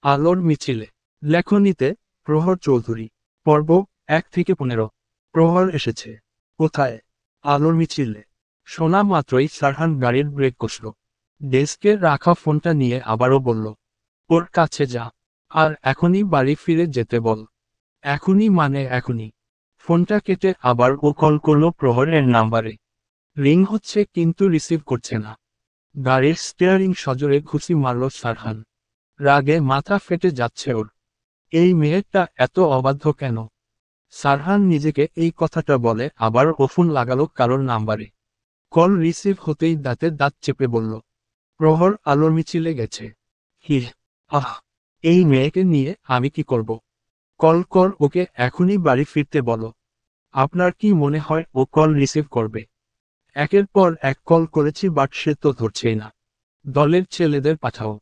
আলোর মিছিলে লেখনীতে প্রহর চৌধুরী। পর্ব 1 থেকে 15। প্রহর এসেছে। কোথায়? আলোর মিছিলে। শোনা মাত্রই সারহান গাড়ির ব্রেক কষল। ডেস্কে রাখা ফোনটা নিয়ে আবারও বলল, ওর কাছে যা। আর এখনই বাড়ি ফিরে যেতে বল। এখনই মানে এখনই। ফোনটা কেটে আবার ও কল করলো প্রহরের নাম্বারে। রিং হচ্ছে কিন্তু রিসিভ করছে না। গাড়ির স্টিয়ারিং সজোরে ঘুষি মারল সারহান। রাগে মাথা ফেটে যাচ্ছে ওর। এই মেয়েটা এত অবাধ্য কেন? সারহান নিজেকে এই কথাটা বলে আবার ও ফোন লাগালো কারোর নাম্বারে। কল রিসিভ হতেই দাঁতে দাঁত চেপে বলল, প্রহর আলোর মিছিলে গেছে। হি, আহ, এই মেয়েকে নিয়ে আমি কি করব? কল কর ওকে, এখনই বাড়ি ফিরতে বলো। আপনার কি মনে হয় ও কল রিসিভ করবে? একের পর এক কল করেছি বাট সে তো ধরছেই না। দলের ছেলেদের পাঠাও।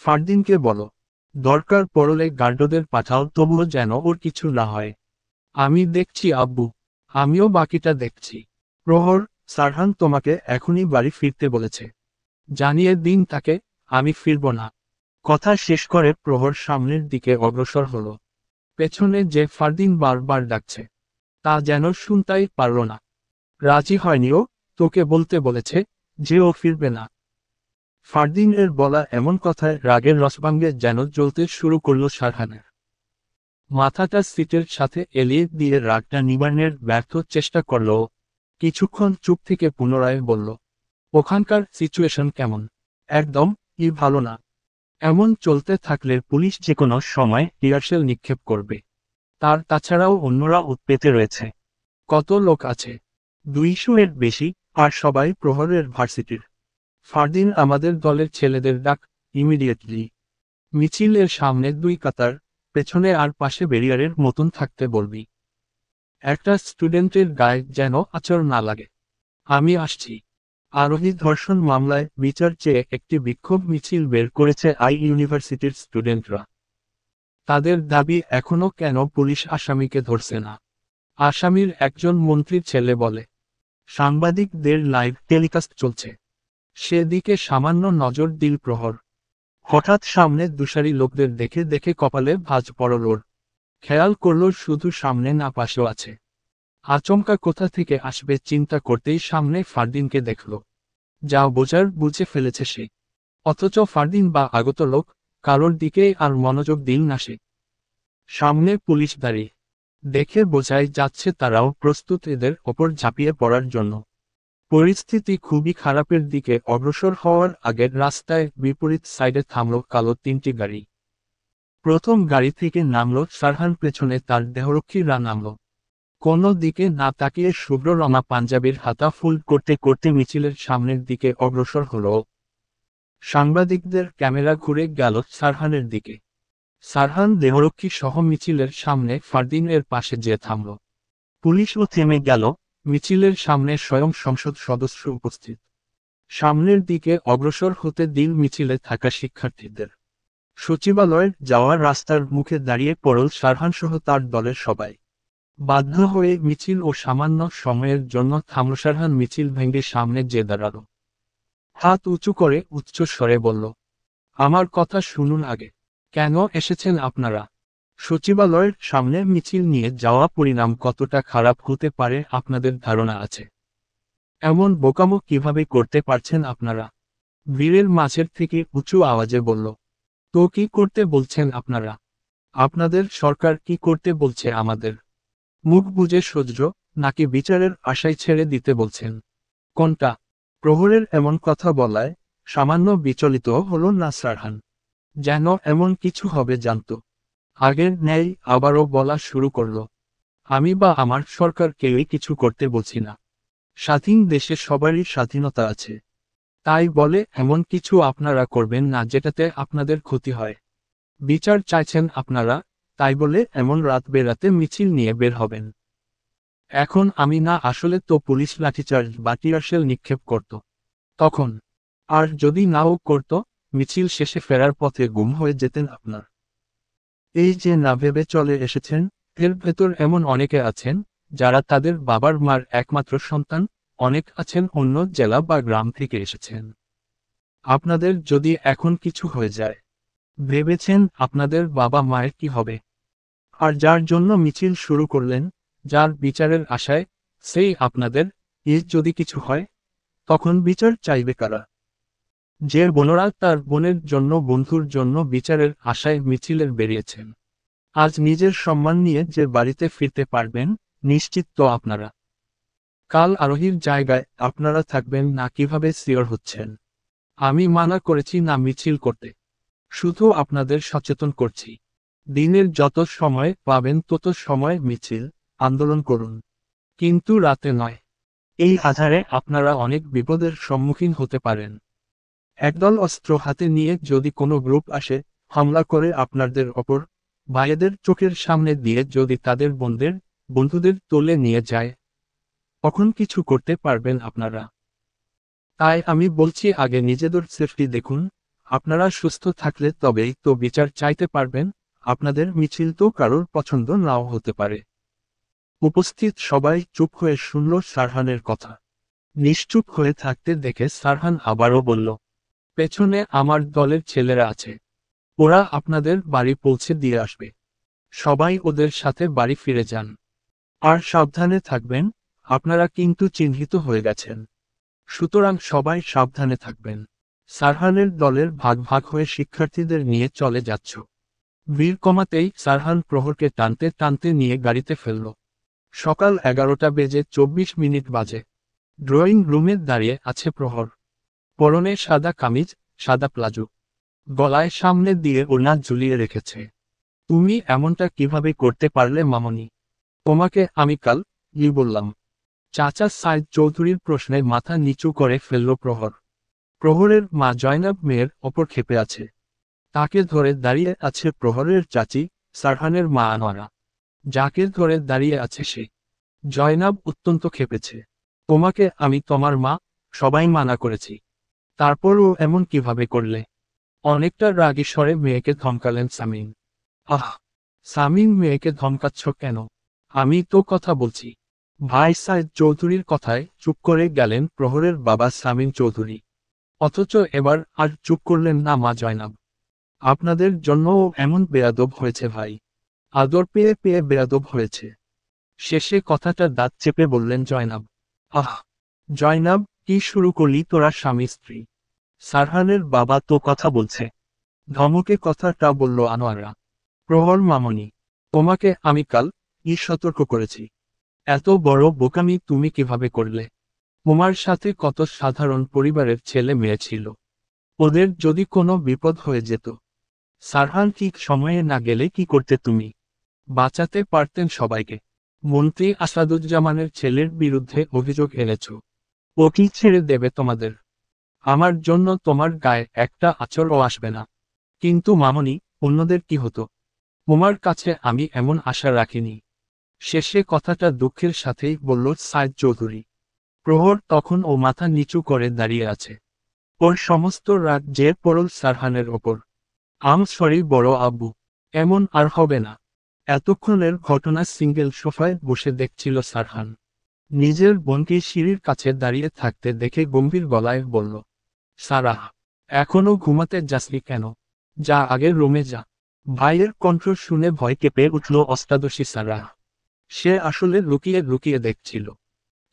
ফারদিনকে বলো। দরকার পড়লে গার্ডদের পাঠাও, তবুও যেন ওর কিছু না হয়। আমি দেখছি আব্বু। আমিও বাকিটা দেখছি। প্রহর, সারহান তোমাকে এখনই বাড়ি ফিরতে বলেছে। জানিয়ে দিন তাকে, আমি ফিরব না। কথা শেষ করে প্রহর সামনের দিকে অগ্রসর হলো। পেছনে যে ফারদিন বারবার ডাকছে, তা যেন শুনতেই পারল না। রাজি হয়নি ও, তোকে বলতে বলেছে যে ও ফিরবে না। ফারদিনের বলা এমন কথায় রাগের রসভাঙ্গে যেন জ্বলতে শুরু করল সারহানের। মাথাটা সিটের সাথে এলিয়ে দিয়ে রাগটা নিবারণের ব্যর্থ চেষ্টা করল ও। কিছুক্ষণ চুপ থেকে পুনরায় বলল, ওখানকার সিচুয়েশন কেমন? একদম ভালো না। এমন চলতে থাকলে পুলিশ যে কোনো সময় টিয়ারশেল নিক্ষেপ করবে। তাছাড়াও অন্যরা উৎপেতে রয়েছে। কত লোক আছে? 200 এর বেশি, আর সবাই প্রহরের ভার্সিটির। ফারদিন, আমাদের দলের ছেলেদের ডাক, ইমিডিয়েটলি। মিছিলের সামনে 2 কাতার, পেছনে আর পাশে ব্যারিয়ারের মতন থাকতে বলবি। একটা স্টুডেন্টের গায়ে যেন আঁচড় না লাগে। আমি আসছি। আরোহী ধর্ষণ মামলায় বিচার চেয়ে একটি বিক্ষোভ মিছিল বের করেছে ইউনিভার্সিটির স্টুডেন্টরা। তাদের দাবি, এখনো কেন পুলিশ আসামিকে ধরছে না? আসামির একজন মন্ত্রীর ছেলে বলে, সাংবাদিকদের লাইভ টেলিকাস্ট চলছে, সেদিকে সামান্য নজর দিল প্রহর। হঠাৎ সামনে দুসারি লোকদের দেখে দেখে কপালে ভাঁজ পড়ল ওর। খেয়াল করল শুধু সামনে না পাশেও আছে। আচমকা কোথা থেকে আসবে চিন্তা করতেই সামনে ফারদিনকে দেখল। যা বোঝার বুঝে ফেলেছে সে। অথচ ফারদিন বা আগত লোক, কারোর দিকেই আর মনোযোগ দিল না সে। সামনে পুলিশ দাঁড়িয়ে। দেখে বোঝাই যাচ্ছে তারাও প্রস্তুত এদের ওপর ঝাঁপিয়ে পড়ার জন্য। পরিস্থিতি খুবই খারাপের দিকে অগ্রসর হওয়ার আগের রাস্তায় বিপরীত সাইডে থামল কালো 3টি গাড়ি। প্রথম গাড়ি থেকে নামল সারহান, পেছনে তার দেহরক্ষীরা নামল। কোনো দিকে না তাকিয়ে শুভ্র রমা পাঞ্জাবির হাতা ফোল্ড করতে করতে মিছিলের সামনের দিকে অগ্রসর হল। সাংবাদিকদের ক্যামেরা ঘুরে গেল সারহানের দিকে। সারহান দেহরক্ষী সহ মিছিলের সামনে ফারদিনের পাশে যেয়ে থামল। পুলিশও থেমে গেল। মিছিলের সামনে স্বয়ং সংসদ সদস্য উপস্থিত। সামনের দিকে অগ্রসর হতে দিল মিছিলে থাকা শিক্ষার্থীদের। সচিবালয়ের যাওয়ার রাস্তার মুখে দাঁড়িয়ে পড়ল সারহান সহ তার দলের সবাই। বাধ্য হয়ে মিছিল ও সামান্য সময়ের জন্য থামল। সারহান মিছিল ভেঙে সামনে যে দাঁড়াল। হাত উঁচু করে উচ্চ স্বরে বলল, আমার কথা শুনুন আগে। কেন এসেছেন আপনারা? সচিবালয়ের সামনে মিছিল নিয়ে যাওয়া পরিণাম কতটা খারাপ হতে পারে আপনাদের ধারণা আছে? এমন বোকামো কিভাবে করতে পারছেন আপনারা? ভিড়ের মাঝের থেকে উঁচু আওয়াজে বলল, তো কি করতে বলছেন আপনারা? আপনাদের সরকার কি করতে বলছে আমাদের? মুখ বুজে সহ্য, নাকি বিচারের আশায় ছেড়ে দিতে বলছেন? কোনটা? প্রহরের এমন কথা বলায় সামান্য বিচলিত হল না সারহান। যেন এমন কিছু হবে জানত। আগের ন্যায় আবারও বলা শুরু করল, আমি বা আমার সরকার কেউই কিছু করতে বলছি না। স্বাধীন দেশে সবারই স্বাধীনতা আছে। তাই বলে এমন কিছু আপনারা করবেন না যেটাতে আপনাদের ক্ষতি হয়। বিচার চাইছেন আপনারা, তাই বলে এমন রাত বেরাতে মিছিল নিয়ে বের হবেন? এখন আমি না আসলে তো পুলিশ লাঠিচার্জ বা টিয়ারশেল নিক্ষেপ করত তখন। আর যদি নাও করত, মিছিল শেষে ফেরার পথে গুম হয়ে যেতেন আপনার। এই যে না ভেবে চলে এসেছেন, এর ভেতর এমন অনেকে আছেন যারা তাদের বাবার মার একমাত্র সন্তান, অনেক আছেন অন্য জেলা বা গ্রাম থেকে এসেছেন। আপনাদের যদি এখন কিছু হয়ে যায়, ভেবেছেন আপনাদের বাবা মায়ের কি হবে? আর যার জন্য মিছিল শুরু করলেন, যার বিচারের আশায়, সেই আপনাদের, যদি কিছু হয়, তখন বিচার চাইবে কারা? যে বোনরা তার বোনের জন্য বন্ধুর জন্য বিচারের আশায় মিছিলের বেরিয়েছেন, আজ নিজের সম্মান নিয়ে যে বাড়িতে ফিরতে পারবেন, নিশ্চিত তো আপনারা? কাল আরোহীর জায়গায় আপনারা থাকবেন না কিভাবে সিওর হচ্ছেন? আমি মানা করেছি না মিছিল করতে, শুধু আপনাদের সচেতন করছি। দিনের যত সময় পাবেন তত সময় মিছিল, আন্দোলন করুন, কিন্তু রাতে নয়। এই আধারে আপনারা অনেক বিপদের সম্মুখীন হতে পারেন। একদল অস্ত্র হাতে নিয়ে যদি কোনো গ্রুপ আসে, হামলা করে আপনাদের ওপর, ভাইয়েদের চোখের সামনে দিয়ে যদি তাদের বন্ধুদের তুলে নিয়ে যায়, তখন কিছু করতে পারবেন আপনারা? তাই আমি বলছি আগে নিজেদের সেফটি দেখুন। আপনারা সুস্থ থাকলে তবেই তো বিচার চাইতে পারবেন। আপনাদের মিছিল তো কারোর পছন্দ নাও হতে পারে। উপস্থিত সবাই চুপ হয়ে শুনল সারহানের কথা। নিশ্চুপ হয়ে থাকতে দেখে সারহান আবারও বলল, পেছনে আমার দলের ছেলেরা আছে, ওরা আপনাদের বাড়ি পৌঁছে দিয়ে আসবে। সবাই ওদের সাথে বাড়ি ফিরে যান। আর সাবধানে থাকবেন, আপনারা কিন্তু চিহ্নিত হয়ে গেছেন, সুতরাং সবাই সাবধানে থাকবেন। সারহানের দলের ভাগ ভাগ হয়ে শিক্ষার্থীদের নিয়ে চলে যাচ্ছ। ভিড় কমাতেই সারহান প্রহরকে টানতে টানতে নিয়ে গাড়িতে ফেলল। সকাল 11:24 বাজে। ড্রয়িং রুমে দাঁড়িয়ে আছে প্রহর। পরনে সাদা কামিজ, সাদা প্লাজো, গলায় সামনে দিয়ে ওড়না ঝুলিয়ে রেখেছে। তুমি এমনটা কিভাবে করতে পারলে মামনি? তোমাকে আমি কাল বললাম। চাচা সাইদ চৌধুরীর প্রশ্নে মাথা নিচু করে ফেলল প্রহর। প্রহরের মা জয়নাব মেয়ের ওপর ক্ষেপে আছে। তাকে ধরে দাঁড়িয়ে আছে প্রহরের চাচি, সারহানের মা আনোয়ারা। যাকে ধরে দাঁড়িয়ে আছে সে। জয়নাব অত্যন্ত ক্ষেপেছে। তোমাকে আমি তোমার মা, সবাই মানা করেছি, তারপরও এমন কিভাবে করলে? অনেকটা রাগী স্বরে মেয়েকে ধমকালেন সামিন। আহ, সামিন মেয়েকে ধমকাচ্ছ কেন? আমি তো কথা বলছি। ভাই সাইদ চৌধুরীর কথায় চুপ করে গেলেন প্রহরের বাবা সামিন চৌধুরী। অথচ এবার আর চুপ করলেন না মা জয়নাব। আপনাদের জন্যও এমন বেয়াদব হয়েছে ভাই। আদর পেয়ে পেয়ে বেয়াদব হয়েছে। শেষে কথাটা দাঁত চেপে বললেন জয়নাব। আহ, জয়নাব, কি শুরু করলি তোরা স্বামী স্ত্রী? সারহানের বাবা তো কথা বলছে। ধমকে কথাটা বলল আনোয়ারা। প্রহর মামনি, তোমাকে আমি কাল সতর্ক করেছি। এত বড় বোকামি তুমি কিভাবে করলে? তোমার সাথে কত সাধারণ পরিবারের ছেলে মেয়ে ছিল। ওদের যদি কোনো বিপদ হয়ে যেত, সারহান ঠিক সময়ে না গেলে কি করতে তুমি? বাঁচাতে পারতেন সবাইকে। মন্ত্রী আসাদুজ্জামানের ছেলের বিরুদ্ধে অভিযোগ এনেছ, ও কি ছেড়ে দেবে তোমাদের? আমার জন্য তোমার গায়ে একটা আঁচড়ও আসবে না। কিন্তু মামনি, অন্যদের কি হতো? তোমার কাছে আমি এমন আশা রাখিনি। শেষে কথাটা দুঃখের সাথেই বলল সাইদ চৌধুরী। প্রহর তখন ও মাথা নিচু করে দাঁড়িয়ে আছে। ওর সমস্ত রাগ যে পড়ল সারহানের ওপর। আম সরি বড় আব্বু, এমন আর হবে না। এতক্ষণের ঘটনা সিঙ্গেল সোফায় বসে দেখছিল সারহান। নিজের বোনকে সিঁড়ির কাছে দাঁড়িয়ে থাকতে দেখে গম্ভীর গলায় বলল, সারাহ, এখনো ঘুমাতে যাসনি কেন? যা আগের রুমে যা। ভাইয়ের কণ্ঠ শুনে ভয় কেঁপে উঠল অষ্টাদশী সারাহ। সে আসলে লুকিয়ে লুকিয়ে দেখছিল,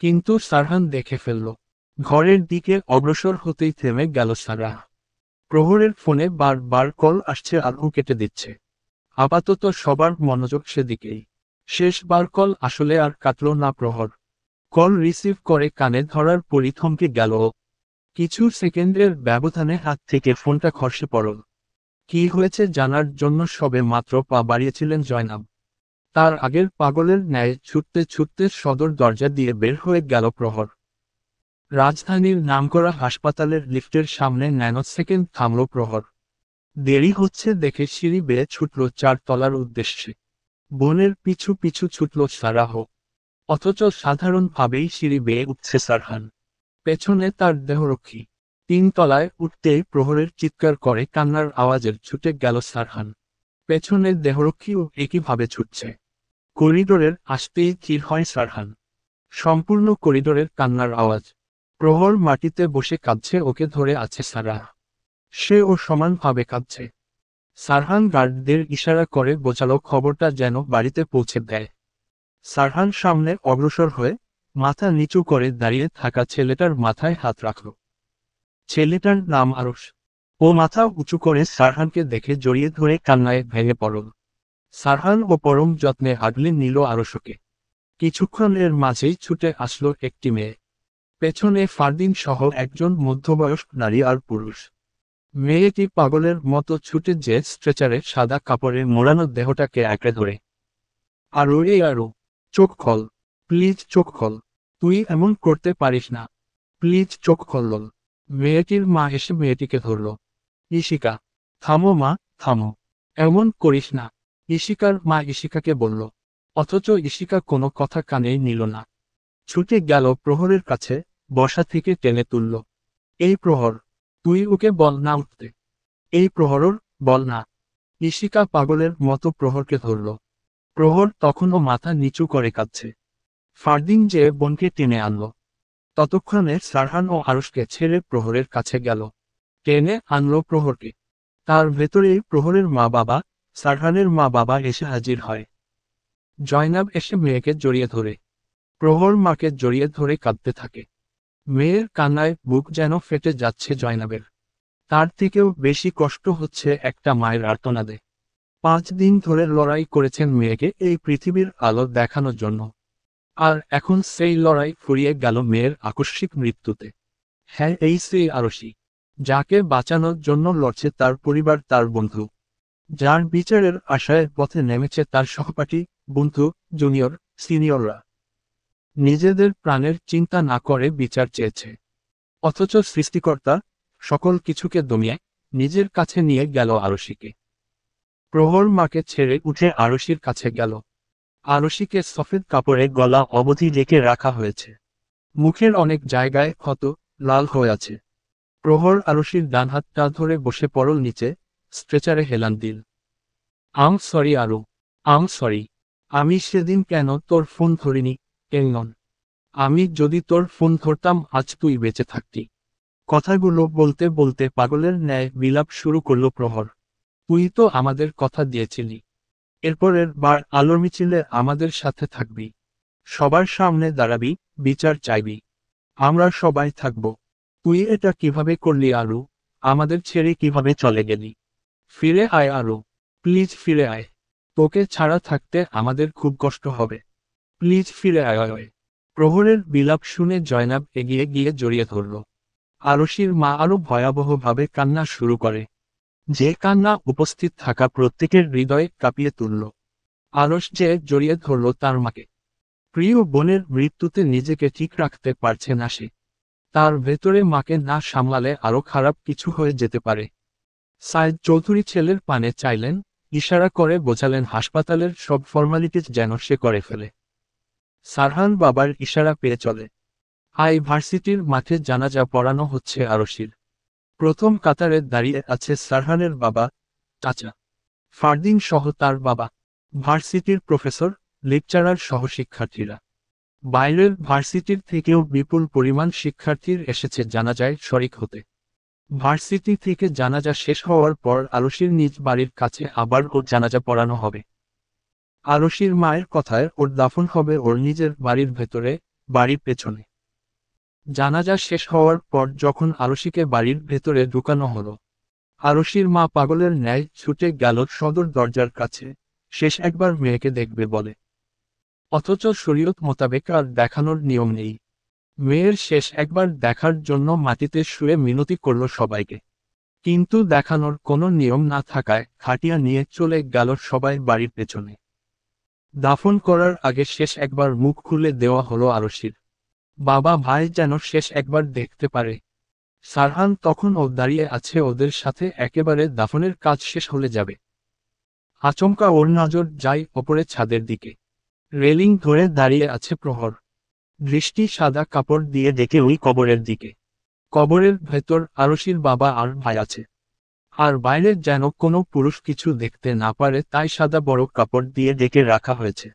কিন্তু সারহান দেখে ফেলল। ঘরের দিকে অগ্রসর হতেই থেমে গেল সারাহ। প্রহরের ফোনে বার কল আসছে, আলো কেটে দিচ্ছে। আপাতত সবার মনোযোগ সেদিকেই। শেষবার কল আসলে আর কাটল না প্রহর। কল রিসিভ করে কানে ধরার পরই থমকে গেল। কিছু সেকেন্ডের ব্যবধানে হাত থেকে ফোনটা খসে পড়ল। কি হয়েছে জানার জন্য সবে মাত্র পা বাড়িয়েছিলেন জয়নাব। তার আগের পাগলের ন্যায় ছুটতে ছুটতে সদর দরজা দিয়ে বের হয়ে গেল প্রহর। রাজধানীর নামকরা হাসপাতালের লিফটের সামনে ন্যানোসেকেন্ড থামল প্রহর। দেরি হচ্ছে দেখে সিঁড়ি বেয়ে ছুটল 4 তলার উদ্দেশ্যে। বোনের পিছু পিছু ছুটল সারাহ। অথচ সাধারণভাবেই সিঁড়ি বেয়ে উঠছে সারহান। পেছনে তার দেহরক্ষী। 3 তলায় উঠতেই প্রহরের চিৎকার করে কান্নার আওয়াজের ছুটে গেল সারহান। পেছনের দেহরক্ষীও একইভাবে ছুটছে। করিডোরের আসতেই স্থির হয় সারহান। সম্পূর্ণ করিডোরের কান্নার আওয়াজ। প্রহর মাটিতে বসে কাঁদছে, ওকে ধরে আছে সারাহ। সেও সমানভাবে কাঁদছে। সারহান গার্ডদের ইশারা করে বোঝালো খবরটা যেন বাড়িতে পৌঁছে দেয়। সারহান সামনে অগ্রসর হয়ে মাথা নিচু করে দাঁড়িয়ে থাকা ছেলেটার মাথায় হাত রাখল। ছেলেটার নাম আরশ। ও মাথা উঁচু করে সারহানকে দেখে জড়িয়ে ধরে কান্নায় ভেঙে পড়ল। সারহান ও পরম যত্নে আগলে নিল আরশকে। কিছুক্ষণের মাঝেই ছুটে আসলো একটি মেয়ে। পেছনে ফারদিন সহ একজন মধ্যবয়স্ক নারী আর পুরুষ। মেয়েটি পাগলের মতো ছুটে যে স্ট্রেচারে সাদা কাপড়ে মোড়ানো দেহটাকে আঁকড়ে ধরে। আরো চোখ খোল, প্লিজ চোখ খোল, তুই এমন করতে পারিস না, প্লিজ চোখ খোল। মেয়েটির মা এসে মেয়েটিকে ধরল। ইশিকা, থামো মা, থামো, এমন করিস না, ইশিকার মা ইশিকাকে বলল। অথচ ইশিকা কোনো কথা কানেই নিল না। ছুটে গেল প্রহরের কাছে, বসা থেকে টেনে তুলল। এই প্রহর, তুই ওকে বল না উঠতে। এই প্রহরর, বল না। ইশিকা পাগলের মতো প্রহরকে ধরল। প্রহর তখনও মাথা নিচু করে কাঁদছে। ফারদিন যে বোনকে টেনে আনল। ততক্ষণে সারহান ও আরশকে ছেড়ে প্রহরের কাছে গেল। টেনে আনল প্রহরকে। তার ভেতরেই প্রহরের মা বাবা, সারহানের মা বাবা এসে হাজির হয়। জয়নাব এসে মেয়েকে জড়িয়ে ধরে। প্রহর মাকে জড়িয়ে ধরে কাঁদতে থাকে। মেয়ের কান্নায় বুক যেন ফেটে যাচ্ছে জয়নাবের। তার থেকেও বেশি কষ্ট হচ্ছে একটা মায়ের আর্তনাদে। 5 দিন ধরে লড়াই করেছেন মেয়েকে এই পৃথিবীর আলো দেখানোর জন্য। আর এখন সেই লড়াই ফুরিয়ে গেল মেয়ের আকস্মিক মৃত্যুতে। হ্যাঁ, এই সেই আরশি, যাকে বাঁচানোর জন্য লড়ছে তার পরিবার, তার বন্ধু, যার বিচারের আশায় পথে নেমেছে তার সহপাঠী, বন্ধু, জুনিয়র, সিনিয়ররা। নিজেদের প্রাণের চিন্তা না করে বিচার চেয়েছে। অথচ সৃষ্টিকর্তা সকল কিছুকে দমিয়ে নিজের কাছে নিয়ে গেল আরশিকে। প্রহর মাকে ছেড়ে উঠে আরশির কাছে গেল। আরশিকে সফেদ কাপড়ে গলা অবধি রেখে রাখা হয়েছে। মুখের অনেক জায়গায় ক্ষত, লাল হয়ে আছে। প্রহর আরশির ডান হাতটা ধরে বসে পড়ল নিচে, স্ট্রেচারে হেলান দিল। আম সরি আরু, আম সরি। আমি সেদিন কেন তোর ফোন ধরিনি, কেনন? আমি যদি তোর ফোন ধরতাম আজ তুই বেঁচে থাকতি। কথাগুলো বলতে বলতে পাগলের ন্যায় বিলাপ শুরু করল প্রহর। তুই তো আমাদের কথা দিয়েছিলি, এরপরের বার আলোর মিছিলে আমাদের সাথে থাকবি, সবার সামনে দাঁড়াবি, বিচার চাইবি, আমরা সবাই থাকব। তুই এটা কিভাবে করলি আরু? আমাদের ছেড়ে কিভাবে চলে গেলি? ফিরে আয় আরু, প্লিজ ফিরে আয়। তোকে ছাড়া থাকতে আমাদের খুব কষ্ট হবে, প্লিজ ফিরে আয় আয়। প্রহরের বিলাপ শুনে জয়নাব এগিয়ে গিয়ে জড়িয়ে ধরল। আরশির মা আরো ভয়াবহভাবে কান্না শুরু করে। যে কান্না উপস্থিত থাকা প্রত্যেকের হৃদয়ে কাঁপিয়ে তুলল। আরশ যে জড়িয়ে ধরল তার মাকে। প্রিয় বোনের মৃত্যুতে নিজেকে ঠিক রাখতে পারছে না সে। তার ভেতরে মাকে না সামলালে আরো খারাপ কিছু হয়ে যেতে পারে। সাইদ চৌধুরী ছেলের পানে চাইলেন, ইশারা করে বোঝালেন হাসপাতালের সব ফর্মালিটিজ যেন সে করে ফেলে। সারহান বাবার ইশারা পেয়ে চলে। ভার্সিটির মাঠে জানাজা পড়ানো হচ্ছে আরশির। প্রথম কাতারে দাঁড়িয়ে আছে সারহানের বাবা, চাচা ফারদিন সহ তার বাবা, ভার্সিটির প্রফেসর, লেকচারার সহ শিক্ষার্থীরা। বাইরের ভার্সিটির থেকেও বিপুল পরিমাণ শিক্ষার্থীর এসেছে জানাজায় শরিক হতে। ভার্সিটি থেকে জানাজা শেষ হওয়ার পর আরশির নিজ বাড়ির কাছে আবার ওর জানাজা পড়ানো হবে। আরশির মায়ের কথায় ওর দাফন হবে ওর নিজের বাড়ির ভেতরে, বাড়ির পেছনে। জানাজা শেষ হওয়ার পর যখন আরশিকে বাড়ির ভেতরে ঢুকানো হলো, আরশির মা পাগলের ন্যায় ছুটে গেল সদর দরজার কাছে, শেষ একবার মেয়েকে দেখবে বলে। অথচ শরীয়ত মোতাবেক আর দেখানোর নিয়ম নেই। মেয়ের শেষ একবার দেখার জন্য মাটিতে শুয়ে মিনতি করল সবাইকে। কিন্তু দেখানোর কোনো নিয়ম না থাকায় খাটিয়া নিয়ে চলে গেল সবাই বাড়ির পেছনে। দাফন করার আগে শেষ একবার মুখ খুলে দেওয়া হলো আরশির। বাবা ভাই যেন শেষ একবার দেখতে পারে। সারহান তখনও দাঁড়িয়ে আছে ওদের সাথে, একেবারে দাফনের কাজ শেষ হলে যাবে। আচমকা ওর নজর যায় ওপরে ছাদের দিকে। রেলিং ধরে দাঁড়িয়ে আছে প্রহর। দৃষ্টি সাদা কাপড় দিয়ে ডেকে ওই কবরের দিকে। কবরের ভেতর আরশির বাবা আর ভাই আছে। আর বাইরে যেন কোনো পুরুষ কিছু দেখতে না পারে তাই সাদা বড় কাপড় দিয়ে ডেকে রাখা হয়েছে।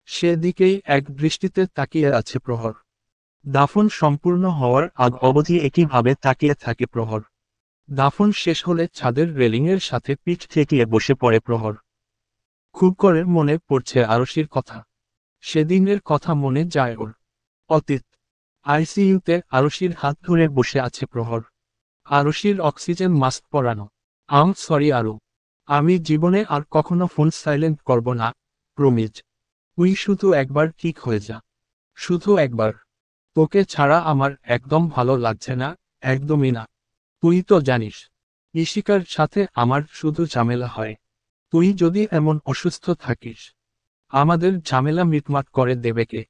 সেদিকেই এক দৃষ্টিতে তাকিয়ে আছে প্রহর। দাফন সম্পূর্ণ হওয়ার আগ অবধি একইভাবে তাকিয়ে থাকে প্রহর। দাফন শেষ হলে ছাদের রেলিংয়ের সাথে পিঠ ঠেকিয়ে বসে পড়ে প্রহর। খুব করে মনে পড়ছে আরশির কথা। সেদিনের কথা মনে যায় ওর। অতীত। আইসিইউতে আরশির হাত ধরে বসে আছে প্রহর। আরশির অক্সিজেন মাস্ক পরানো। সরি আরু। আমি জীবনে আর কখনো ফোন সাইলেন্ট করব না, প্রমিজ। তুই শুধু একবার ঠিক হয়ে যা। শুধু একবার। তোকে ছাড়া আমার একদম ভালো লাগছে না, একদমই না। তুই তো জানিস, ইশিকার সাথে আমার শুধু ঝামেলা হয়। তুই যদি এমন অসুস্থ থাকিস, আমাদের ঝামেলা মিটমাট করে দেবে কে?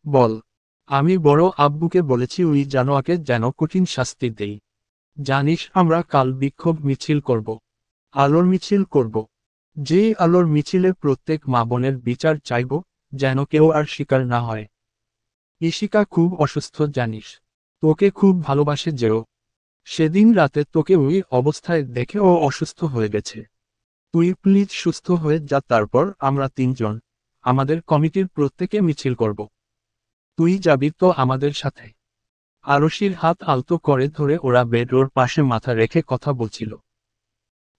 বল। আমি বড় আব্বুকে বলেছি ওই জানোয়াকে যেন কঠিন শাস্তি দেই। জানিস আমরা কাল বিক্ষোভ মিছিল করব। আলোর মিছিল করব। যেই আলোর মিছিলে প্রত্যেক মা বোনের বিচার চাইব, যেন কেউ আর শিকার না হয়। ইশিকা খুব অসুস্থ জানিস। তোকে খুব ভালোবাসে যেও। সেদিন রাতে তোকে ওই অবস্থায় দেখে ও অসুস্থ হয়ে গেছে। তুই প্লিজ সুস্থ হয়ে যা, তারপর আমরা তিনজন, আমাদের কমিটির প্রত্যেকে মিছিল করব। তুই যাবি তো আমাদের সাথে? আরশির হাত আলতো করে ধরে ওরা বেডরোর পাশে মাথা রেখে কথা বলছিল।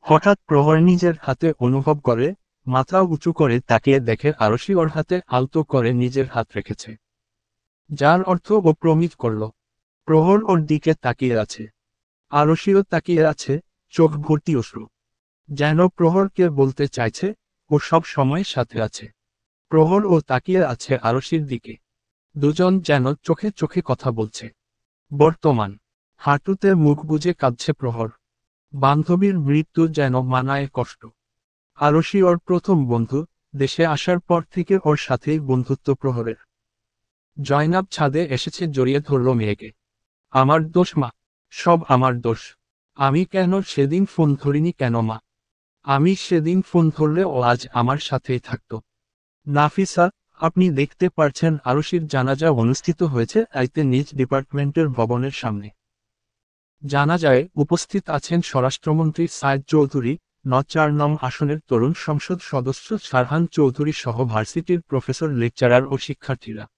হঠাৎ প্রহর নিজের হাতে অনুভব করে, মাথা উঁচু করে তাকিয়ে দেখে আরশি ওর হাতে আলতো করে নিজের হাত রেখেছে। যার অর্থ ও প্রমিত করল। প্রহর ওর দিকে তাকিয়ে আছে। আরশিও তাকিয়ে আছে, চোখ ভর্তি অশ্রু। যেন প্রহরকে বলতে চাইছে, ও সব সময় সাথে আছে। প্রহর ও তাকিয়ে আছে আরশির দিকে। দুজন যেন চোখে চোখে কথা বলছে। বর্তমান। হাঁটুতে মুখ বুজে কাঁদছে প্রহর। বান্ধবীর মৃত্যু যেন মানায় কষ্ট। আরশি ওর প্রথম বন্ধু, দেশে আসার পর থেকে ওর সাথেই বন্ধুত্ব প্রহরের। জয়নাব ছাদে এসেছে জড়িয়ে ধরল মেয়েকে। আমার দোষ মা। সব আমার দোষ। আমি কেন সেদিন ফোন ধরিনি কেন মা? আমি সেদিন ফোন ধরলে ও আজ আমার সাথেই থাকতো। নাফিসা, আপনি দেখতে পারছেন আরশির জানাজা অনুষ্ঠিত হয়েছে আইতে নিজ ডিপার্টমেন্টের ভবনের সামনে। জানাজায় উপস্থিত আছেন স্বরাষ্ট্রমন্ত্রী সায়েদ চৌধুরী, ৯ নং আসনের তরুণ সংসদ সদস্য সারহান চৌধুরী সহ ভার্সিটির প্রফেসর, লেকচারার ও শিক্ষার্থীরা।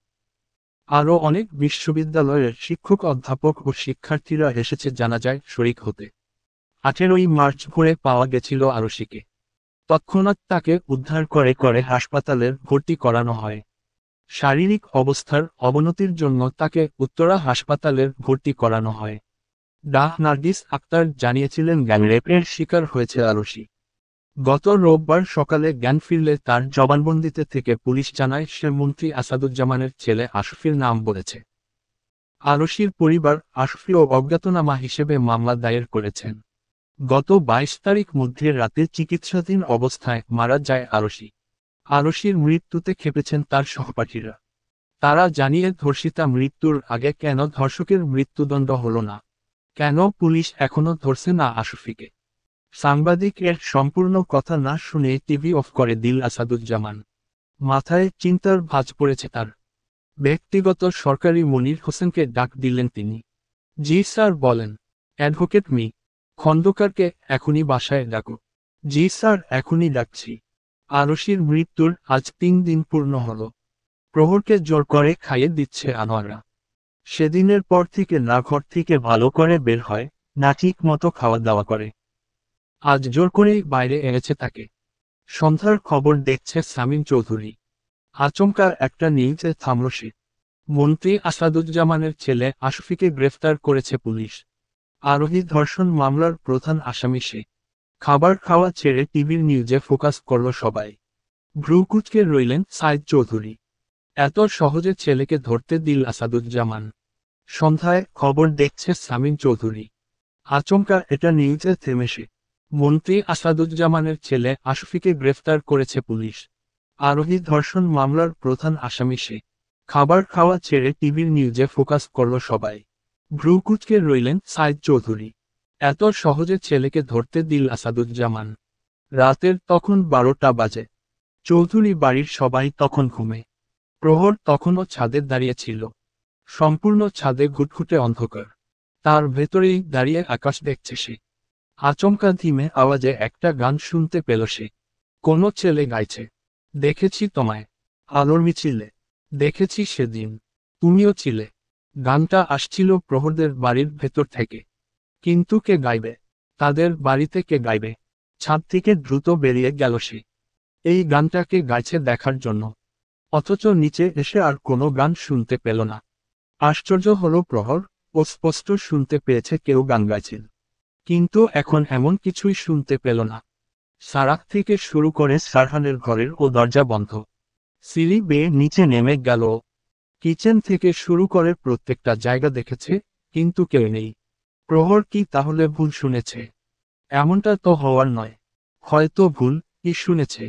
আরও অনেক বিশ্ববিদ্যালয়ের শিক্ষক, অধ্যাপক ও শিক্ষার্থীরা এসেছে জানাজায় শরিক হতে। ১৮ই মার্চ ভোরে পাওয়া গেছিল আরশিকে। তৎক্ষণাৎ তাকে উদ্ধার করে হাসপাতালে ভর্তি করানো হয়। শারীরিক অবস্থার অবনতির জন্য তাকে উত্তরা হাসপাতালে ভর্তি করানো হয়। ডাঃ নার্গিস আক্তার জানিয়েছিলেন গ্যাং রেপের শিকার হয়েছে আরশি। গত রোববার সকালে জ্ঞান ফিরলে তার জবানবন্দিতে থেকে পুলিশ জানায় সে মন্ত্রী আসাদুজ্জামানের ছেলে আশফির নাম বলেছে। আরশির পরিবার আশফি ও অজ্ঞাতনামা হিসেবে মামলা দায়ের করেছেন। গত ২২ তারিখ মধ্যরাতে চিকিৎসাধীন অবস্থায় মারা যায় আরশি। আরশির মৃত্যুতে খেপেছেন তার সহপাঠীরা। তারা জানিয়ে ধর্ষিতা মৃত্যুর আগে কেন ধর্ষকের মৃত্যুদণ্ড হল না? কেন পুলিশ এখনো ধরছে না আশফিকে? সাংবাদিকের সম্পূর্ণ কথা না শুনে টিভি অফ করে দিল আসাদুজ্জামান। মাথায় চিন্তার ভাঁজ পড়েছে তার। ব্যক্তিগত সরকারি মনির হোসেনকে ডাক দিলেন তিনি। জি স্যার বলেন। অ্যাডভোকেট মি খন্দকারকে এখনই বাসায় ডাকো। জি স্যার এখনই ডাকছি। আরশির মৃত্যুর আজ ৩ দিন পূর্ণ হল। প্রহরকে জোর করে খাইয়ে দিচ্ছে আনোয়ারা। সেদিনের পর থেকে না ঘর থেকে ভালো করে বের হয়, না ঠিক মতো খাওয়া দাওয়া করে। আজ জোর করেই বাইরে এনেছে তাকে। সন্ধ্যার খবর দেখছে সামিম চৌধুরী। আচমকা একটা নিউজে থামল সে। মন্ত্রী আসাদুজ্জামানের ছেলে আশফিকে গ্রেফতার করেছে পুলিশ। আরোহী ধর্ষণ মামলার প্রধান আসামি সে। খাবার খাওয়া ছেড়ে টিভির নিউজে ফোকাস করল সবাই। ভ্রু কুঁচকে রইলেন সায়েদ চৌধুরী। এত সহজে ছেলেকে ধরতে দিল আসাদুজ্জামান? সন্ধ্যায় খবর দেখছে সামিম চৌধুরী। আচমকা এটা নিউজে থেমে সে। মন্ত্রী আসাদুজ্জামানের ছেলে আশফিকে গ্রেফতার করেছে পুলিশ। আরোহী ধর্ষণ মামলার প্রধান আসামি সে। খাবার খাওয়া ছেড়ে টিভির নিউজে ফোকাস করল সবাই। ভ্রু কুঁচকে রইলেন সায়েদ চৌধুরী। এত সহজে ছেলেকে ধরতে দিল আসাদুজ্জামান? রাতের তখন ১২টা বাজে। চৌধুরী বাড়ির সবাই তখন ঘুমে। প্রহর তখনও ছাদে দাঁড়িয়ে ছিল। সম্পূর্ণ ছাদে ঘুটঘুটে অন্ধকার। তার ভেতরেই দাঁড়িয়ে আকাশ দেখছে সে। আচমকা ধিমে আওয়াজে একটা গান শুনতে পেল সে। কোনো ছেলে গাইছে। দেখেছি তোমায় আলোর মিছিলে। দেখেছি সেদিন। তুমিও ছিলে। গানটা আসছিল প্রহরদের বাড়ির ভেতর থেকে। কিন্তু কে গাইবে? তাদের বাড়িতে কে গাইবে? ছাদ থেকে দ্রুত বেরিয়ে গেল সে। এই গানটাকে গাইছে দেখার জন্য, অথচ নিচে এসে আর কোনো গান শুনতে পেল না। আশ্চর্য হলো প্রহর, ও স্পষ্ট শুনতে পেয়েছে কেউ গান গাইছিল, কিন্তু এখন এমন কিছুই শুনতে পেল না। সারাহ থেকে শুরু করে সারহানের ঘরের ও দরজা বন্ধ। সিঁড়ি বেয়ে নিচে নেমে গেল। কিচেন থেকে শুরু করে প্রত্যেকটা জায়গা দেখেছে, কিন্তু কেউ নেই। প্রহর কি তাহলে ভুল শুনেছে? এমনটা তো হওয়ার নয়। হয়তো ভুল কি শুনেছে।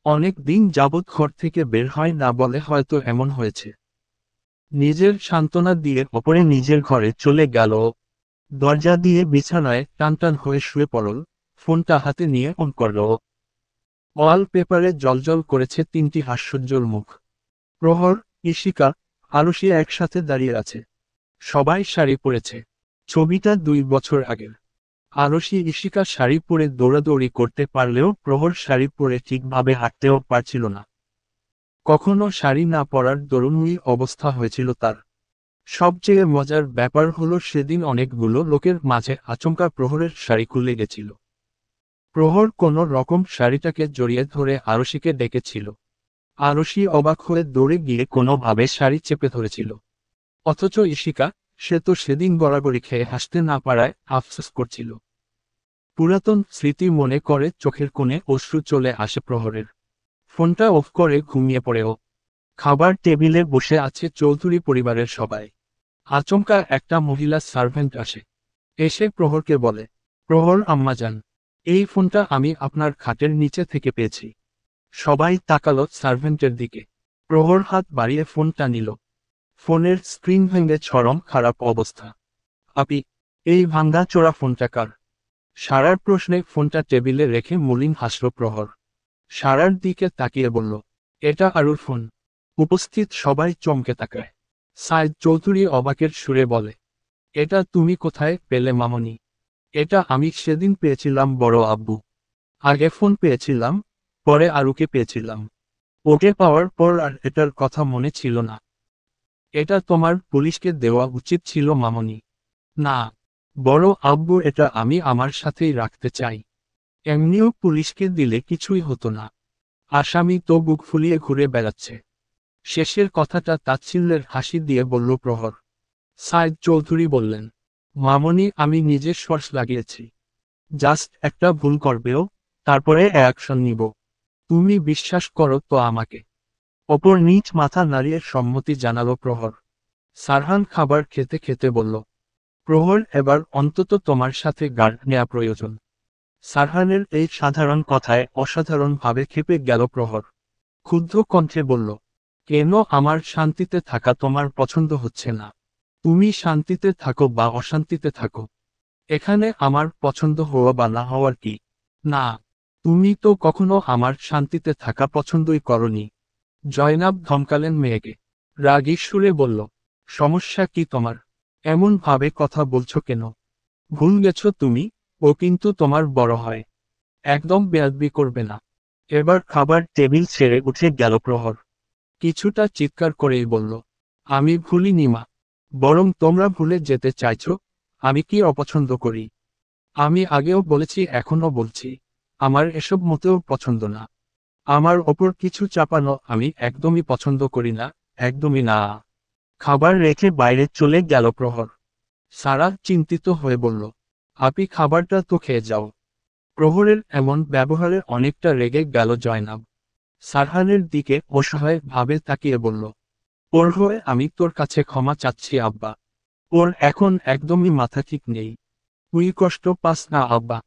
অনেক দিন যাবৎ ঘর থেকে বের হয় না বলে হয়তো এমন হয়েছে। নিজের সান্ত্বনা দিয়ে অপরে নিজের ঘরে চলে গেল। দরজা দিয়ে বিছানায় টানটান হয়ে শুয়ে পড়ল, ফোনটা হাতে নিয়ে অন করল। ওয়ালপেপারে জ্বলজ্বল করেছে তিনটি হাস্যোজ্জ্বল মুখ। প্রহর, ঈশিকা, আরুষি একসাথে দাঁড়িয়ে আছে। সবাই শাড়ি পরেছে। ছবিটা 2 বছর আগের। আরুষি ঈশিকা শাড়ি পরে দৌড়াদৌড়ি করতে পারলেও প্রহর শাড়ি পরে ঠিকভাবে হাঁটতেও পারছিল না। কখনো শাড়ি না পরার দরুণই অবস্থা হয়েছিল তার। সবচেয়ে মজার ব্যাপার হলো সেদিন অনেকগুলো লোকের মাঝে আচমকা প্রহরের শাড়ি খুলে গেছিল। প্রহর কোনো রকম শাড়িটাকে জড়িয়ে ধরে আরুষিকে ডেকেছিল। আরুষি অবাক হয়ে দৌড়ে গিয়ে কোনোভাবে শাড়ি চেপে ধরেছিল। অথচ ঈশিকা, সে তো সেদিন গড়াগড়ি খেয়ে হাসতে না পারায় আফসোস করছিল। পুরাতন স্মৃতি মনে করে চোখের কোণে অশ্রু চলে আসে প্রহরের। ফোনটা অফ করে ঘুমিয়ে পড়েও। খাবার টেবিলে বসে আছে চৌধুরী পরিবারের সবাই। আচমকা একটা মহিলা সার্ভেন্ট আসে। এসে প্রহরকে বলে, প্রহর আম্মাজান, এই ফোনটা আমি আপনার খাটের নিচে থেকে পেয়েছি। সবাই তাকালো সার্ভেন্টের দিকে। প্রহর হাত বাড়িয়ে ফোনটা নিল। ফোনের স্ক্রিন ভেঙে চরম খারাপ অবস্থা। আপি, এই ভাঙ্গা চোরা ফোনটা কার? সারার প্রশ্নে ফোনটা টেবিলে রেখে মলিন হাসল প্রহর। সারার দিকে তাকিয়ে বলল, এটা আরুর ফোন। উপস্থিত সবাই চমকে তাকায়। সাইদ চৌধুরী অবাকের সুরে বলে, এটা তুমি কোথায় পেলে মামনি? এটা আমি সেদিন পেয়েছিলাম বড় আব্বু। আগে ফোন পেয়েছিলাম, পরে আরুকে পেয়েছিলাম। ওকে পাওয়ার পর আর এটার কথা মনে ছিল না। এটা তোমার পুলিশকে দেওয়া উচিত ছিল মামনি। না, বড় আব্বু, এটা আমি আমার সাথেই রাখতে চাই। এমনিও পুলিশকে দিলে কিছুই হতো না। আসামি তো বুক ফুলিয়ে ঘুরে বেড়াচ্ছে। শেষের কথাটা তাচ্ছিল্যের হাসি দিয়ে বলল প্রহর। সাইদ চৌধুরী বললেন, মামনি, আমি নিজে শর্টস লাগিয়েছি। জাস্ট একটা ভুল করবেও, তারপরে অ্যাকশন নিব। তুমি বিশ্বাস করো তো আমাকে? অপর নিচ মাথা নাড়িয়ে সম্মতি জানালো প্রহর। সারহান খাবার খেতে খেতে বলল, প্রহর, এবার অন্তত তোমার সাথে গার্ড নেওয়া প্রয়োজন। সারহানের এই সাধারণ কথায় অসাধারণভাবে ক্ষেপে গেল প্রহর। ক্ষুব্ধ কণ্ঠে বলল, কেন আমার শান্তিতে থাকা তোমার পছন্দ হচ্ছে না? তুমি শান্তিতে থাকো বা অশান্তিতে থাকো, এখানে আমার পছন্দ হওয়া বা না হওয়ার কি? না, তুমি তো কখনো আমার শান্তিতে থাকা পছন্দই করনি। জয়নাব ধমকালেন মেয়েকে। রাগী সুরে বলল, সমস্যা কি তোমার? এমন ভাবে কথা বলছো কেন? ভুল গেছো তুমি, ও কিন্তু তোমার বড় হয়। একদম বেয়াদবি করবে না। এবার খাবার টেবিল ছেড়ে উঠে গেল প্রহর। কিছুটা চিৎকার করেই বলল, আমি ভুলিনি মা। বরং তোমরা ভুলে যেতে চাইছো আমি কি অপছন্দ করি। আমি আগেও বলেছি, এখনো বলছি, আমার এসব মোটেও পছন্দ না। আমার ওপর কিছু চাপানো আমি একদমই পছন্দ করি না, একদমই না। খাবার রেখে বাইরে চলে গেল প্রহর। সারা চিন্তিত হয়ে বলল, আপি, খাবারটা তো খেয়ে যাও। প্রহরের এমন ব্যবহারে অনেকটা রেগে গেল জয়নাব। সারহানের দিকে অসহায় ভাবে তাকিয়ে বলল, ওর হয়ে আমি তোর কাছে ক্ষমা চাচ্ছি আব্বা। ওর এখন একদমই মাথা ঠিক নেই। তুই কষ্ট পাস না আব্বা।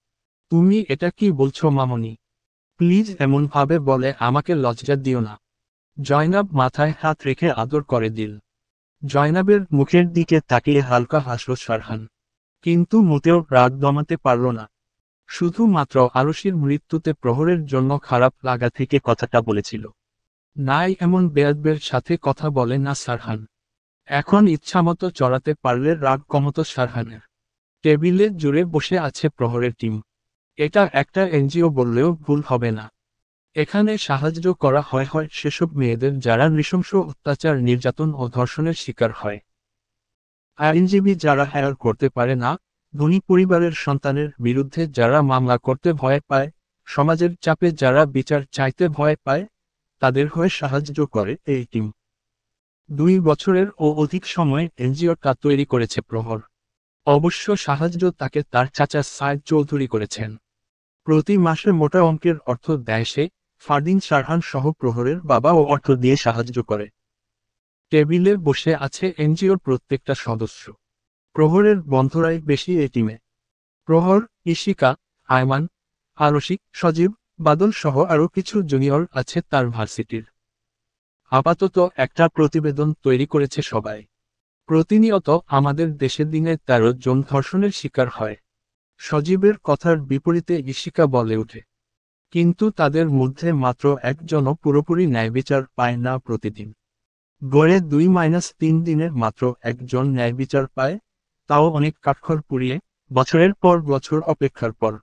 তুমি এটা কি বলছো মামনি? প্লিজ এমন ভাবে বলে আমাকে লজ্জা দিও না। জয়নাব মাথায় হাত রেখে আদর করে দিল। জয়নাবের মুখের দিকে তাকিয়ে হালকা হাসল সারহান, কিন্তু মোটেও রাগ দমাতে পারল না। শুধুমাত্র আরুষির মৃত্যুতে প্রহরের জন্য খারাপ লাগা থেকে কথাটা বলেছিল। নাই, এমন বেয়াদবের সাথে কথা বলে না সারহান। এখন ইচ্ছামতো চড়াতে পারলে রাগ কমতো সারহানের। টেবিলে জুড়ে বসে আছে প্রহরের টিম। এটা একটা এনজিও বললেও ভুল হবে না। এখানে সাহায্য করা হয় সেসব মেয়েদের যারা নৃশংস অত্যাচার, নির্যাতন ও ধর্ষণের শিকার হয়। আইনজীবী যারা হায়ার করতে পারে না, ধনী পরিবারের সন্তানের বিরুদ্ধে যারা মামলা করতে ভয় পায়, সমাজের চাপে যারা বিচার চাইতে ভয় পায়, তাদের হয়ে সাহায্য করে এই টিম। 2 বছরের ও অধিক সময় এনজিওটা তৈরি করেছে প্রহর। অবশ্য সাহায্য তাকে তার চাচা সাইদ চৌধুরী করেছেন। প্রতি মাসে মোটা অঙ্কের অর্থ দেয় সে। ফারদিন সারহান সহ প্রহরের বাবাও অর্থ দিয়ে সাহায্য করে। টেবিলে বসে আছে এনজিওর প্রত্যেকটা সদস্য। প্রহরের বন্ধুরাই বেশি এই টিমে। প্রহর, ইশিকা, আয়মান, আরশি, সজীব, বাদল সহ আরও কিছু জুনিয়র আছে তার ভার্সিটির। আপাতত একটা প্রতিবেদন তৈরি করেছে সবাই। প্রতিনিয়ত আমাদের দেশে দিনে 13 জন ধর্ষণের শিকার হয়। সজীবের কথার বিপরীতে ইশিকা বলে ওঠে, কিন্তু তাদের মধ্যে মাত্র একজনও পুরোপুরি ন্যায়বিচার পায় না প্রতিদিন। গড়ে 2-3 দিনে মাত্র একজন ন্যায়বিচার পায়, তাও অনেক কাঠখড় পুড়িয়ে, বছরের পর বছর অপেক্ষার পর।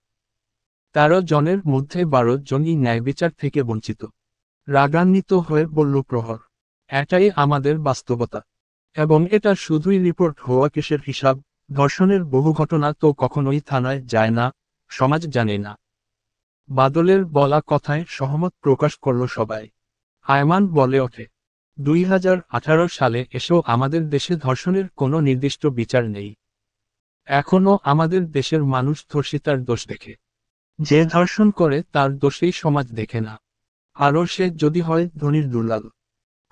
13 জনের মধ্যে 12 জনই ন্যায়বিচার থেকে বঞ্চিত। রাগান্বিত হয়ে বলল প্রহর, এটাই আমাদের বাস্তবতা। এবং এটা শুধুই রিপোর্ট হওয়া কেসের হিসাব। ধর্ষণের বহু ঘটনা তো কখনোই থানায় যায় না, সমাজ জানে না। বাদলের বলা কথায় সহমত প্রকাশ করল সবাই। আয়মান বলে ওঠে, 2018 সালে এসেও আমাদের দেশে ধর্ষণের কোনো নির্দিষ্ট বিচার নেই। এখনও আমাদের দেশের মানুষ ধর্ষিতার দোষ দেখে। যে ধর্ষণ করে তার দোষেই সমাজ দেখে না। আরও সে যদি হয় ধনীর দুলাল।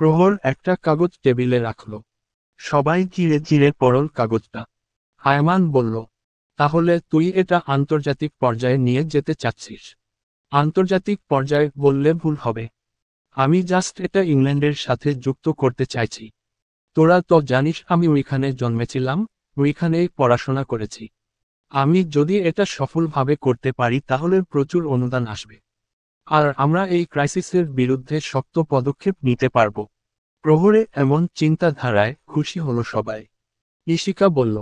প্রহর একটা কাগজ টেবিলে রাখল। সবাই চিড়ে চিড়ে পড়ল কাগজটা। আয়মান বলল, তাহলে তুই এটা আন্তর্জাতিক পর্যায়ে নিয়ে যেতে চাচ্ছিস? আন্তর্জাতিক পর্যায়ে বললে ভুল হবে। আমি জাস্ট এটা ইংল্যান্ডের সাথে যুক্ত করতে চাইছি। তোরা তো জানিস আমি ওইখানে জন্মেছিলাম, ওইখানেই পড়াশোনা করেছি। আমি যদি এটা সফলভাবে করতে পারি তাহলে প্রচুর অনুদান আসবে। আর আমরা এই ক্রাইসিসের বিরুদ্ধে শক্ত পদক্ষেপ নিতে পারব। প্রহরে এমন চিন্তাধারায় খুশি হলো সবাই। ইশিকা বলল,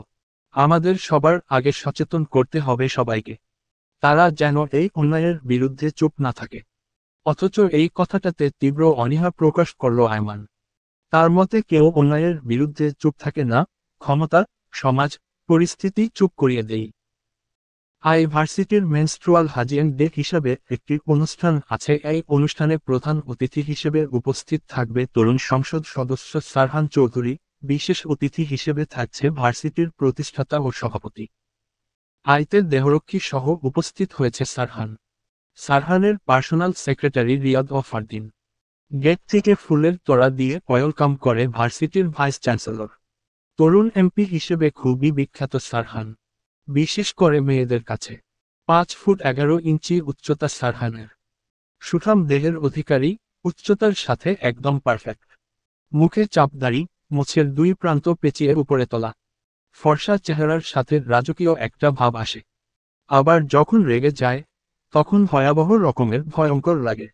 আমাদের সবার আগে সচেতন করতে হবে সবাইকে। তারা যেন এই অন্যায়ের বিরুদ্ধে চুপ না থাকে। অথচ এই কথাটাতে তীব্র অনীহা প্রকাশ করল আয়মান। তার মতে কেউ অন্যায়ের বিরুদ্ধে চুপ থাকে না, ক্ষমতা, সমাজ, পরিস্থিতি চুপ করিয়ে দেয়। ভার্সিটির মেনস্ট্রুয়াল হাজিয়েন ডে হিসাবে একটি অনুষ্ঠান আছে। এই অনুষ্ঠানে প্রধান অতিথি হিসেবে উপস্থিত থাকবে তরুণ সংসদ সদস্য সারহান চৌধুরী। বিশেষ অতিথি হিসেবে থাকছে ভার্সিটির প্রতিষ্ঠাতা ও সভাপতি আইতে দেহরক্ষী সহ উপস্থিত হয়েছে সারহান। সারহানের পার্সোনাল সেক্রেটারি রিয়াদ ও ফারদিন। গেট থেকে ফুলের তোড়া দিয়ে ওয়েলকাম করে ভার্সিটির ভাইস চ্যান্সেলর। তরুণ এমপি হিসেবে খুবই বিখ্যাত সারহান, বিশেষ করে মেয়েদের কাছে। 5 ফুট 11 ইঞ্চি উচ্চতা সারহানের। সুঠাম দেহের অধিকারী, উচ্চতার সাথে একদম পারফেক্ট। মুখে চাপদাড়ি, মোছের 2 প্রান্ত পেঁচিয়ে উপরে তোলা। ফর্সা চেহারার সাথে রাজকীয় একটা ভাব আসে। আবার যখন রেগে যায়, তখন ভয়াবহ রকমের ভয়ঙ্কর লাগে।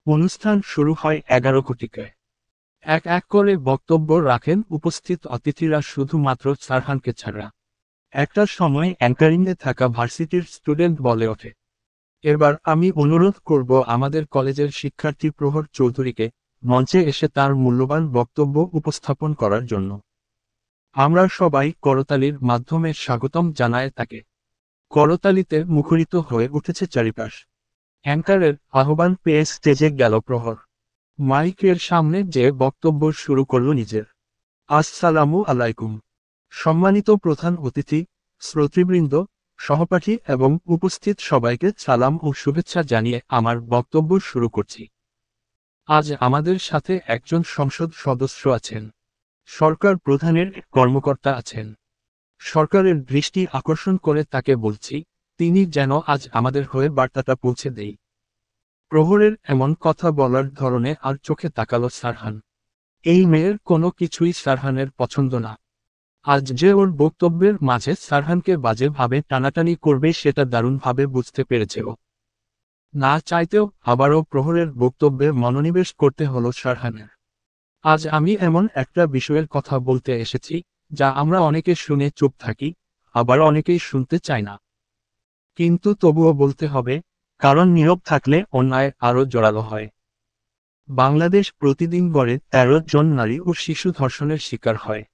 অনুষ্ঠান শুরু হয় 11 ঘটিকায়। এক এক করে বক্তব্য রাখেন উপস্থিত অতিথিরা, শুধুমাত্র সারহানকে ছাড়া। একটা সময় অ্যাঙ্কারিংয়ে থাকা ভার্সিটির স্টুডেন্ট বলে ওঠে, এবার আমি অনুরোধ করব আমাদের কলেজের শিক্ষার্থী প্রহর চৌধুরীকে মঞ্চে এসে তার মূল্যবান বক্তব্য উপস্থাপন করার জন্য। আমরা সবাই করতালির মাধ্যমে স্বাগতম জানায় তাকে। করতালিতে মুখরিত হয়ে উঠেছে চারিপাশ। অ্যাঙ্কারের আহ্বান পেয়ে স্টেজে গেল প্রহর। মাইকের সামনে যে বক্তব্য শুরু করল নিজের। আসসালামু আলাইকুম। সম্মানিত প্রধান অতিথি, শ্রোতৃবৃন্দ, সহপাঠী এবং উপস্থিত সবাইকে সালাম ও শুভেচ্ছা জানিয়ে আমার বক্তব্য শুরু করছি। আজ আমাদের সাথে একজন সংসদ সদস্য আছেন। সরকার প্রধানের কর্মকর্তা আছেন। সরকারের দৃষ্টি আকর্ষণ করে তাকে বলছি, তিনি যেন আজ আমাদের হয়ে বার্তাটা পৌঁছে দেয়। প্রহরের এমন কথা বলার ধরনে আর চোখে তাকালো সারহান। এই মেয়ের কোনো কিছুই সারহানের পছন্দ না। আজ যে ওর বক্তব্যের মাঝে সারহানকে বাজেভাবে টানাটানি করবে সেটা দারুণভাবে বুঝতে পেরেছে ও। না চাইতেও আবারও প্রহরের বক্তব্যে মনোনিবেশ করতে হলো সারহানের। আজ আমি এমন একটা বিষয়ের কথা বলতে এসেছি, যা আমরা অনেকে শুনে চুপ থাকি, আবার অনেকেই শুনতে চায় না। কিন্তু তবুও বলতে হবে, কারণ নীরব থাকলে অন্যায় আরও জোরালো হয়। বাংলাদেশ প্রতিদিন গড়ে 13 জন নারী ও শিশু ধর্ষণের শিকার হয়।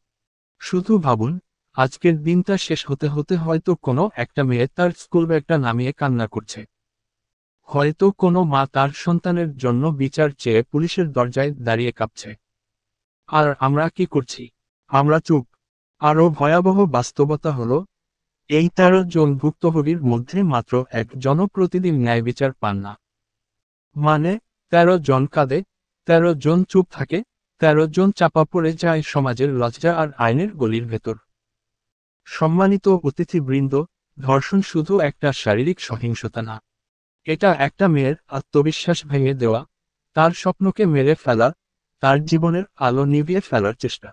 শুধু ভাবুন, আজকের দিনটা শেষ হতে হতে হয়তো কোনো একটা মেয়ে তার স্কুল ব্যাগটা নামিয়ে কান্না করছে। হয়তো কোনো মা তার সন্তানের জন্য বিচার চেয়ে পুলিশের দরজায় দাঁড়িয়ে কাঁপছে। আর আমরা কি করছি? আমরা চুপ। আরও ভয়াবহ বাস্তবতা হলো, এই ১৩ জন ভুক্তভোগীর মধ্যে মাত্র একজনও প্রতিদিন ন্যায় বিচার পান না। মানে ১৩ জন কাঁদে, ১৩ জন চুপ থাকে, ১৩ জন চাপা পড়ে যায় সমাজের লজ্জা আর আইনের গলির ভেতর। সম্মানিত অতিথিবৃন্দ, ধর্ষণ শুধু একটা শারীরিক সহিংসতা না। এটা একটা মেয়ের আত্মবিশ্বাস ভেঙে দেওয়া, তার স্বপ্নকে মেরে ফেলা, তার জীবনের আলো নিভিয়ে ফেলার চেষ্টা।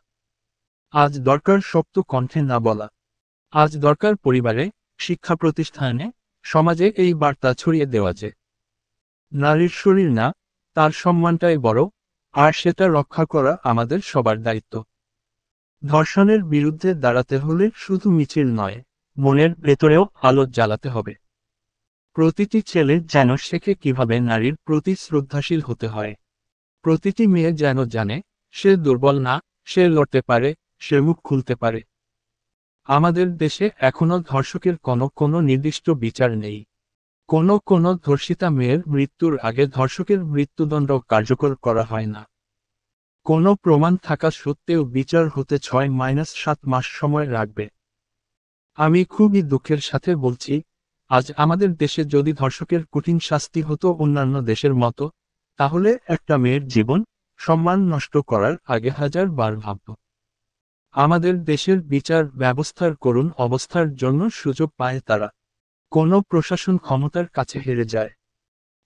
আজ দরকার শক্ত কণ্ঠে না বলা। আজ দরকার পরিবারে, শিক্ষা প্রতিষ্ঠানে, সমাজে এই বার্তা ছড়িয়ে দেওয়া যে নারীর শরীর না, তার সম্মানটাই বড়, আর সেটা রক্ষা করা আমাদের সবার দায়িত্ব। ধর্ষণের বিরুদ্ধে দাঁড়াতে হলে শুধু মিছিল নয়, মনের ভেতরেও আলো জ্বালাতে হবে। প্রতিটি ছেলে যেন শেখে কিভাবে নারীর প্রতি শ্রদ্ধাশীল হতে হয়। প্রতিটি মেয়ে যেন জানে, সে দুর্বল না, সে লড়তে পারে, সে মুখ খুলতে পারে। আমাদের দেশে এখনো ধর্ষকের কোনো নির্দিষ্ট বিচার নেই। কোনো ধর্ষিতা মেয়ের মৃত্যুর আগে ধর্ষকের মৃত্যুদণ্ড কার্যকর করা হয় না। কোনো প্রমাণ থাকা সত্ত্বেও বিচার হতে ৬-৭ মাস সময় লাগবে। আমি খুবই দুঃখের সাথে বলছি, আজ আমাদের দেশে যদি ধর্ষকের কঠিন শাস্তি হতো অন্যান্য দেশের মতো, তাহলে একটা মেয়ের জীবন, সম্মান নষ্ট করার আগে হাজারবার ভাবত। আমাদের দেশের বিচার ব্যবস্থার করুণ অবস্থার জন্য সুযোগ পায় তারা। কোনো প্রশাসন ক্ষমতার কাছে হেরে যায়।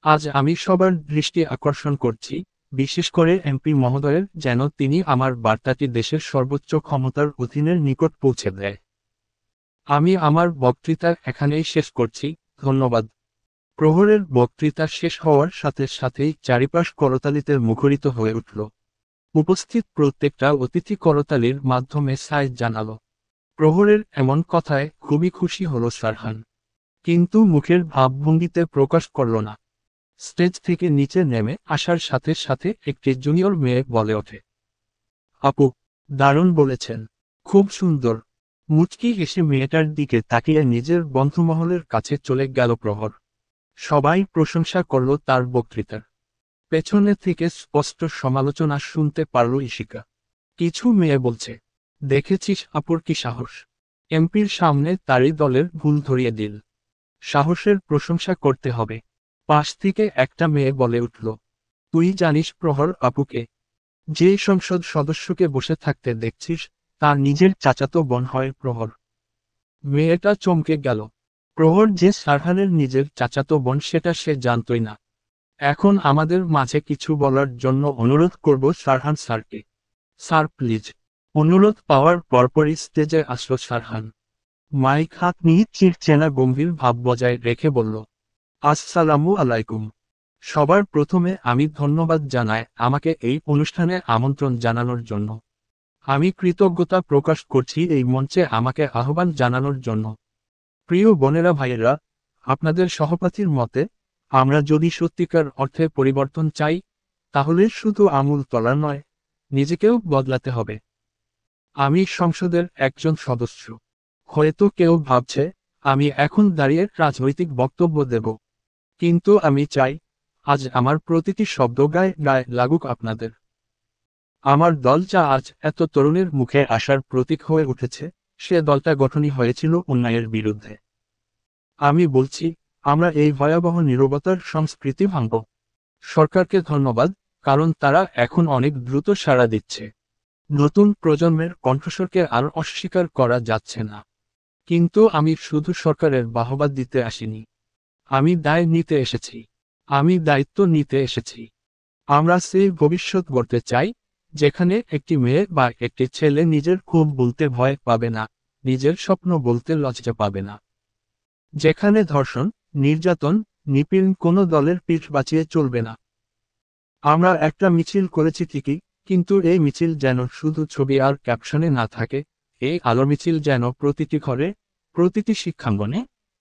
আজ আমি সবার দৃষ্টি আকর্ষণ করছি, বিশেষ করে এমপি মহোদয়ের, যেন তিনি আমার বার্তাটি দেশের সর্বোচ্চ ক্ষমতার অধীনের নিকট পৌঁছে দেয়। আমি আমার বক্তৃতা এখানেই শেষ করছি, ধন্যবাদ। প্রহরের বক্তৃতা শেষ হওয়ার সাথে সাথেই চারিপাশ করতালিতে মুখরিত হয়ে উঠল। উপস্থিত প্রত্যেকটা অতিথি করতালির মাধ্যমে সায় জানালো। প্রহরের এমন কথায় খুবই খুশি হলো সারহান, কিন্তু মুখের ভাবভঙ্গিতে প্রকাশ করল না। স্টেজ থেকে নিচে নেমে আসার সাথে সাথে একটি জুনিয়র মেয়ে বলে ওঠে, আপু, দারুণ বলেছেন, খুব সুন্দর। মুচকি হেসে মেয়েটার দিকে তাকিয়ে নিজের বন্ধুমহলের কাছে চলে গেল প্রহর। সবাই প্রশংসা করল তার বক্তৃতার। পেছনে থেকে স্পষ্ট সমালোচনা শুনতে পারল ইশিকা। কিছু মেয়ে বলছে, দেখেছিস আপুর কি সাহস, এমপির সামনে তারই দলের ভুল ধরিয়ে দিল। সাহসের প্রশংসা করতে হবে। পাশ থেকে একটা মেয়ে বলে উঠল, তুই জানিস প্রহর আপুকে? যে সংসদ সদস্যকে বসে থাকতে দেখছিস, তার নিজের চাচাতো বোন হয় প্রহর। মেয়েটা চমকে গেল। প্রহর যে সারহানের নিজের চাচাতো বোন সেটা সে জানতই না। এখন আমাদের মাঝে কিছু বলার জন্য অনুরোধ করব সারহান স্যারকে। Sir please. অনুরোধ পাওয়ার পরপরই স্টেজে আসলো সারহান। মাইক হাত নিয়ে চিরচেনা গম্ভীর ভাব বজায় রেখে বলল, আসসালামু আলাইকুম। সবার প্রথমে আমি ধন্যবাদ জানাই আমাকে এই অনুষ্ঠানে আমন্ত্রণ জানানোর জন্য। আমি কৃতজ্ঞতা প্রকাশ করছি এই মঞ্চে আমাকে আহ্বান জানানোর জন্য। প্রিয় বোনেরা ভাইয়েরা, আপনাদের সহপাঠীর মতে, আমরা যদি সত্যিকার অর্থে পরিবর্তন চাই, তাহলে শুধু আমূল তলা নয়, নিজেকেও বদলাতে হবে। আমি সংসদের একজন সদস্য। হয়তো কেউ ভাবছে আমি এখন দাঁড়িয়ে রাজনৈতিক বক্তব্য দেব, কিন্তু আমি চাই আজ আমার প্রতিটি শব্দ গায়ে গায়ে লাগুক আপনাদের। আমার দল যা আজ এত তরুণের মুখে আসার প্রতীক হয়ে উঠেছে, সে দলটা গঠনই হয়েছিল অন্যায়ের বিরুদ্ধে। আমি বলছি, আমরা এই ভয়াবহ নীরবতার সংস্কৃতি ভাঙব। সরকারকে ধন্যবাদ, কারণ তারা এখন অনেক দ্রুত সাড়া দিচ্ছে। নতুন প্রজন্মের কণ্ঠস্বরকে আর অস্বীকার করা যাচ্ছে না। কিন্তু আমি শুধু সরকারের বাহবা দিতে আসিনি। আমি দায় নিতে এসেছি। আমি দায়িত্ব নিতে এসেছি। আমরা সেই ভবিষ্যৎ গড়তে চাই, যেখানে একটি মেয়ে বা একটি ছেলে নিজের ক্ষোভ বলতে ভয় পাবে না, নিজের স্বপ্ন বলতে লজ্জা পাবে না। যেখানে ধর্ষণ, নির্যাতন, নিপীড়ন কোনো দলের পিঠ বাঁচিয়ে চলবে না। আমরা একটা মিছিল করেছি ঠিকই, কিন্তু এই মিছিল যেন শুধু ছবি আর ক্যাপশনে না থাকে, এই আলোর মিছিল যেন প্রতিটি ঘরে, প্রতিটি শিক্ষাঙ্গনে,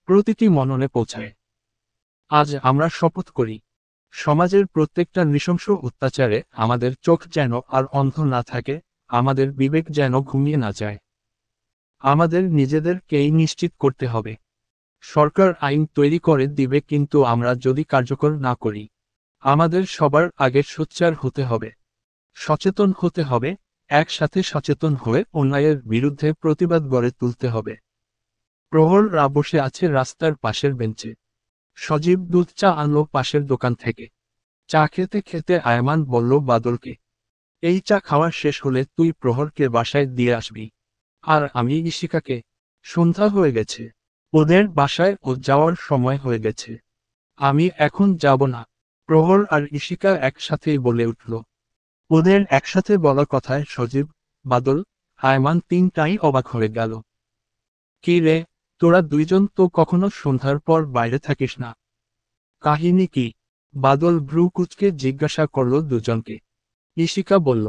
প্রতিটি মননে পৌঁছায়। আজ আমরা শপথ করি, সমাজের প্রত্যেকটা নৃশংস অত্যাচারে আমাদের চোখ যেন আর অন্ধ না থাকে, আমাদের বিবেক যেন ঘুমিয়ে না যায়। আমাদের নিজেদেরকেই নিশ্চিত করতে হবে। সরকার আইন তৈরি করে দিবে, কিন্তু আমরা যদি কার্যকর না করি, আমাদের সবার আগে সোচ্চার হতে হবে, সচেতন হতে হবে, একসাথে সচেতন হয়ে অন্যায়ের বিরুদ্ধে প্রতিবাদ গড়ে তুলতে হবে। প্রহররা বসে আছে রাস্তার পাশের বেঞ্চে। সজীব দুধ চা আনলো পাশের দোকান থেকে। চা খেতে খেতে আয়মান বলল বাদলকে, এই চা খাওয়া শেষ হলে তুই প্রহরকে বাসায় দিয়ে আসবি, আর আমি ঈশিকাকে। সন্ধ্যা হয়ে গেছে, ওদের বাসায় ও যাওয়ার সময় হয়ে গেছে। আমি এখন যাব না। প্রহর আর ঈশিকা একসাথেই বলে উঠল। ওদের একসাথে বলা কথায় সজীব, বাদল, আয়মান তিনটাই অবাক হয়ে গেল। কি রে, তোরা দুইজন তো কখনো সন্ধ্যার পর বাইরে থাকিস না, কাহিনী কি? বাদল ভ্রু কুঁচকে জিজ্ঞাসা করল দুজনকে। ঈশিকা বলল,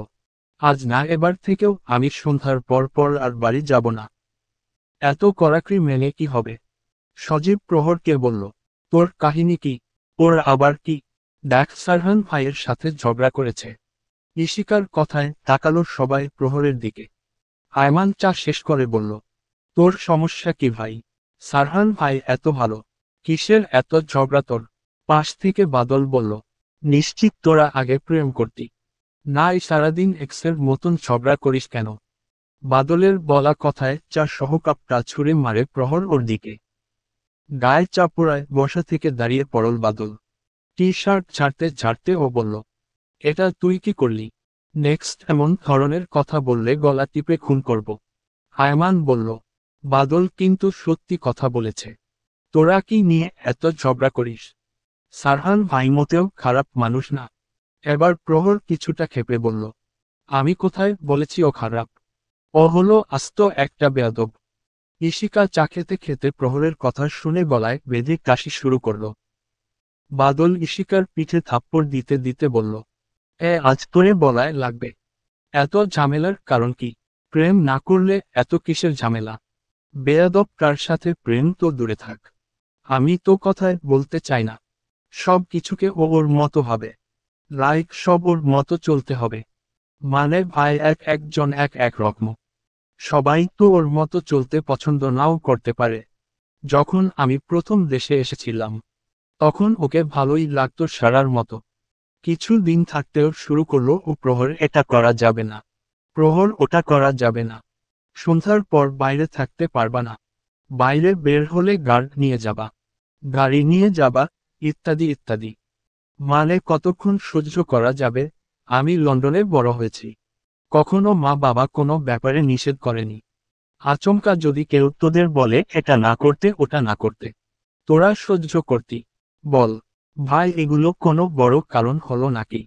আজ না, এবার থেকেও আমি সন্ধ্যার পর পর আর বাড়ি যাব না। এত কড়াকড়ি মেনে কি হবে? সজীব প্রহরকে বলল, তোর কাহিনী কি? ওর আবার কি? দেখ, সারহান ভাইয়ের সাথে ঝগড়া করেছে। ঈশিকার কথায় তাকালো সবাই প্রহরের দিকে। আয়মান চা শেষ করে বলল, তোর সমস্যা কি ভাই? সারহান ভাই এত ভালো, কিসের এত ঝগড়া তোর? পাশ থেকে বাদল বলল, নিশ্চিত তোরা আগে প্রেম করতি না, এই সারাদিন এক্সের মতন ঝগড়া করিস কেন? বাদলের বলা কথায় চা সহ কাপটা ছুঁড়ে মারে প্রহর ওর দিকে। গায়ে চাপুরায় বসা থেকে দাঁড়িয়ে পড়ল বাদল। টি শার্ট ঝাড়তে ঝাড়তে ও বলল, এটা তুই কি করলি? নেক্সট এমন ধরনের কথা বললে গলা টিপে খুন করব। আয়মান বলল, বাদল কিন্তু সত্যি কথা বলেছে। তোরা কি নিয়ে এত ঝগড়া করিস? সারহান ভাই মোটেও খারাপ মানুষ না। এবার প্রহর কিছুটা ক্ষেপে বলল, আমি কোথায় বলেছি ও খারাপ? ও হলো আস্ত একটা বেয়াদব। ঈশিকা চা খেতে খেতে প্রহরের কথা শুনে গলায় বেঁধে কাশি শুরু করল। বাদল ঈশিকার পিঠে থাপ্পড় দিতে দিতে বলল, আজ তোরে বলায় লাগবে। এত ঝামেলার কারণ কি? প্রেম না করলে এত কিসের ঝামেলা? বেয়াদব কার সাথে প্রেম তো দূরে থাক। আমি তো কথায় বলতে চাই না, সব কিছুকে ও ওর মতো ভাবে, লাইক সব ওর মতো চলতে হবে। মানে ভাই, একজন এক রকম। সবাই তো ওর মতো চলতে পছন্দ নাও করতে পারে। যখন আমি প্রথম দেশে এসেছিলাম, তখন ওকে ভালোই লাগতো সারার মতো। কিছু দিন থাকতেও শুরু করলো ও প্রহর এটা করা যাবে না, প্রহর ওটা করা যাবে না, সন্ধ্যার পর বাইরে থাকতে পারবা না, বাইরে বের হলে গার্ড নিয়ে যাবা, গাড়ি নিয়ে যাবা, ইত্যাদি ইত্যাদি। মানে কতক্ষণ সহ্য করা যাবে? আমি লন্ডনে বড় হয়েছি, কখনো মা বাবা কোনো ব্যাপারে নিষেধ করেনি। আচমকা যদি কেউ তোদের বলে এটা না করতে ওটা না করতে, তোরা সহ্য করতি? বল ভাই, এগুলো কোনো বড় কারণ হলো নাকি?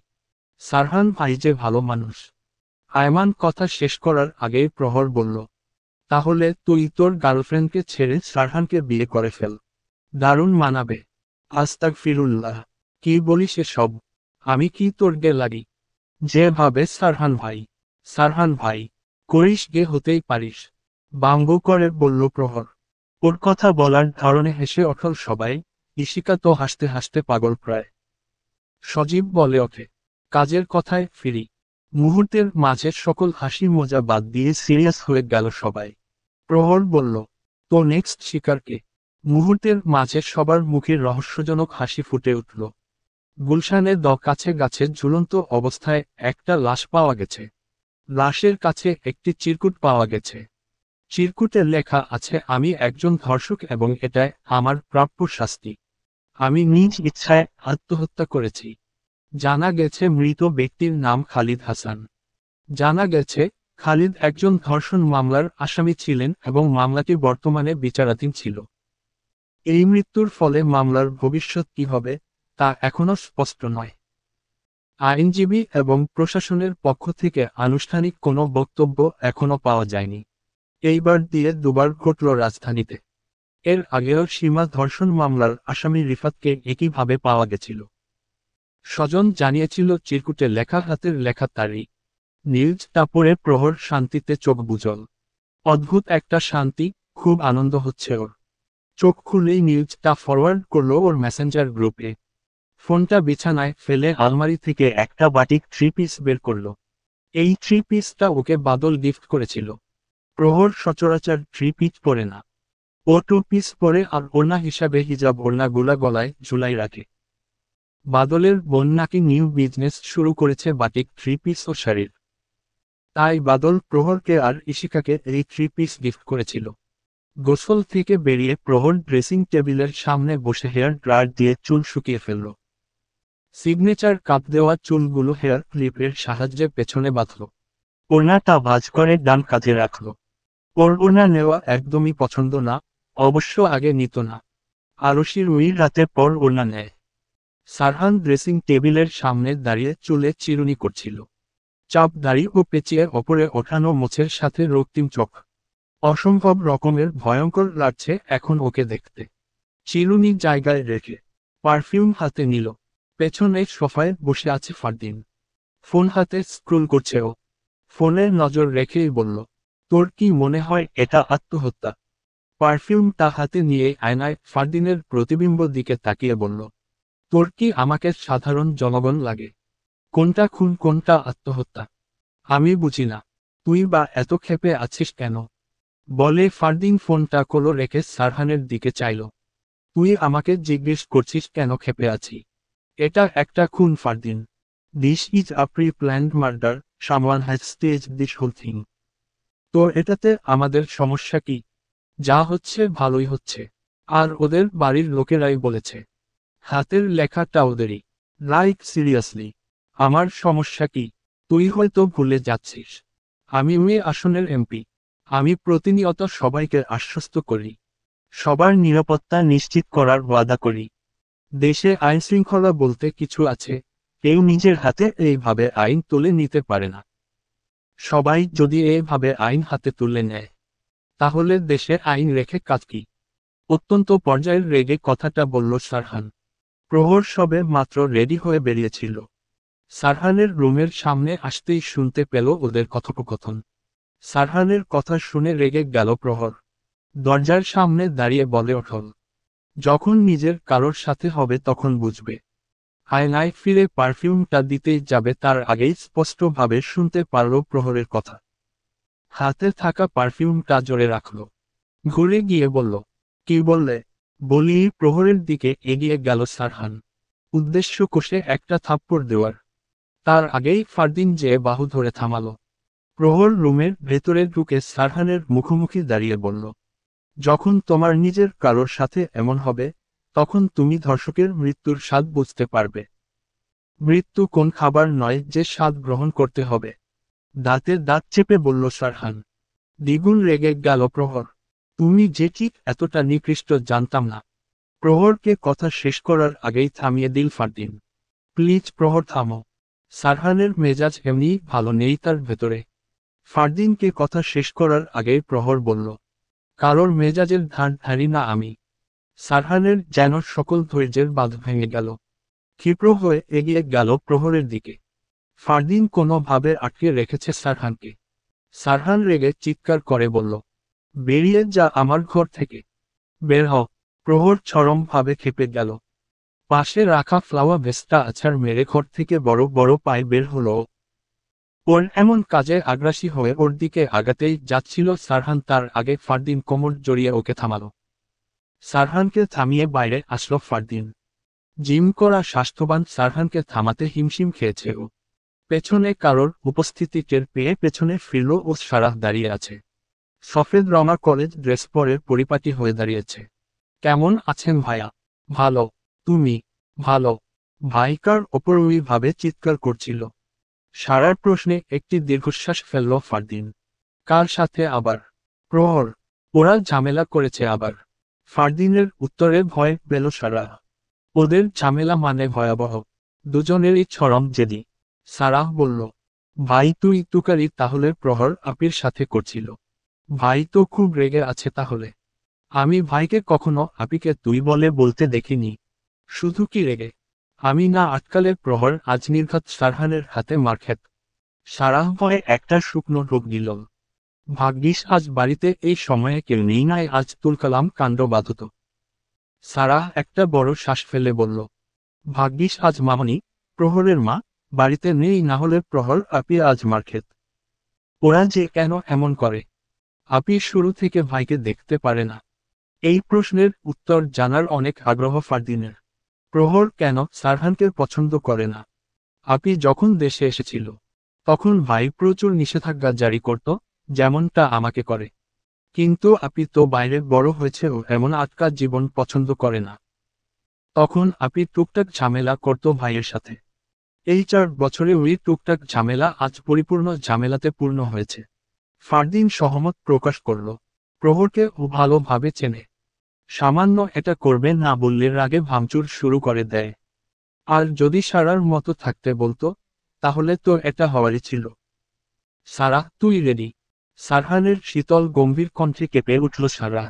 সারহান ভাই যে ভালো মানুষ। আয়মান কথা শেষ করার আগেই প্রহর বলল, তাহলে তুই তোর গার্লফ্রেন্ডকে ছেড়ে সারহানকে বিয়ে করে ফেল, দারুণ মানাবে। আস্তাগফিরুল্লাহ, কি বলিস এসব? আমি কি তোর গে লাগি? যেভাবে সারহান ভাই, সারহান ভাই, করিস গে, হতেই পারিস। ব্যঙ্গ করে বলল প্রহর। ওর কথা বলার ধরনে হেসে ওঠল সবাই। ঈশিকা তো হাসতে হাসতে পাগল প্রায়। সজীব বলে ওঠে, কাজের কথায় ফিরি। মুহূর্তের মাঝে সকল হাসি মজা বাদ দিয়ে সিরিয়াস হয়ে গেল সবাই। প্রহর বলল, তো নেক্সট শিকারকে? মুহূর্তের মাঝে সবার মুখে রহস্যজনক হাসি ফুটে উঠল। গুলশানের কাছে গাছে ঝুলন্ত অবস্থায় একটা লাশ পাওয়া গেছে। লাশের কাছে একটি চিরকুট পাওয়া গেছে। চিরকুটে লেখা আছে, আমি একজন ধর্ষক এবং এটাই আমার প্রাপ্য শাস্তি। আমি নিজ ইচ্ছায় আত্মহত্যা করেছি। জানা গেছে মৃত ব্যক্তির নাম খালিদ হাসান। জানা গেছে খালিদ একজন ধর্ষণ মামলার আসামি ছিলেন এবং মামলাটি বর্তমানে বিচারাধীন ছিল। এই মৃত্যুর ফলে মামলার ভবিষ্যৎ কি হবে তা এখনো স্পষ্ট নয়। আইনজীবী এবং প্রশাসনের পক্ষ থেকে আনুষ্ঠানিক কোনো বক্তব্য এখনো পাওয়া যায়নি। এইবার দিয়ে দুবার ঘটল রাজধানীতে। এর আগেও সীমা ধর্ষণ মামলার আসামি রিফাতকে একইভাবে পাওয়া গেছিল। স্বজন জানিয়েছিল চিরকুটে লেখা হাতের লেখা তারই। নিউজটা পড়ে প্রহর শান্তিতে চোখ বুজল। অদ্ভুত একটা শান্তি, খুব আনন্দ হচ্ছে ওর। চোখ খুলেই নিউজটা ফরওয়ার্ড করলো ওর মেসেঞ্জার গ্রুপে। ফোনটা বিছানায় ফেলে আলমারি থেকে একটা বাটিক থ্রি পিস বের করলো। এই থ্রি পিসটা ওকে বাদল গিফট করেছিল। প্রহর সচরাচর 3 পিস পরে না। ও 2 পিস পরে আর ওড়না হিসাবে হিজাব ওড়নাগুলা গলায় ঝুলাই রাখে। বাদলের বোন নাকি নিউ বিজনেস শুরু করেছে বাটিক 3 পিস ও শাড়ির। তাই বাদল প্রহরকে আর ইশিকাকে এই 3 পিস গিফট করেছিল। গোসল থেকে বেরিয়ে প্রহর ড্রেসিং টেবিলের সামনে বসে হেয়ার ড্রায়ার দিয়ে চুল শুকিয়ে ফেলল। সিগনেচার কাপ দেওয়া চুলগুলো হেয়ার ক্লিপের সাহায্যে পেছনে বাঁধল। ওড়নাটা ভাঁজ করে ডান কাঁধে রাখল। ওর ওড়না নেওয়া একদমই পছন্দ না, অবশ্য আগে নিত না। আরশির রাতের পর ওড়না নেয়। সারহান ড্রেসিং টেবিলের সামনে দাঁড়িয়ে চুলে চিরুনি করছিল। চাপ দাড়ি ও পেঁচিয়ে ওপরে ওঠানো মোছের সাথে রক্তিম চোখ। অসম্ভব রকমের ভয়ঙ্কর লাগছে এখন ওকে দেখতে। চিরুনি জায়গায় রেখে পারফিউম হাতে নিল। পেছনে সোফায় বসে আছে ফারদিন। ফোন হাতে স্ক্রোল করছে ও। ফোনে নজর রেখেই বলল, তোর কি মনে হয় এটা আত্মহত্যা? পারফিউমটা হাতে নিয়ে আয়নায় ফারদিনের প্রতিবিম্ব দিকে তাকিয়ে বলল, তোর কি আমাকে সাধারণ জনগণ লাগে? কোনটা খুন কোনটা আত্মহত্যা আমি বুঝি না। তুই বা এত ক্ষেপে আছিস কেন? বলে ফারদিন ফোনটা কোলো রেখে সারহানের দিকে চাইল। তুই আমাকে জিজ্ঞেস করছিস কেন ক্ষেপে আছি? এটা একটা খুন Fardin. This is a pre-planned murder, someone has staged this whole thing. তো এটাতে আমাদের সমস্যা কি? যা হচ্ছে ভালোই হচ্ছে। আর ওদের বাড়ির লোকেরাই বলেছে। হাতের লেখাটা ওদেরই। Like seriously. আমার সমস্যা কি? তুই হয়তো ভুলে যাচ্ছিস। আমি আসনের এমপি। আমি প্রতিনিয়ত সবাইকে আশ্বস্ত করি। সবার নিরাপত্তা নিশ্চিত করার ওয়াদা করি। দেশে আইনশৃঙ্খলা বলতে কিছু আছে, কেউ নিজের হাতে এইভাবে আইন তুলে নিতে পারে না। সবাই যদি এইভাবে আইন হাতে তুলে নেয়, তাহলে দেশে আইন রেখে কাজ কি? অত্যন্ত পর্যায়ের রেগে কথাটা বলল সারহান। প্রহর সবে মাত্র রেডি হয়ে বেরিয়েছিল। সারহানের রুমের সামনে আসতেই শুনতে পেল ওদের কথোপকথন। সারহানের কথা শুনে রেগে গেল প্রহর। দরজার সামনে দাঁড়িয়ে বলে ওঠল, যখন নিজের কারোর সাথে হবে তখন বুঝবে। আয়নায় ফিরে পারফিউমটা দিতেই যাবে তার আগেই স্পষ্টভাবে শুনতে পারল প্রহরের কথা। হাতে থাকা পারফিউমটা জোরে রাখল। ঘুরে গিয়ে বলল, কি বললে? বলি প্রহরের দিকে এগিয়ে গেল সারহান, উদ্দেশ্য কষে একটা থাপ্পড় দেওয়ার। তার আগেই ফারদিন যেয়ে বাহু ধরে থামালো। প্রহর রুমের ভেতরে ঢুকে সারহানের মুখোমুখি দাঁড়িয়ে বলল, যখন তোমার নিজের কারোর সাথে এমন হবে, তখন তুমি ধর্ষকের মৃত্যুর স্বাদ বুঝতে পারবে। মৃত্যু কোন খাবার নয় যে স্বাদ গ্রহণ করতে হবে। দাঁতে দাঁত চেপে বলল সারহান। দ্বিগুণ রেগে গেল প্রহর। তুমি যে ঠিক এতটা নিকৃষ্ট জানতাম না। প্রহরকে কথা শেষ করার আগেই থামিয়ে দিল ফারদিন। প্লিজ প্রহর থামো। সারহানের মেজাজ এমনি ভালো নেই তার ভেতরে। ফারদিনকে কথা শেষ করার আগেই প্রহর বলল, কারোর মেজাজের ধার ধারি না আমি। সারহানের যেন সকল ধৈর্যের বাঁধ ভেঙে গেল। ক্ষিপ্র হয়ে এগিয়ে গেল প্রহরের দিকে। ফারদিন কোনোভাবে আটকে রেখেছে সারহানকে। সারহান রেগে চিৎকার করে বলল, বেরিয়ে যা আমার ঘর থেকে। বের হ। প্রহর চরমভাবে ক্ষেপে গেল। পাশে রাখা ফ্লাওয়া ভেস্টটা আছাড় মেরে ঘর থেকে বড় বড় পায়ে বের হলো। ওর এমন কাজে আগ্রাসী হয়ে ওর দিকে আগাতেই যাচ্ছিল সারহান, তার আগে ফারদিন কোমর জড়িয়ে ওকে থামালো। সারহানকে থামিয়ে বাইরে আসলো ফারদিন। জিম করা স্বাস্থ্যবান সারহানকে থামাতে হিমশিম খেয়েছে ও। পেছনে কারোর উপস্থিতি টের পেয়ে পেছনে ফিরল ও সারাহ দাঁড়িয়ে আছে। সফেদ রঙা কলেজ ড্রেস পরে পরিপাটি হয়ে দাঁড়িয়েছে। কেমন আছেন ভাইয়া? ভালো। তুমি? ভালো। ভাইকার অপরূপভাবে চিৎকার করছিল। সারার প্রশ্নে একটি দীর্ঘশ্বাস ফেলল ফারদিন। কার সাথে আবার? প্রহর। ওরা ঝামেলা করেছে আবার। ফারদিনের উত্তরে ভয় পেল সারাহ। ওদের ঝামেলা মানে ভয়াবহ। দুজনেরই চরম জেদি। সারাহ বলল, ভাই তুই তুকারি তাহলে প্রহর আপির সাথে করছিল। ভাই তো খুব রেগে আছে তাহলে। আমি ভাইকে কখনো আপিকে তুই বলে বলতে দেখিনি। শুধু কি রেগে? আমি না আটকালে প্রহর আজ নির্ঘাত সারহানের হাতে মার খেত। সারাহ ভয়ে একটা শুকনো রোগ দিল। ভাগ্যিস আজ বাড়িতে এই সময়ে কেউ নেই, নাই আজ তুলকালাম কাণ্ড বাঁধত। সারাহ একটা বড় শ্বাস ফেলে বলল, ভাগ্যিস আজ মামনি, প্রহরের মা, বাড়িতে নেই, না হলে প্রহর আপি আজ মার খেত। ওরা যে কেন এমন করে? আপি শুরু থেকে ভাইকে দেখতে পারে না। এই প্রশ্নের উত্তর জানার অনেক আগ্রহ ফারদিনের। প্রহর কেন সারহানকে পছন্দ করে না? আপি যখন দেশে এসেছিল তখন ভাই প্রচুর নিষেধাজ্ঞা জারি করত, যেমনটা আমাকে করে। কিন্তু আপি তো বাইরে বড় হয়েছে ও এমন আটকা জীবন পছন্দ করে না। তখন আপি টুকটাক ঝামেলা করত ভাইয়ের সাথে। এই 4 বছরে ওই টুকটাক ঝামেলা আজ পরিপূর্ণ ঝামেলাতে পূর্ণ হয়েছে। ফারদিন সহমত প্রকাশ করল। প্রহরকে ও ভালোভাবে চেনে। সামান্য এটা করবে না বললে রাগে ভাঙচুর শুরু করে দেয়। আর যদি সারার মতো থাকতে বলতো, তাহলে তো এটা হওয়ারই ছিল। সারা, তুই রেডি? সারহানের শীতল গম্ভীর কণ্ঠে কেঁপে উঠল সারা।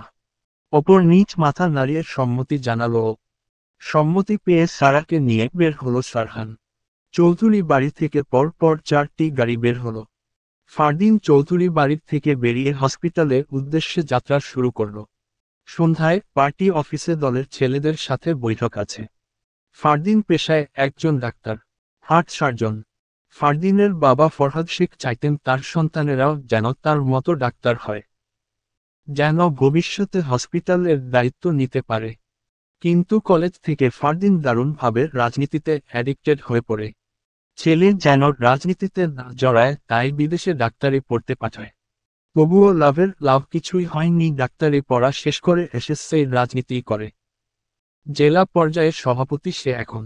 অপর নিচ মাথা নাড়িয়ে সম্মতি জানালো ও। সম্মতি পেয়ে সারাকে নিয়ে বের হলো সারহান। চৌধুরী বাড়ি থেকে পর পর 4টি গাড়ি বের হলো। ফারদিন চৌধুরী বাড়ির থেকে বেরিয়ে হসপিটালের উদ্দেশ্যে যাত্রা শুরু করল। সন্ধ্যায় পার্টি অফিসে দলের ছেলেদের সাথে বৈঠক আছে। ফারদিন পেশায় একজন ডাক্তার, হার্ট সার্জন। ফারদিনের বাবা ফরহাদ শেখ চাইতেন তার সন্তানেরাও যেন তার মতো ডাক্তার হয়, যেন ভবিষ্যতে হসপিটালের দায়িত্ব নিতে পারে। কিন্তু কলেজ থেকে ফারদিন দারুণভাবে রাজনীতিতে অ্যাডিক্টেড হয়ে পড়ে। ছেলে যেন রাজনীতিতে না জড়ায় তাই বিদেশে ডাক্তারি পড়তে পাঠায়। তবুও লাভ কিছুই হয়নি। ডাক্তারি পড়া শেষ করে এসএসসি রাজনীতি করে। জেলা পর্যায়ের সভাপতি সে এখন।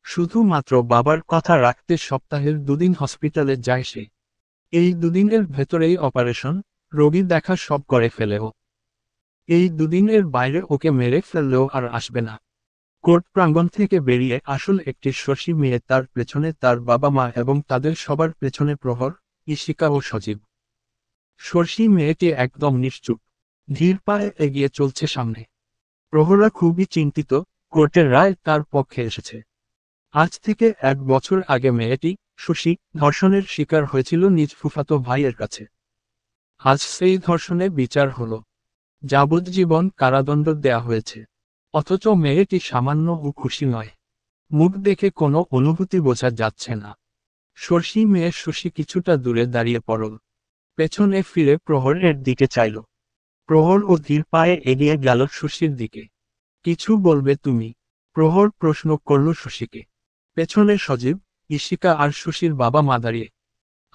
শুধুমাত্র বাবার কথা রাখতে সপ্তাহের 2 দিন হসপিটালে যায় সে। এই 2 দিনের ভেতরেই অপারেশন, রোগী দেখা সব করে ফেলেও। এই 2 দিনের বাইরে ওকে মেরে ফেললেও আর আসবে না। কোর্ট প্রাঙ্গণ থেকে বেরিয়ে আসল একটি শশী মেয়ে, তার পেছনে তার বাবা মা এবং তাদের সবার পেছনে প্রহর, ঈশিকা ও সজীব। শশী মেয়েটি একদম নিশ্চুপ, ধীর পায়ে এগিয়ে চলছে সামনে। প্রহররা খুবই চিন্তিত, কোর্টের রায় তার পক্ষে এসেছে। আজ থেকে 1 বছর আগে মেয়েটি, শশী, ধর্ষণের শিকার হয়েছিল নিজ ফুফাতো ভাইয়ের কাছে। আজ সেই ধর্ষণে বিচার হলো। যাবজ্জীবন কারাদণ্ড দেয়া হয়েছে। অথচ মেয়েটি সামান্য ও খুশি নয়। মুখ দেখে কোনো অনুভূতি বোঝা যাচ্ছে না। শশী মেয়ে শশী কিছুটা দূরে দাঁড়িয়ে পড়ল। পেছনে ফিরে প্রহরের দিকে চাইল। প্রহর ও ধীর পায়ে এগিয়ে গেল শশীর দিকে। কিছু বলবে তুমি? প্রহর প্রশ্ন করল শশীকে। পেছনে সজীব, ঈশিকা আর শশীর বাবা মা দাঁড়িয়ে।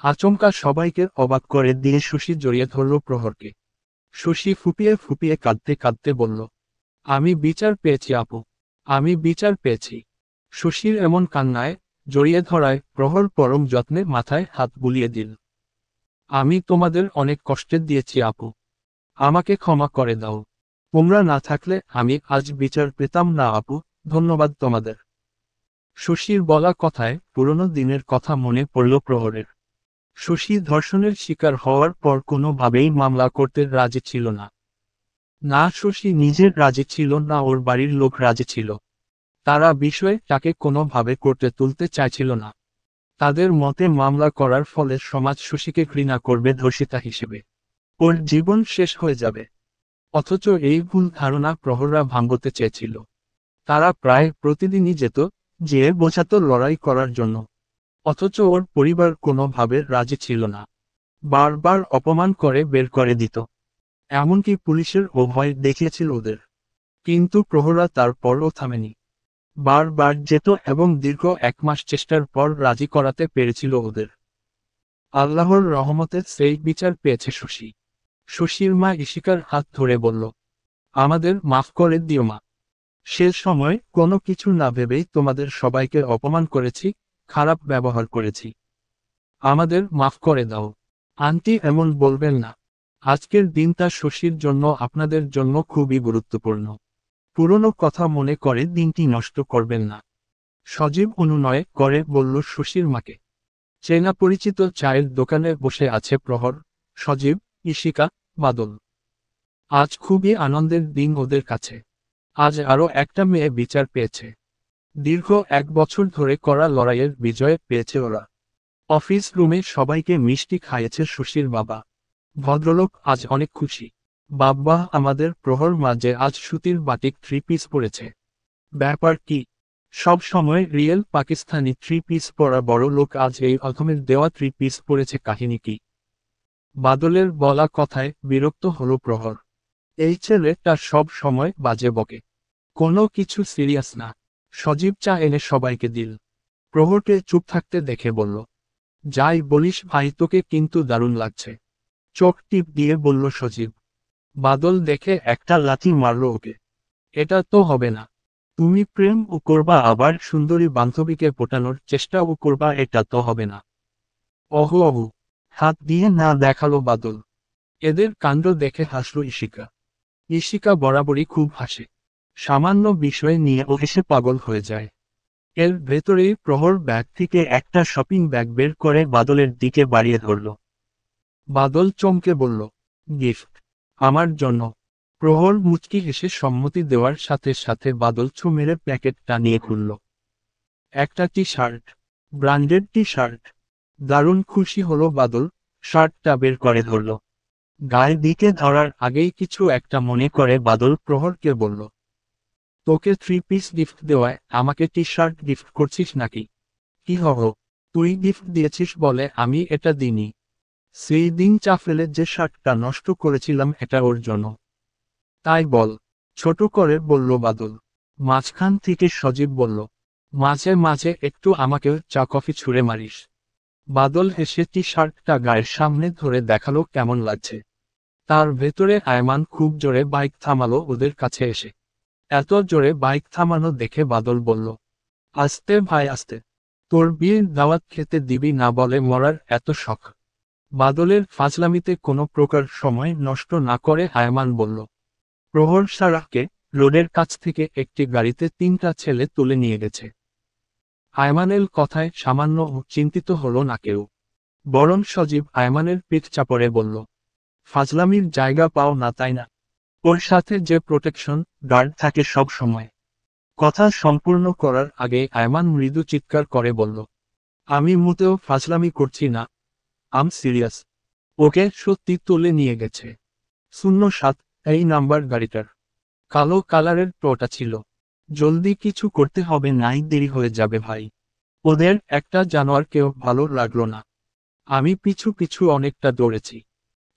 আচমকা সবাইকে অবাক করে দিয়ে শশী জড়িয়ে ধরল প্রহরকে। শশী ফুপিয়ে ফুপিয়ে কাঁদতে কাঁদতে বলল, আমি বিচার পেয়েছি আপু, আমি বিচার পেয়েছি। শশীর এমন কান্নায়, জড়িয়ে ধরায় প্রহর পরম যত্নে মাথায় হাত বুলিয়ে দিল। আমি তোমাদের অনেক কষ্টে দিয়েছি আপু, আমাকে ক্ষমা করে দাও। তোমরা না থাকলে আমি আজ বিচার পেতাম না আপু, ধন্যবাদ তোমাদের। শশীর বলা কথায় পুরনো দিনের কথা মনে পড়ল প্রহরের। শশী ধর্ষণের শিকার হওয়ার পর কোনোভাবেই মামলা করতে রাজি ছিল না। না শশী নিজের রাজি ছিল, না ওর বাড়ির লোক রাজি ছিল। তারা বিষয়ে তাকে কোনোভাবে করতে তুলতে চাইছিল না। তাদের মতে মামলা করার ফলে সমাজ শশীকে ঘৃণা করবে ধর্ষিতা হিসেবে। ওর জীবন শেষ হয়ে যাবে। অথচ এই ভুল ধারণা প্রহররা ভাঙতে চেয়েছিল। তারা প্রায় প্রতিদিনই যেত, যেয়ে বোঝাতো লড়াই করার জন্য। অথচ ওর পরিবার কোনোভাবে রাজি ছিল না। বারবার অপমান করে বের করে দিত। এমনকি পুলিশের ভয় দেখিয়েছিল ওদের। কিন্তু প্রহররা তারপরও থামেনি। বারবার যেত এবং দীর্ঘ 1 মাস চেষ্টার পর রাজি করাতে পেরেছিল ওদের। আল্লাহর রহমতে সেই বিচার পেয়েছে শশী। শশীর মা ঈশিকার হাত ধরে বলল, আমাদের মাফ করে দিও মা। সে সময় কোনো কিছু না ভেবেই তোমাদের সবাইকে অপমান করেছি, খারাপ ব্যবহার করেছি। আমাদের মাফ করে দাও। আন্টি এমন বলবেন না। আজকের দিনটা শশীর জন্য আপনাদের জন্য খুবই গুরুত্বপূর্ণ। পুরনো কথা মনে করে দিনটি নষ্ট করবেন না। সজীব অনুনয় করে বলল শশীর মাকে। চেনা পরিচিত চায়ের দোকানে বসে আছে প্রহর, সজীব, ঈশিকা, বাদল। আজ খুবই আনন্দের দিন ওদের কাছে। আজ আরও একটা মেয়ে বিচার পেয়েছে। দীর্ঘ 1 বছর ধরে করা লড়াইয়ের বিজয় পেয়েছে ওরা। অফিস রুমে সবাইকে মিষ্টি খাইয়েছে শশীর বাবা। ভদ্রলোক আজ অনেক খুশি। বাব্বা, আমাদের প্রহর মাঝে আজ সুতির বাটিক 3 পিস পরেছে। ব্যাপার কি? সব সময় রিয়েল পাকিস্তানি 3 পিস পরা বড় লোক আজ এই অধমের দেওয়া 3 পিস পরেছে, কাহিনী কি? বাদলের বলা কথায় বিরক্ত হলো প্রহর। এই ছেলেটা সব সময় বাজে বকে, কোনো কিছু সিরিয়াস না। সজীব চা এনে সবাইকে দিল। প্রহরকে চুপ থাকতে দেখে বলল, যাই বলিস ভাই, তোকে কিন্তু দারুণ লাগছে। চোখ টিপ দিয়ে বলল সজীব। বাদল দেখে একটা লাথি মারল ওকে। এটা তো হবে না। তুমি প্রেম ও করবা, আবার সুন্দরী বান্ধবীকে পটানোর চেষ্টাও করবা, এটা তো হবে না। অহু অহু, হাত দিয়ে না দেখালো বাদল। এদের কাণ্ড দেখে হাসল ঈশিকা। ঈশিকা বরাবরই খুব হাসে। সামান্য বিষয় নিয়ে ও হেসে পাগল হয়ে যায়। এর ভেতরেই প্রহর ব্যাগ থেকে একটা শপিং ব্যাগ বের করে বাদলের দিকে বাড়িয়ে ধরল। বাদল চমকে বলল, গিফট? আমার জন্য? প্রহর মুচকি হেসে সম্মতি দেওয়ার সাথে সাথে বাদল ছু মেরে প্যাকেটটা নিয়ে খুলল। একটা T shirt, branded T shirt. দারুণ খুশি হলো বাদল, শার্টটা বের করে ধরল। গায়ে দিকে ধরার আগেই কিছু একটা মনে করে বাদল প্রহরকে বলল, তোকে 3 পিস গিফট দেওয়ায় আমাকে টি শার্ট গিফট করছিস নাকি? কি হহ, তুই গিফট দিয়েছিস বলে আমি এটা দিইনি। সেই দিন চা ফেলে যে শার্টটা নষ্ট করেছিলাম এটা ওর জন্য। তাই বল, ছোট করে বলল বাদল। মাঝখান থেকে সজীব বলল, মাঝে মাঝে একটু আমাকেও চা কফি ছুঁড়ে মারিস। বাদল হেসে টি শার্টটা গায়ের সামনে ধরে দেখালো কেমন লাগছে। তার ভেতরে আয়মান খুব জোরে বাইক থামালো ওদের কাছে এসে। এত জোরে বাইক থামানো দেখে বাদল বলল, আস্তে ভাই আস্তে, তোর বিয়ের দাওয়াত খেতে দিবি না বলে মরার এত শখ? বাদলের ফাজলামিতে কোনো প্রকার সময় নষ্ট না করে আয়মান বলল, প্রহর সারাহকে রোডের কাছ থেকে একটি গাড়িতে 3টা ছেলে তুলে নিয়ে গেছে। আয়মানের কথায় সামান্য চিন্তিত হলো না কেউ। বরং সজীব আয়মানের পিঠ চাপড়ে বলল, ফাজলামির জায়গা পাও না তাই না? ওর সাথে যে প্রোটেকশন গার্ড থাকে সব সময়। কথা সম্পূর্ণ করার আগে আয়মান মৃদু চিৎকার করে বলল, আমি মোটেও ফাজলামি করছি না, আম সিরিয়াস। ওকে সত্যি তুলে নিয়ে গেছে। 07 এই নাম্বার গাড়িটার। কালো কালারের টোটা ছিল। জলদি কিছু করতে হবে, নাই দেরি হয়ে যাবে ভাই। ওদের একটা জানোয়ারকেও ভালো লাগলো না। আমি পিছু পিছু অনেকটা দৌড়েছি,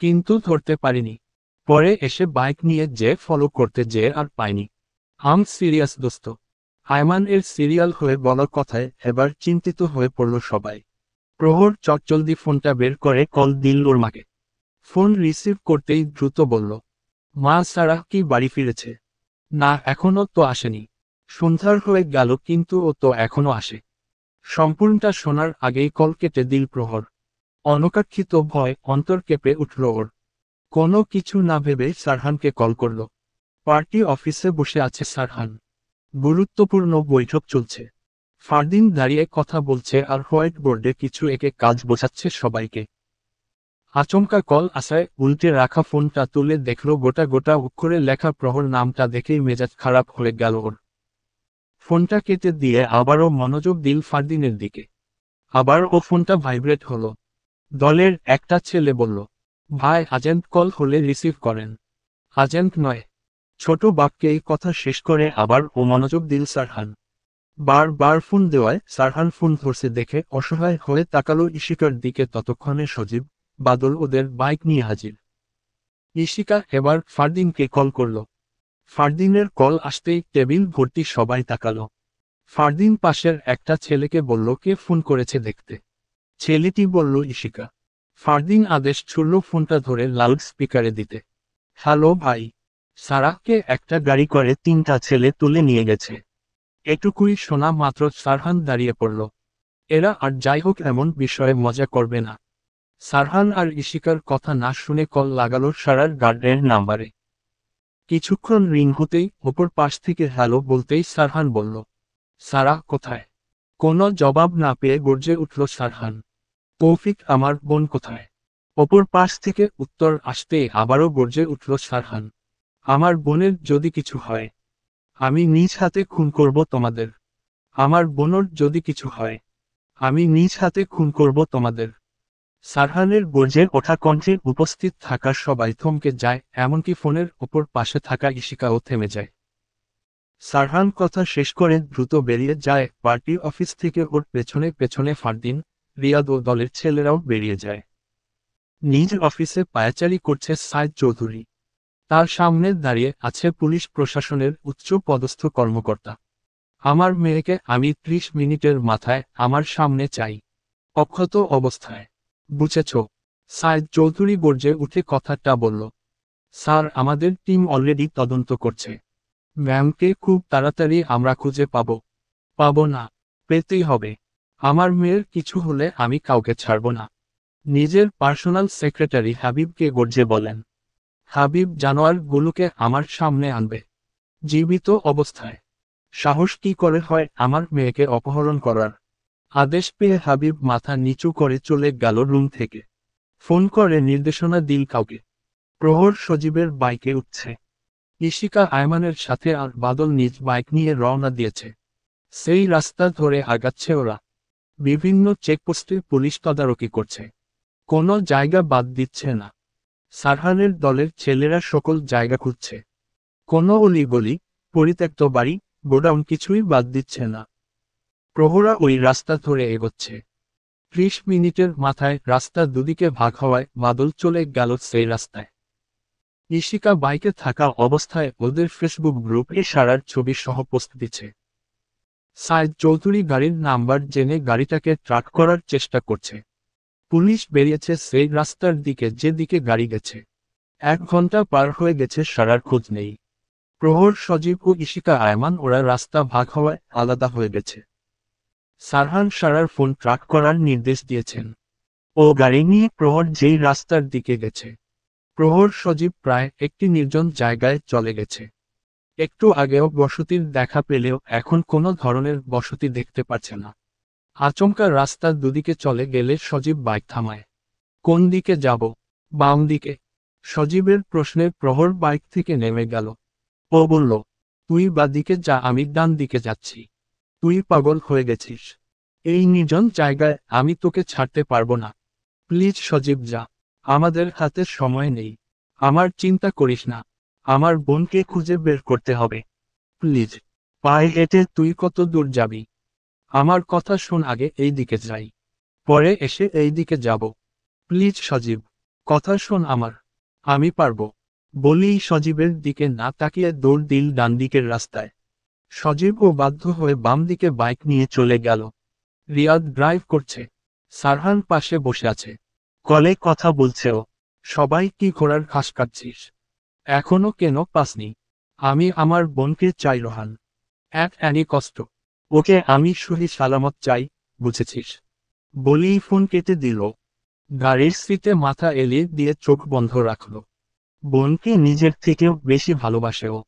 কিন্তু ধরতে পারিনি। পরে এসে বাইক নিয়ে যে ফলো করতে যে আর পাইনি। আম সিরিয়াস দোস্ত। আয়মান এর সিরিয়াল হয়ে বলার কথায় এবার চিন্তিত হয়ে পড়ল সবাই। প্রহর চটজলদি ফোনটা বের করে কল দিল ওর মাকে। ফোন রিসিভ করতেই দ্রুত বলল, মা সারাহ কি বাড়ি ফিরেছে? না, এখনো তো আসেনি। সন্ধ্যার হয়ে গেল কিন্তু ও তো এখনো আসে। সম্পূর্ণটা শোনার আগেই কল কেটে দিল প্রহর। অনকাঙ্ক্ষিত ভয় অন্তর কেঁপে উঠল ওর। কোনো কিছু না ভেবে সারহানকে কল করল। পার্টি অফিসে বসে আছে সারহান। গুরুত্বপূর্ণ বৈঠক চলছে। ফারদিন দাঁড়িয়ে কথা বলছে আর হোয়াইট বোর্ডে কিছু একে কাজ বোঝাচ্ছে সবাইকে। আচমকা কল আসায় উল্টে রাখা ফোনটা তুলে দেখল গোটা গোটা অক্ষরে লেখা প্রহর। নামটা দেখেই মেজাজ খারাপ হয়ে গেল ওর। ফোনটা কেটে দিয়ে আবারও মনোযোগ দিল ফারদিনের দিকে। আবার ও ফোনটা ভাইব্রেট হলো। দলের একটা ছেলে বলল, ভাই আজেন্ট কল হলে রিসিভ করেন। আজেন্ট নয়। ছোট বাক্যে এই কথা শেষ করে আবার ও মনোযোগ দিল সারহান। বার ফোন দেওয়ায় সারহান ফোন ধরছে দেখে অসহায় হয়ে তাকালো ঈশিকার দিকে। ততক্ষণে সজীব, বাদল ওদের বাইক নিয়ে হাজির। ঈশিকা এবার ফারদিনকে কল করল। ফারদিনের কল আসতেই টেবিল ভর্তি সবাই তাকালো। ফারদিন পাশের একটা ছেলেকে বলল কে ফোন করেছে দেখতে। ছেলেটি বলল ঈশিকা। ফারদিন আদেশ ছুড়ল ফোনটা ধরে লাউড স্পিকারে দিতে। হ্যালো ভাই, সারাহকে একটা গাড়ি করে 3টা ছেলে তুলে নিয়ে গেছে। এটুকুই শোনা মাত্র সারহান দাঁড়িয়ে পড়ল। এরা আর যাই হোক এমন বিষয়ে মজা করবে না। সারহান আর ঈশিকার কথা না শুনে কল লাগালো সারার গার্ডের নাম্বারে। কিছুক্ষণ রিং হতেই ওপর পাশ থেকে হ্যালো বলতেই সারহান বলল, সারাহ কোথায়? কোনো জবাব না পেয়ে গর্জে উঠল সারহান, তৌফিক আমার বোন কোথায়? অপর পাশ থেকে উত্তর আসতেই আবারও গর্জে উঠল সারহান, আমার বোনের যদি কিছু হয় আমি নিজ হাতে খুন করব তোমাদের। আমার বোনের যদি কিছু হয় আমি নিজ হাতে খুন করব তোমাদের। সারহানের গর্জে ওঠা কণ্ঠে উপস্থিত থাকা সবাই থমকে যায়, এমনকি ফোনের ওপর পাশে থাকা ঈশিকাও থেমে যায়। সারহান কথা শেষ করে দ্রুত বেরিয়ে যায় পার্টি অফিস থেকে। ওর পেছনে পেছনে ফারদিন, রিয়াদ ও দলের ছেলেরাও বেরিয়ে যায়। নিজ অফিসে পায়াচারি করছে সাইদ চৌধুরী। তার সামনে দাঁড়িয়ে আছে পুলিশ প্রশাসনের উচ্চ পদস্থ কর্মকর্তা। আমার মেয়েকে আমি ৩০ মিনিটের মাথায় আমার সামনে চাই, অক্ষত অবস্থায়। বুঝেছ? সাইদ চৌধুরী গর্জে উঠে কথাটা বলল। স্যার, আমাদের টিম অলরেডি তদন্ত করছে। ম্যামকে খুব তাড়াতাড়ি আমরা খুঁজে পাবো না, পেতেই হবে। আমার মেয়ের কিছু হলে আমি কাউকে ছাড়ব না। নিজের পার্সোনাল সেক্রেটারি হাবিবকে গর্জে বলেন। হাবিব জানোয়ারগুলোকে আমার সামনে আনবে, জীবিত অবস্থায়। সাহস কি করে হয় আমার মেয়েকে অপহরণ করার? আদেশ পেয়ে হাবিব মাথা নিচু করে চলে গেল রুম থেকে। ফোন করে নির্দেশনা দিল কাউকে। প্রহর সজীবের বাইকে উঠছে। ইশিকা আয়মানের সাথে আর বাদল নিজ বাইক নিয়ে রওনা দিয়েছে। সেই রাস্তা ধরে আগাচ্ছে ওরা। বিভিন্ন চেকপোস্টে পুলিশ তদারকি করছে, কোনো জায়গা বাদ দিচ্ছে না। সারহানের দলের ছেলেরা সকল জায়গা খুঁজছে, কোনো অলিগলি, পরিত্যক্ত বাড়ি, গোডাউন কিছুই বাদ দিচ্ছে না। প্রহরা ওই রাস্তা ধরে এগোচ্ছে। ৩০ মিনিটের মাথায় রাস্তা দুদিকে ভাগ হওয়ায় বাদল চলে গেল সেই রাস্তায়। ইশিকা বাইকে থাকা অবস্থায় ওদের ফেসবুক গ্রুপে সারার ছবি সহ পোস্ট দিচ্ছে। সাইদ চৌধুরী গাড়ির নাম্বার জেনে গাড়িটাকে ট্র্যাক করার চেষ্টা করছে। পুলিশ বেরিয়েছে সেই রাস্তার দিকে যেদিকে গাড়ি গেছে। ১ ঘন্টা পার হয়ে গেছে, সারার খোঁজ নেই। প্রহর সজীব ও ইশিকা আয়মান ওরা রাস্তা ভাগ হওয়ায় আলাদা হয়ে গেছে। সারহান সারার ফোন ট্র্যাক করার নির্দেশ দিয়েছেন। ও গাড়ি নিয়ে প্রহর যেই রাস্তার দিকে গেছে। প্রহর সজীব প্রায় একটি নির্জন জায়গায় চলে গেছে। একটু আগেও বসতির দেখা পেলেও এখন কোনো ধরনের বসতি দেখতে পাচ্ছে না। আচমকা রাস্তার দুদিকে চলে গেলে সজীব বাইক থামায়। কোন দিকে যাব? বাম দিকে। সজীবের প্রশ্নে প্রহর বাইক থেকে নেমে গেল। ও বলল, তুই বা দিকে যা, আমি ডান দিকে যাচ্ছি। তুই পাগল হয়ে গেছিস? এই নির্জন জায়গায় আমি তোকে ছাড়তে পারবো না। প্লিজ সজীব, যা। আমাদের হাতে সময় নেই। আমার চিন্তা করিস না, আমার বোনকে খুঁজে বের করতে হবে। প্লিজ। পায়ে হেঁটে তুই কত দূর যাবি? আমার কথা শোন, আগে এই দিকে যাই, পরে এসে এই দিকে যাব। প্লিজ সজীব, কথা শোন আমার। আমি পারবো। বলেই সজীবের দিকে না তাকিয়ে দৌড় দিল ডান দিকের রাস্তায়। সজীবও বাধ্য হয়ে বাম দিকে বাইক নিয়ে চলে গেল। রিয়াদ ড্রাইভ করছে। সারহান পাশে বসে আছে। কলে কথা বলছে ও। সবাই কি ঘোড়ার ঘাস কাটছিস? এখনো কেন পাসনি? আমি আমার বোনকে চাই রোহান। অ্যানি কষ্ট। ওকে আমি সহি সালামত চাই, বুঝেছিস? বলেই ফোন কেটে দিল। গাড়ির সিটে মাথা এলিয়ে দিয়ে চোখ বন্ধ রাখল। বোনকে নিজের থেকেও বেশি ভালোবাসে ও।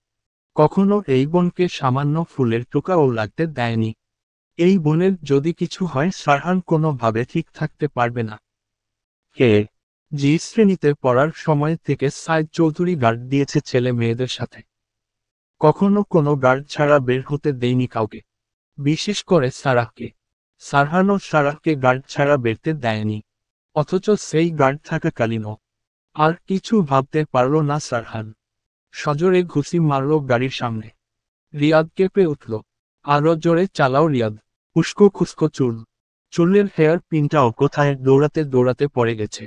কখনো এই বোনকে সামান্য ফুলের টোকাও লাগতে দেয়নি। এই বোনের যদি কিছু হয়, সারহান কোনোভাবে ঠিক থাকতে পারবে না। কে? জি শ্রেণীতে পড়ার সময় থেকে সাইদ চৌধুরী গার্ড দিয়েছে ছেলে মেয়েদের সাথে। কখনো কোনো গার্ড ছাড়া বের হতে দেয়নি কাউকে, বিশেষ করে সারাহকে। সারহানও সারাহকে গার্ড ছাড়া বেরতে দেয়নি। অথচ সেই গার্ড থাকাকালীনও আর কিছু ভাবতে পারল না সারহান। সজোরে ঘুষি মারল গাড়ির সামনে। রিয়াদ কেঁপে উঠল। আরো জোরে চালাও রিয়াদ। উস্কো খুস্কো চুল। চুলের হেয়ার পিনটাও কোথায় দৌড়াতে দৌড়াতে পড়ে গেছে।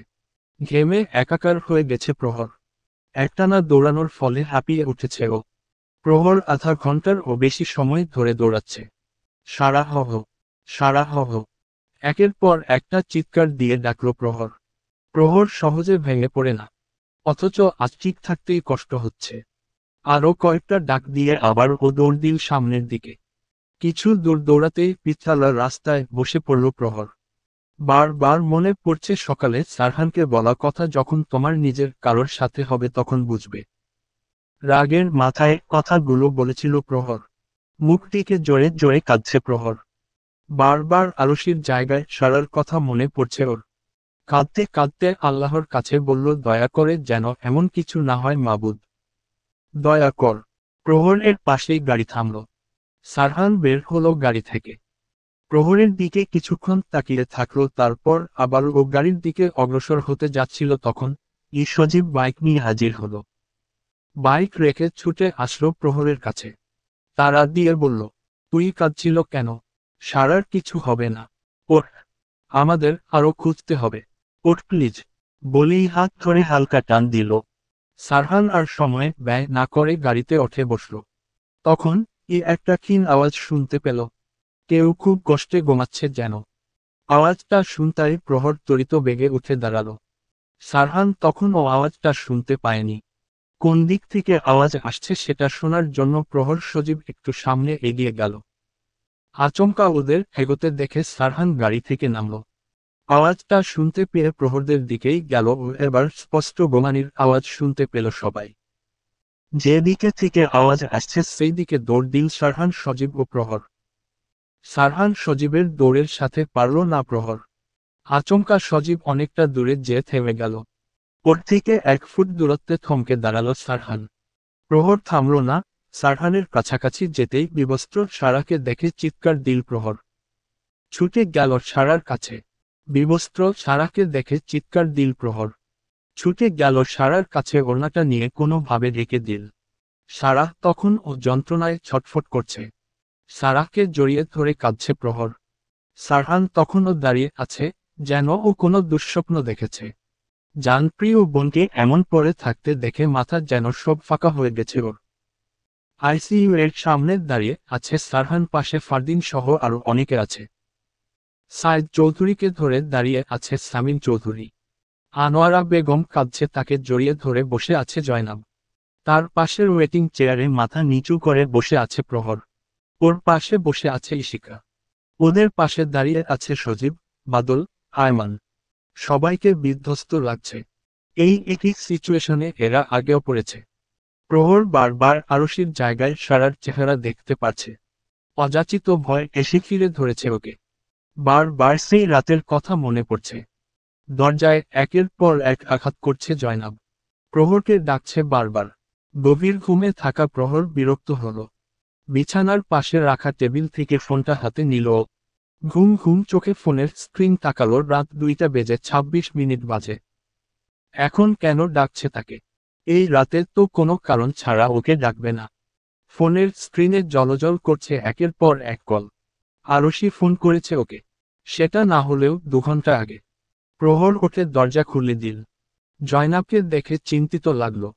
ঘেমে একাকার হয়ে গেছে প্রহর। একটানা দৌড়ানোর ফলে হাঁপিয়ে উঠেছে ও। প্রহর আধা ঘন্টার ও বেশি সময় ধরে দৌড়াচ্ছে। সারা হহ, সারা হহ। একের পর একটা চিৎকার দিয়ে ডাকল প্রহর। প্রহর সহজে ভেঙে পড়ে না, অথচ আজ ঠিক থাকতেই কষ্ট হচ্ছে। আরও কয়েকটা ডাক দিয়ে আবার ও দৌড় দিল সামনের দিকে। কিছু দূর দৌড়াতেই পিছালা রাস্তায় বসে পড়ল প্রহর। বারবার মনে পড়ছে সকালে সারহানকে বলা কথা, যখন তোমার নিজের কারোর সাথে হবে তখন বুঝবে। রাগের মাথায় কথাগুলো বলেছিল প্রহর। মুখটিকে জোরে জোরে কাঁদছে প্রহর। বারবার আলসির জায়গায় সারার কথা মনে পড়ছে ওর। কাঁদতে কাঁদতে আল্লাহর কাছে বলল, দয়া করে যেন এমন কিছু না হয় মাবুদ, দয়া কর। প্রহরের পাশেই গাড়ি থামল। সারহান বের হলো গাড়ি থেকে। প্রহরের দিকে কিছুক্ষণ তাকিয়ে থাকলো, তারপর আবার ও গাড়ির দিকে অগ্রসর হতে যাচ্ছিল তখন সজীব বাইক নিয়ে হাজির হলো। বাইক রেখে ছুটে আসলো প্রহরের কাছে। তারা দিয়ে বলল, তুই কাঁদছিল কেন? সারার কিছু হবে না। ওঠ, আমাদের আরো খুঁজতে হবে। ওঠ প্লিজ। বলেই হাত ধরে হালকা টান দিল। সারহান আর সময় ব্যয় না করে গাড়িতে উঠে বসল। তখন একটা ক্ষীণ আওয়াজ শুনতে পেল। কেউ খুব কষ্টে ঘুমাচ্ছে যেন। আওয়াজটা শুনতেই প্রহর ত্বরিত বেগে উঠে দাঁড়ালো। সারহান তখনও আওয়াজটা শুনতে পায়নি। কোন দিক থেকে আওয়াজ আসছে সেটা শোনার জন্য প্রহর সজীব একটু সামনে এগিয়ে গেল। আচমকা ওদের এগোতে দেখে সারহান গাড়ি থেকে নামল। আওয়াজটা শুনতে পেয়ে প্রহরদের দিকেই গেল ও এবার স্পষ্ট গোমানির আওয়াজ শুনতে পেল সবাই। যেদিকে থেকে আওয়াজ আসছে সেই দিকে দৌড় দিল সারহান, সজীব ও প্রহর। সারহান সজীবের দৌড়ের সাথে পারল না প্রহর। আচমকা সজীব অনেকটা দূরে যেয়ে থেমে গেল। ওর থেকে 1 ফুট দূরত্বে থমকে দাঁড়ালো সারহান। প্রহর থামল না। সারহানের কাছাকাছি যেতেই বিবস্ত্র সারাকে দেখে চিৎকার দিল প্রহর। ছুটে গেল সারার কাছে। বিবস্ত্র সারাকে দেখে চিৎকার দিল প্রহর। ছুটে গেল সারার কাছে, ওড়নাটা নিয়ে কোনোভাবে ঢেকে দিল। সারা তখন ও যন্ত্রণায় ছটফট করছে। সারাকে জড়িয়ে ধরে কাঁদছে প্রহর। সারহান তখনও দাঁড়িয়ে আছে, যেন ও কোনো দুঃস্বপ্ন দেখেছে। জানপ্রিয় বোনকে এমন পড়ে থাকতে দেখে মাথা যেন সব ফাঁকা হয়ে গেছে ওর। আইসিইউ এর সামনে দাঁড়িয়ে আছে সারহান, পাশে ফারদিন সহ আরও অনেকে আছে। সাইদ চৌধুরীকে ধরে দাঁড়িয়ে আছে সামিন চৌধুরী। আনোয়ারা বেগম কাঁদছে, তাকে জড়িয়ে ধরে বসে আছে জয়নাব। তার পাশের ওয়েটিং চেয়ারে মাথা নিচু করে বসে আছে প্রহর। ওর পাশে বসে আছে ইশিকা। ওদের পাশে দাঁড়িয়ে আছে সজীব, বাদল, আয়মান। সবাইকে বিধ্বস্ত লাগছে। এই একই সিচুয়েশনে এরা আগেও পড়েছে। প্রহর বারবার আরশির জায়গায় সারার চেহারা দেখতে পাচ্ছে। অযাচিত ভয় এসে ঘিরে ধরেছে ওকে। বারবার সেই রাতের কথা মনে পড়ছে। দরজায় একের পর এক আঘাত করছে জয়নাব। প্রহরকে ডাকছে বারবার। গভীর ঘুমে থাকা প্রহর বিরক্ত হল। বিছানার পাশে রাখা টেবিল থেকে ফোনটা হাতে নিল। ঘুম ঘুম চোখে ফোনের স্ক্রিন তাকালো। রাত 2:26 বাজে। এখন কেন ডাকছে তাকে? এই রাতে তো কোনো কারণ ছাড়া ওকে ডাকবে না। ফোনের স্ক্রিনে জ্বলজ্বল করছে একের পর এক কল। আরশি ফোন করেছে ওকে। সেটা না হলেও 2 ঘন্টা আগে। প্রহর ওঠে দরজা খুলে দিল। জয়নাবকে দেখে চিন্তিত লাগলো।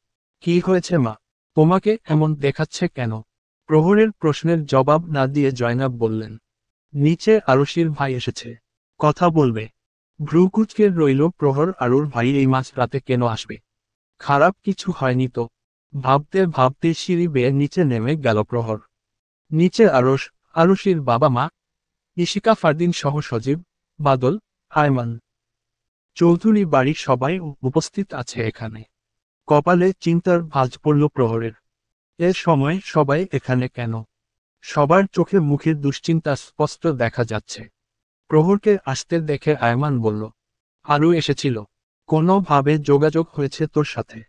কি হয়েছে মা? তোমাকে এমন দেখাচ্ছে কেন? প্রহরের প্রশ্নের জবাব না দিয়ে জয়নাব বললেন, নিচে আরশির ভাই এসেছে, কথা বলবে। ভ্রুকুচকে রইল প্রহর। আরুর ভাই এই মাঝ রাতে কেন আসবে? খারাপ কিছু হয়নি তো? ভাবতে ভাবতে সিঁড়ি বেয়ে নিচে নেমে গেল প্রহর। নিচে আরশির বাবা মা, ইশিকা, ফারদিন সহ সজীব, বাদল, আয়মান চৌধুরী বাড়ির সবাই উপস্থিত আছে এখানে। কপালে চিন্তার ভাঁজ পড়ল প্রহরের। এ সময় সবাই এখানে কেন? সবার চোখে মুখে দুশ্চিন্তা স্পষ্ট দেখা যাচ্ছে। প্রহরকে আসতে দেখে আয়মান বলল, আরু এসেছিল? কোনোভাবে যোগাযোগ হয়েছে তোর সাথে?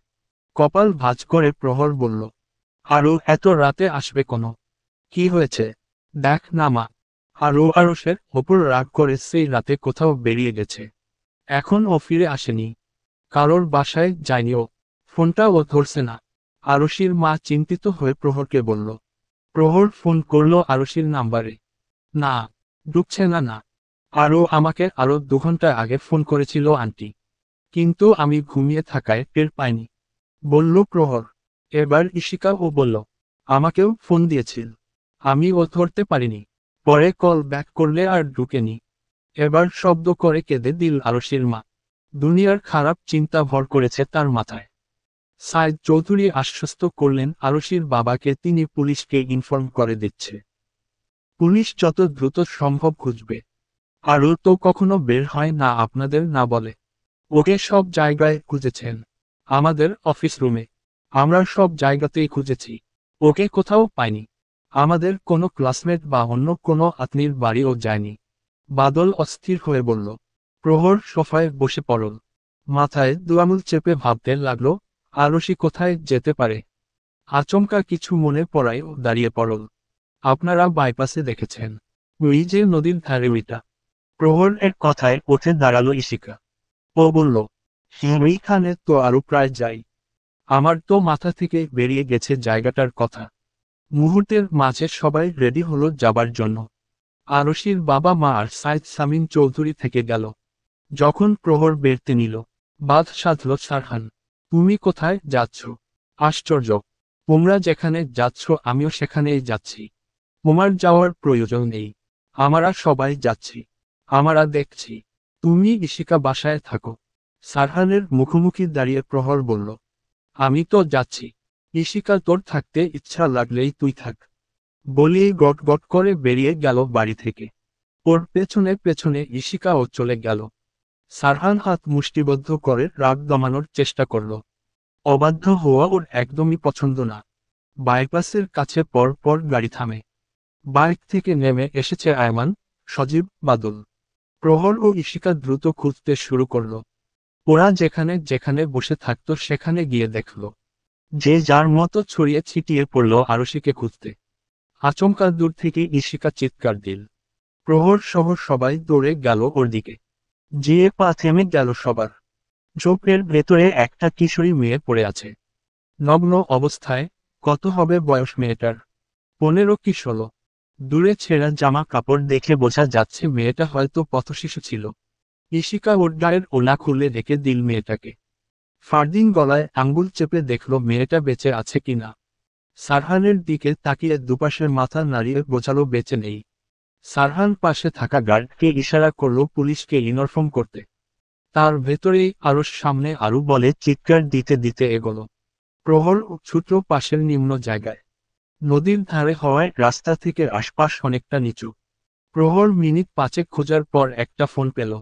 কপাল ভাঁজ করে প্রহর বলল, আরু এত রাতে আসবে কোনো? কি হয়েছে দেখ না মা। আরু আরশের ওপর রাগ করে সেই রাতে কোথাও বেরিয়ে গেছে। এখন ও ফিরে আসেনি। কারোর বাসায় যায়নিও। ফোনটা ও ধরছে না। আরশির মা চিন্তিত হয়ে প্রহরকে বলল। প্রহর ফোন করল আরশির নাম্বারে। না, ঢুকছে না। না, আমাকে আরো 2 ঘন্টা আগে ফোন করেছিল আন্টি, কিন্তু আমি ঘুমিয়ে থাকায় টের পাইনি, বলল প্রহর। এবার ইশিকা ও বলল, আমাকেও ফোন দিয়েছিল, আমি ও ধরতে পারিনি। পরে কল ব্যাক করলে আর ঢুকেনি। এবার শব্দ করে কেঁদে দিল আরশির মা। দুনিয়ার খারাপ চিন্তা ভর করেছে তার মাথায়। সাইদ চৌধুরী আশ্বস্ত করলেন আরশির বাবাকে তিনি পুলিশকে ইনফর্ম করে দিচ্ছে। পুলিশ যত দ্রুত সম্ভব খুঁজবে। আরও তো কখনো বের হয় না আপনাদের না বলে। ওকে সব জায়গায় খুঁজেছেন। আমাদের অফিস রুমে, আমরা সব জায়গাতেই খুঁজেছি, ওকে কোথাও পাইনি। আমাদের কোনো ক্লাসমেট বা অন্য কোনো আত্মীর বাড়িও যায়নি। বাদল অস্থির হয়ে বলল। প্রহর সোফায় বসে পড়ল। মাথায় 2 আঙুল চেপে ভাবতে লাগলো, আরশি কোথায় যেতে পারে। আচমকা কিছু মনে পড়ায় ও দাঁড়িয়ে পড়ল। আপনারা বাইপাসে দেখেছেন, ওই যে নদীর ধারে ওইটা। প্রহর এর কথায় উঠে দাঁড়ালো ইশিকা। ও বলল, ওইখানে তো আরো প্রায় যাই। আমার তো মাথা থেকে বেরিয়ে গেছে জায়গাটার কথা। মুহূর্তের মাঝে সবাই রেডি হলো যাবার জন্য। আরশির বাবা মা আর সাইদ সামিন চৌধুরী থেকে গেল। যখন প্রহর বেরতে নিল, বাদ সাধল সারহান। তুমি কোথায় যাচ্ছ? আশ্চর্য, তোমরা যেখানে যাচ্ছ আমিও সেখানেই যাচ্ছি। তোমার যাওয়ার প্রয়োজন নেই, আমরা সবাই যাচ্ছি। আমরা দেখছি। তুমি ইশিকা বাসায় থাকো। সারহানের মুখোমুখি দাঁড়িয়ে প্রহর বলল, আমি তো যাচ্ছি। ইশিকা, তোর থাকতে ইচ্ছা লাগলেই তুই থাক। বলিয়েই গট গট করে বেরিয়ে গেল বাড়ি থেকে। ওর পেছনে পেছনে ইশিকাও চলে গেল। সারহান হাত মুষ্টিবদ্ধ করে রাগ দমানোর চেষ্টা করল। অবাধ্য হওয়া ওর একদমই পছন্দ না। বাইপাসের কাছে পর পর গাড়ি থামে। বাইক থেকে নেমে এসেছে আয়মান, সজীব, বাদল। প্রহর ও ইশিকা দ্রুত খুঁজতে শুরু করল। ওরা যেখানে যেখানে বসে থাকত সেখানে গিয়ে দেখল যে যার মতো ছড়িয়ে ছিটিয়ে পড়ল আরশিকে খুঁজতে। আচমকা দূর থেকে ইশিকা চিৎকার দিল। প্রহর সহ সবাই দৌড়ে গেল ওর দিকে। যেয়ে পা থেমে গেল সবার। ঝোপের ভেতরে একটা কিশোরী মেয়ে পড়ে আছে, নগ্ন অবস্থায়। কত হবে বয়স মেয়েটার? 15 কি 16। দূরে ছেঁড়া জামা কাপড় দেখে বোঝা যাচ্ছে মেয়েটা হয়তো পথশিশু ছিল। ইশিকা ওর গায়ের ওড়না খুলে রেখে দিল মেয়েটাকে। ফারদিন গলায় আঙ্গুল চেপে দেখল মেয়েটা বেঁচে আছে কিনা। সারহানের দিকে তাকিয়ে দুপাশের মাথা নাড়িয়ে বোঝালো বেঁচে নেই। সারহান পাশে থাকা গার্ডকে ইশারা করল পুলিশকে ইনফর্ম করতে। তার ভেতরেই আরশ সামনে আরু বলে চিৎকার দিতে দিতে এগোল। প্রহর ছুটল পাশের নিম্ন জায়গায়। নদীর ধারে হওয়ায় রাস্তা থেকে আশপাশ অনেকটা নিচু। প্রহর মিনিট 5 খোঁজার পর একটা ফোন পেল।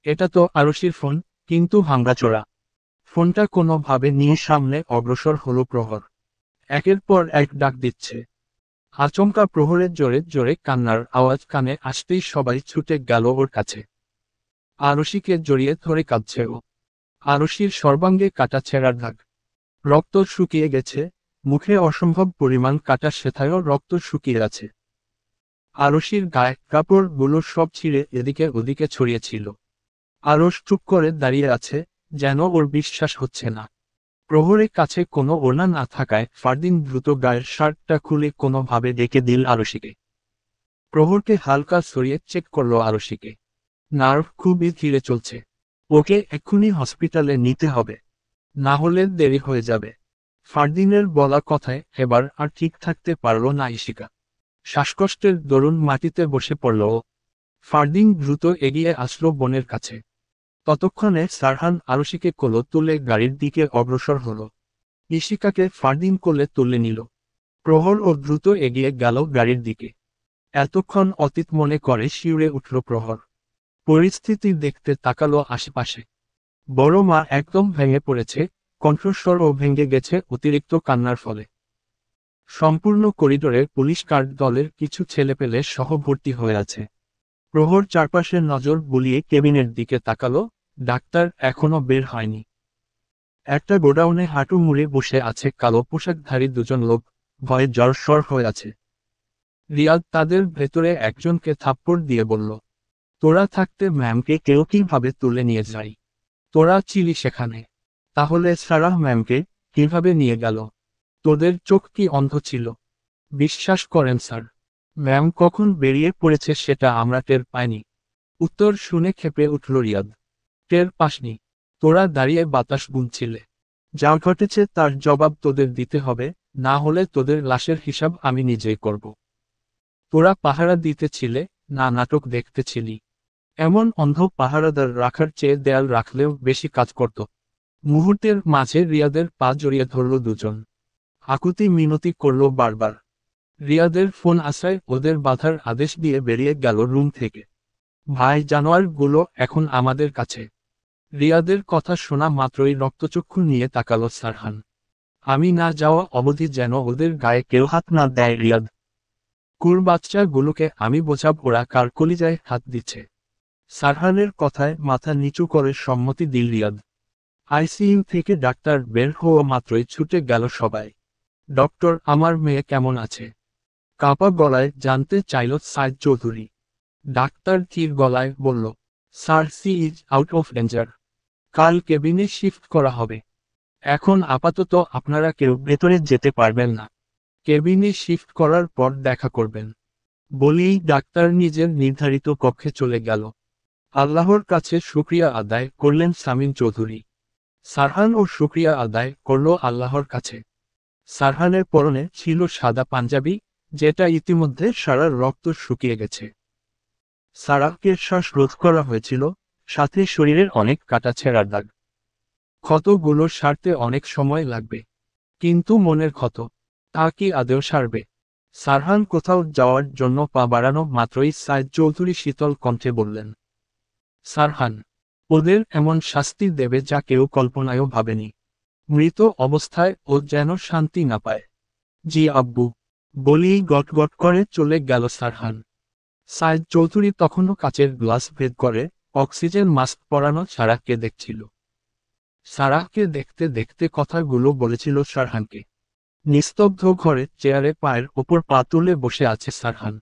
এটা তো আরশির ফোন, কিন্তু ভাঙাচোরা। ফোনটা কোনোভাবে নিয়ে সামনে অগ্রসর হলো প্রহর। একের পর এক ডাক দিচ্ছে। আচমকা প্রহরের জোরে জোরে কান্নার আওয়াজ কানে আসতেই সবাই ছুটে গেল ওর কাছে। আরশিকে জড়িয়ে ধরে কাঁদছে ও। আরশির সর্বাঙ্গে কাটা ছেঁড়ার দাগ। রক্ত শুকিয়ে গেছে, মুখে অসম্ভব পরিমাণ কাটা, সেথায়ও রক্ত শুকিয়ে আছে। আরশির গায়ে কাপড়গুলো সব ছিঁড়ে এদিকে ওদিকে ছড়িয়েছিল। আরশ চুপ করে দাঁড়িয়ে আছে, যেন ওর বিশ্বাস হচ্ছে না। প্রহরের কাছে কোনো ওড়না না থাকায় ফারদিন দ্রুত গায়ের শার্টটা খুলে কোনোভাবে ডেকে দিল আরশিকে। প্রহরকে হালকা সরিয়ে চেক করল আরশিকে। নার্ভ খুবই ধীরে চলছে। ওকে এক্ষুনি হসপিটালে নিতে হবে, না হলে দেরি হয়ে যাবে। ফারদিনের বলা কথায় এবার আর ঠিক থাকতে পারল না ইশিকা। শ্বাসকষ্টের দরুন মাটিতে বসে পড়ল ও। ফারদিন দ্রুত এগিয়ে আসলো বোনের কাছে। ততক্ষণে সারহান আরশিকে কোলে তুলে গাড়ির দিকে অগ্রসর হল। ইশিকাকে ফারদিন কোলে তুলে নিল। প্রহর ও দ্রুত এগিয়ে গেল গাড়ির দিকে। এতক্ষণ অতীত মনে করে শিউরে উঠল প্রহর। পরিস্থিতি দেখতে তাকালো আশেপাশে। বড় মা একদম ভেঙে পড়েছে, কণ্ঠস্বরও ভেঙে গেছে অতিরিক্ত কান্নার ফলে। সম্পূর্ণ করিডোরে পুলিশ গার্ড দলের কিছু ছেলেপেলে সহ ভর্তি হয়ে আছে। প্রহর চারপাশে নজর বুলিয়ে কেবিনের দিকে তাকালো। ডাক্তার এখনো বের হয়নি। একটা গোডাউনে হাঁটু মুড়ে বসে আছে কালো পোশাকধারী দুজন লোক, ভয়ে জ্বরসর হয়ে আছে। রিয়াদ তাদের ভেতরে একজনকে থাপ্পড় দিয়ে বলল, তোরা থাকতে ম্যামকে কেউ কিভাবে তুলে নিয়ে যায়? তোরা ছিলি সেখানে, তাহলে সারাহ ম্যামকে কিভাবে নিয়ে গেল? তোদের চোখ কি অন্ধ ছিল? বিশ্বাস করেন স্যার, ম্যাম কখন বেরিয়ে পড়েছে সেটা আমরা টের পাইনি। উত্তর শুনে ক্ষেপে উঠল রিয়াদ। টের পাসনি? তোরা দাঁড়িয়ে বাতাস গুনছিলে। যা ঘটেছে তার জবাব তোদের দিতে হবে, না হলে তোদের লাশের হিসাব আমি নিজেই করব। তোরা পাহারা দিতেছিলে, না নাটক দেখতেছিলি? এমন অন্ধ পাহারাদার রাখার চেয়ে দেয়াল রাখলেও বেশি কাজ করত। মুহূর্তের মাঝে রিয়াদের পা জড়িয়ে ধরল দুজন। আকুতি মিনতি করল বারবার। রিয়াদের ফোন আসায় ওদের বাধার আদেশ দিয়ে বেরিয়ে গেল রুম থেকে। ভাই, জানোয়ারগুলো এখন আমাদের কাছে। রিয়াদের কথা শোনা মাত্রই রক্তচক্ষু নিয়ে তাকালো সারহান। আমি না যাওয়া অবধি যেন ওদের গায়ে কেউ হাত না দেয় রিয়াদ। কুর বাচ্চাগুলোকে আমি বোঝাব ওরা কার কলিজায় হাত দিচ্ছে। সারহানের কথায় মাথা নিচু করে সম্মতি দিল রিয়াদ। আইসিইউ থেকে ডাক্তার বের হওয়া মাত্রই ছুটে গেল সবাই। ডক্টর, আমার মেয়ে কেমন আছে? কাঁপা গলায় জানতে চাইল সাইদ চৌধুরী। ডাক্তার ধীর গলায় বলল, sir, she is out of danger. কাল কেবিনে শিফট করা হবে। এখন আপাতত আপনারা কেউ ভেতরে যেতে পারবেন না। কেবিনে শিফট করার পর দেখা করবেন। বলেই ডাক্তার নিজের নির্ধারিত কক্ষে চলে গেল। আল্লাহর কাছে শুকরিয়া আদায় করলেন সামিন চৌধুরী। সারহান ও শুকরিয়া আদায় করল আল্লাহর কাছে। সারহানের পরনে ছিল সাদা পাঞ্জাবি, যেটা ইতিমধ্যে সারা রক্ত শুকিয়ে গেছে। সারাহকে শ্বাসরোধ করা হয়েছিল, সাথে শরীরের অনেক কাটা ছেঁড়ার দাগ। ক্ষতগুলো সারতে অনেক সময় লাগবে, কিন্তু মনের ক্ষত, তা কি আদেও সারবে? সারহান কোথাও যাওয়ার জন্য পা বাড়ানো মাত্রই সাইদ চৌধুরী শীতল কণ্ঠে বললেন, সারহান, ওদের এমন শাস্তি দেবে যা কেউ কল্পনায়ও ভাবেনি। মৃত অবস্থায় ও যেন শান্তি না পায়। জি আব্বু, বলেই গটগট করে চলে গেল সারহান। সাইদ চৌধুরী তখনও কাচের গ্লাস ভেদ করে অক্সিজেন মাস্ক পরানো সারাহকে দেখছিল। সারাহকে দেখতে দেখতে কথাগুলো বলেছিল সারহানকে। নিস্তব্ধ ঘরে চেয়ারে পায়ের ওপর পা তুলে বসে আছে সারহান।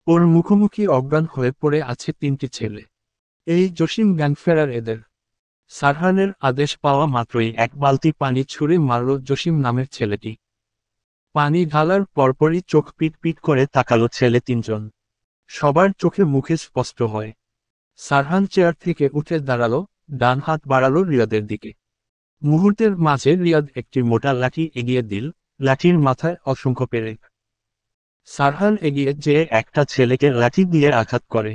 ওর মুখোমুখি অজ্ঞান হয়ে পড়ে আছে তিনটি ছেলে। এই জসিম জ্ঞান ফেরার এদের। সারহানের আদেশ পাওয়া মাত্রই এক বালতি পানি ছুঁড়ে মারল জসিম নামের ছেলেটি। পানি ঢালার পরপরই চোখ পিট পিট করে তাকালো ছেলে তিনজন। সবার চোখে মুখে স্পষ্ট হয়। সারহান চেয়ার থেকে উঠে দাঁড়ালো, ডান হাত বাড়ালো রিয়াদের দিকে। মুহূর্তের মাঝে রিয়াদ একটি মোটা লাঠি এগিয়ে দিল, লাঠির মাথায় অসংখ্য পেরেক। সারহান এগিয়ে যেয়ে একটা ছেলেকে লাঠি দিয়ে আঘাত করে।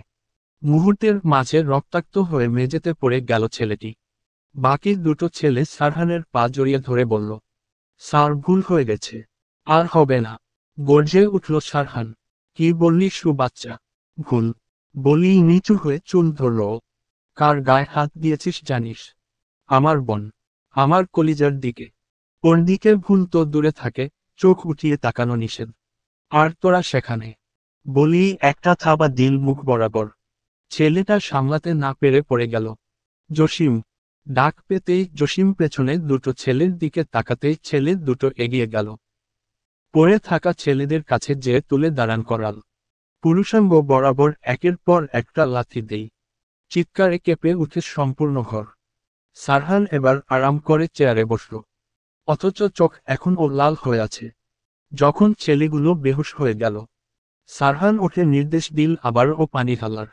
মুহূর্তের মাঝে রক্তাক্ত হয়ে মেঝেতে পড়ে গেল ছেলেটি। বাকি দুটো ছেলে সারহানের পা জড়িয়ে ধরে বলল, স্যার, ভুল হয়ে গেছে, আর হবে না। গর্জে উঠল সারহান, কি বললি বাচ্চা? ভুল বলি নিচু হয়ে চুল ধরল। কার গায়ে হাত দিয়েছিস জানিস? আমার বোন, আমার কলিজার দিকে। ওর দিকে ভুল তো দূরে থাকে, চোখ উঠিয়ে তাকানো নিষেধ। আর তোরা সেখানে? বলি একটা থাবা দিল মুখ বরাবর। ছেলেটা সামলাতে না পেরে পড়ে গেল। জসিম, ডাক পেতেই জসিম পেছনে দুটো ছেলের দিকে তাকাতেই ছেলে দুটো এগিয়ে গেল। পড়ে থাকা ছেলেদের কাছে যেয়ে তুলে দাঁড়ান করাল। পুরুষাঙ্গ বরাবর একের পর একটা লাথি দেই। চিৎকারে কেঁপে উঠে সম্পূর্ণ ঘর। সারহান এবার আরাম করে চেয়ারে বসল, অথচ চোখ এখনও লাল হয়ে আছে। যখন ছেলেগুলো বেহুশ হয়ে গেল, সারহান ওঠে নির্দেশ দিল আবারও পানি ঢালার।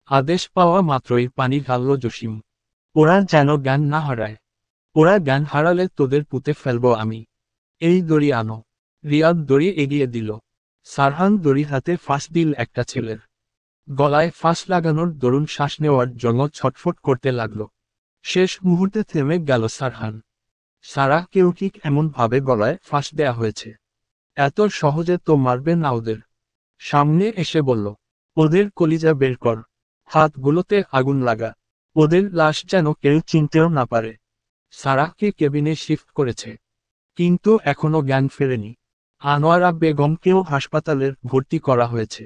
আদেশ পাওয়া মাত্রই পানি ঢালল জসিম। ওরা যেন জ্ঞান না হারায়। ওরা জ্ঞান হারালে তোদের পুঁতে ফেলব আমি। এই দড়ি আনো। রিয়াদ দড়ি এগিয়ে দিল। সারহান দড়ি হাতে ফাঁস দিল একটা ছেলের। গলায় ফাঁস লাগানোর দরুন শ্বাস নেওয়ার জন্য ছটফট করতে লাগল। শেষ মুহূর্তে থেমে গেল সারহান। সারাহকেও ঠিক এমনভাবে গলায় ফাঁস দেয়া হয়েছে। এত সহজে তো মারবে না ওদের। সামনে এসে বলল, ওদের কলিজা বের কর, হাতগুলোতে আগুন লাগা, ওদের লাশ যেন কেউ চিনতেও না পারে। সারাহকে কেবিনে শিফট করেছে, কিন্তু এখনো জ্ঞান ফেরেনি। আনোয়ারা বেগমকেও হাসপাতালের ভর্তি করা হয়েছে।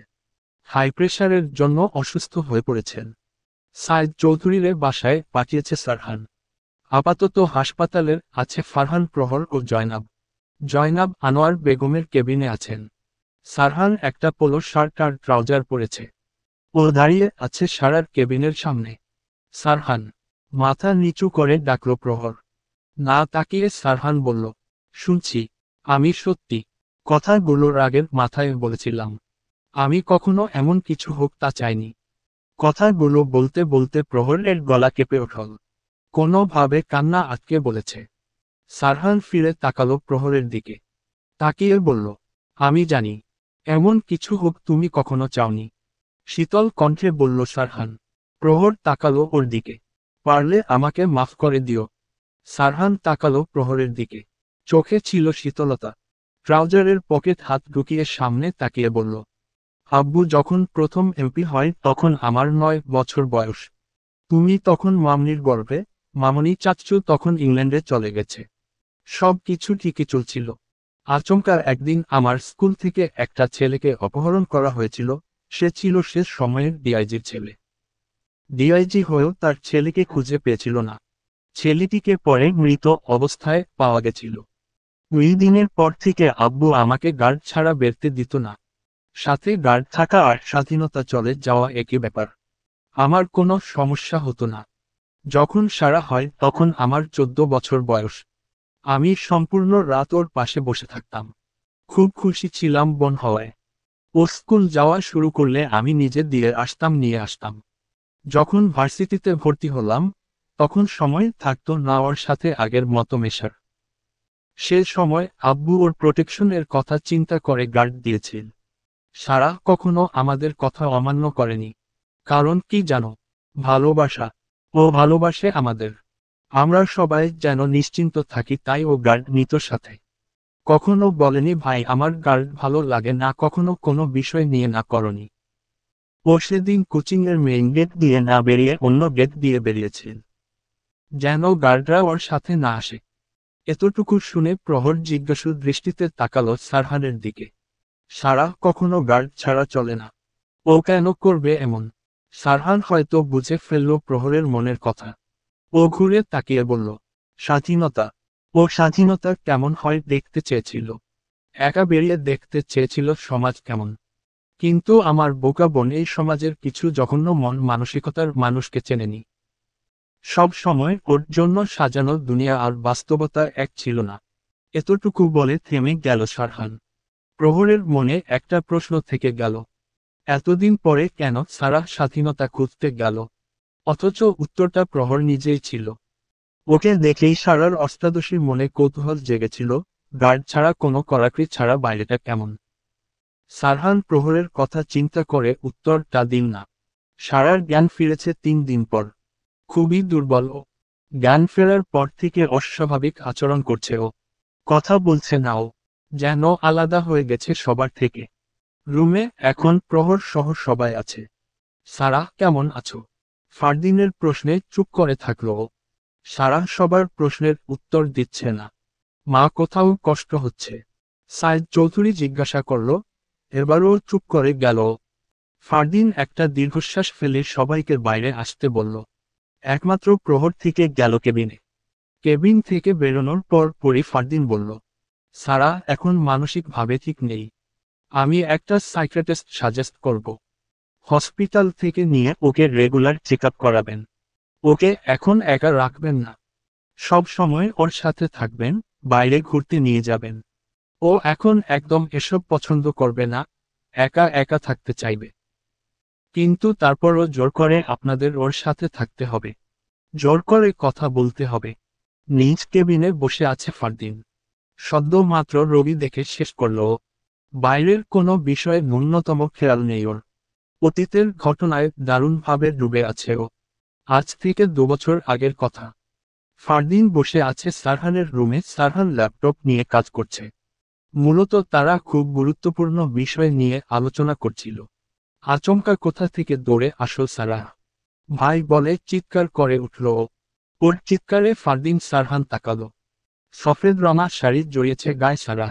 হাই প্রেশারের জন্য অসুস্থ হয়ে পড়েছেন। সাইদ চৌধুরীর বাসায় পাঠিয়েছে সারহান। আপাতত হাসপাতালের আছে ফারহান, প্রহর ও জয়নাব। জয়নাব আনোয়ার বেগমের কেবিনে আছেন। সারহান একটা পোলো শার্ট আর ট্রাউজার পরেছে। ও দাঁড়িয়ে আছে সারার কেবিনের সামনে। সারহান, মাথা নিচু করে ডাকল প্রহর। না তাকিয়ে সারহান বলল, শুনছি। আমি সত্যি কথাগুলোর আগের মাথায় বলেছিলাম। আমি কখনো এমন কিছু হোক তা চাইনি। কথাগুলো বলতে বলতে প্রহরের গলা কেঁপে উঠল। কোনোভাবে কান্না আটকে বলেছে। সারহান ফিরে তাকালো প্রহরের দিকে। তাকিয়ে বলল, আমি জানি এমন কিছু হোক তুমি কখনো চাওনি। শীতল কণ্ঠে বলল সারহান। প্রহর তাকালো ওর দিকে। পারলে আমাকে মাফ করে দিও। সারহান তাকালো প্রহরের দিকে। চোখে ছিল শীতলতা। ট্রাউজারের পকেট হাত ঢুকিয়ে সামনে তাকিয়ে বলল, আব্বু যখন প্রথম এমপি হয় তখন আমার 9 বছর বয়স। তুমি তখন মামনির গর্ভে, মামনি চাচ্চু তখন ইংল্যান্ডে চলে গেছে। সব কিছু ঠিকই চলছিল। আচমকা একদিন আমার স্কুল থেকে একটা ছেলেকে অপহরণ করা হয়েছিল। সে ছিল শেষ সময়ের ডিআইজির ছেলে। ডিআইজি হয়েও তার ছেলেকে খুঁজে পেয়েছিল না। ছেলেটিকে পরে মৃত অবস্থায় পাওয়া গেছিল। ওই দিনের পর থেকে আব্বু আমাকে গার্ড ছাড়া বেরতে দিত না। সাথে গার্ড থাকা আর স্বাধীনতা চলে যাওয়া একই ব্যাপার। আমার কোনো সমস্যা হতো না। যখন সারা হয় তখন আমার 14 বছর বয়স। আমি সম্পূর্ণ রাত ওর পাশে বসে থাকতাম। খুব খুশি ছিলাম বোন হওয়ায়। ও স্কুল যাওয়া শুরু করলে আমি নিজে দিয়ে আসতাম, নিয়ে আসতাম। যখন ভার্সিটিতে ভর্তি হলাম, তখন সময় থাকতো না ওর সাথে আগের মতো মেশার। সে সময় আব্বু ওর প্রোটেকশনের কথা চিন্তা করে গার্ড দিয়েছিল। সারা কখনো আমাদের কথা অমান্য করেনি। কারণ কি জানো? ভালোবাসা। ও ভালোবাসে আমাদের। আমরা সবাই যেন নিশ্চিন্ত থাকি, তাই ও গার্ড নিত সাথে। কখনো বলেনি ভাই আমার গার্ড ভালো লাগে না, কখনো কোনো বিষয় নিয়ে না করনি। ও সেদিন কোচিংয়ের মেইন গেট দিয়ে না বেরিয়ে অন্য গেট দিয়ে বেরিয়েছিল, যেন গার্ডরা ওর সাথে না আসে। এতটুকু শুনে প্রহর জিজ্ঞাসু দৃষ্টিতে তাকালো সারহানের দিকে। সারা কখনো গার্ড ছাড়া চলে না। ও কেন করবে এমন? সারহান হয়তো বুঝে ফেলল প্রহরের মনের কথা। ও ঘুরে তাকিয়ে বলল, স্বাধীনতা। ও স্বাধীনতা কেমন হয় দেখতে চেয়েছিল। একা বেরিয়ে দেখতে চেয়েছিল সমাজ কেমন। কিন্তু আমার বোকা বোন এই সমাজের কিছু জঘন্য মন মানসিকতার মানুষকে চেনেনি। সব সময় ওর জন্য সাজানো দুনিয়া আর বাস্তবতা এক ছিল না। এতটুকু বলে থেমে গেল সারহান। প্রহরের মনে একটা প্রশ্ন থেকে গেল, এতদিন পরে কেন সারা স্বাধীনতা খুঁজতে গেল? অথচ উত্তরটা প্রহর নিজেই ছিল। ওকে দেখেই সারার অষ্টাদশীর মনে কৌতূহল জেগেছিল, গার্ড ছাড়া কোনো কড়াকড়ি ছাড়া বাইরেটা কেমন। সারহান প্রহরের কথা চিন্তা করে উত্তরটা দিল না। সারার জ্ঞান ফিরেছে 3 দিন পর। খুবই দুর্বল ও। জ্ঞান ফেরার পর থেকে অস্বাভাবিক আচরণ করছে ও। কথা বলছে না ও। যেন আলাদা হয়ে গেছে সবার থেকে। রুমে এখন প্রহর সহ সবাই আছে। সারা কেমন আছো? ফারদিনের প্রশ্নে চুপ করে থাকলো ও। সারা সবার প্রশ্নের উত্তর দিচ্ছে না। মা কোথাও কষ্ট হচ্ছে? সাইদ চৌধুরী জিজ্ঞাসা করল। এবারও চুপ করে গেল ও। ফারদিন একটা দীর্ঘশ্বাস ফেলে সবাইকে বাইরে আসতে বলল। একমাত্র প্রহর থেকে গেল কেবিনে। কেবিন থেকে বেরোনোর পর পরই ফারদিন বলল, সারা এখন মানসিকভাবে ঠিক নেই। আমি একটা সাইকিয়াট্রিস্ট সাজেস্ট করব। হসপিটাল থেকে নিয়ে ওকে রেগুলার চেক আপ করাবেন। ওকে এখন একা রাখবেন না। সব সময় ওর সাথে থাকবেন, বাইরে ঘুরতে নিয়ে যাবেন। ও এখন একদম এসব পছন্দ করবে না, একা একা থাকতে চাইবে। কিন্তু তারপরও জোর করে আপনাদের ওর সাথে থাকতে হবে। জোর করে কথা বলতে হবে। নিজ কেবিনে বসে আছে ফারদিন। সদ্য মাত্র রোগী দেখে শেষ করল ও। বাইরের কোনো বিষয়ে ন্যূনতম খেয়াল নেই ওর। অতীতের ঘটনায় দারুণভাবে ডুবে আছে ও। আজ থেকে 2 বছর আগের কথা। ফারদিন বসে আছে সারহানের রুমে। সারহান ল্যাপটপ নিয়ে কাজ করছে। মূলত তারা খুব গুরুত্বপূর্ণ বিষয় নিয়ে আলোচনা করছিল। আচমকা কোথা থেকে দৌড়ে আসল সারা। ভাই বলে চিৎকার করে উঠল ও। ওর চিৎকারে ফারদিন সারহান তাকালো। সফেদ রঙা শাড়ি জড়িয়েছে গায়ে সারা।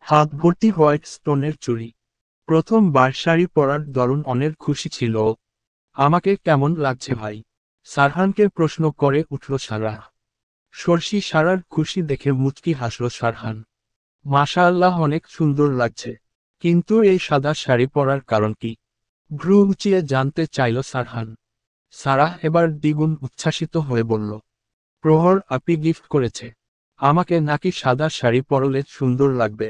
হাত ভর্তি হোয়াইট স্টোনের চুড়ি। প্রথমবার শাড়ি পরার দরুন অনেক খুশি ছিল ও। আমাকে কেমন লাগছে ভাই? সারহানকে প্রশ্ন করে উঠল সারা। সর্ষি সারার খুশি দেখে মুচকি হাসল সারহান। মাশাআল্লাহ, অনেক সুন্দর লাগছে। কিন্তু এই সাদা শাড়ি পরার কারণ কি? ভ্রু উঁচিয়ে জানতে চাইল সারহান। সারা এবার দ্বিগুণ উচ্ছ্বাসিত হয়ে বলল, প্রহর আপি গিফট করেছে। আমাকে নাকি সাদা শাড়ি পরলে সুন্দর লাগবে।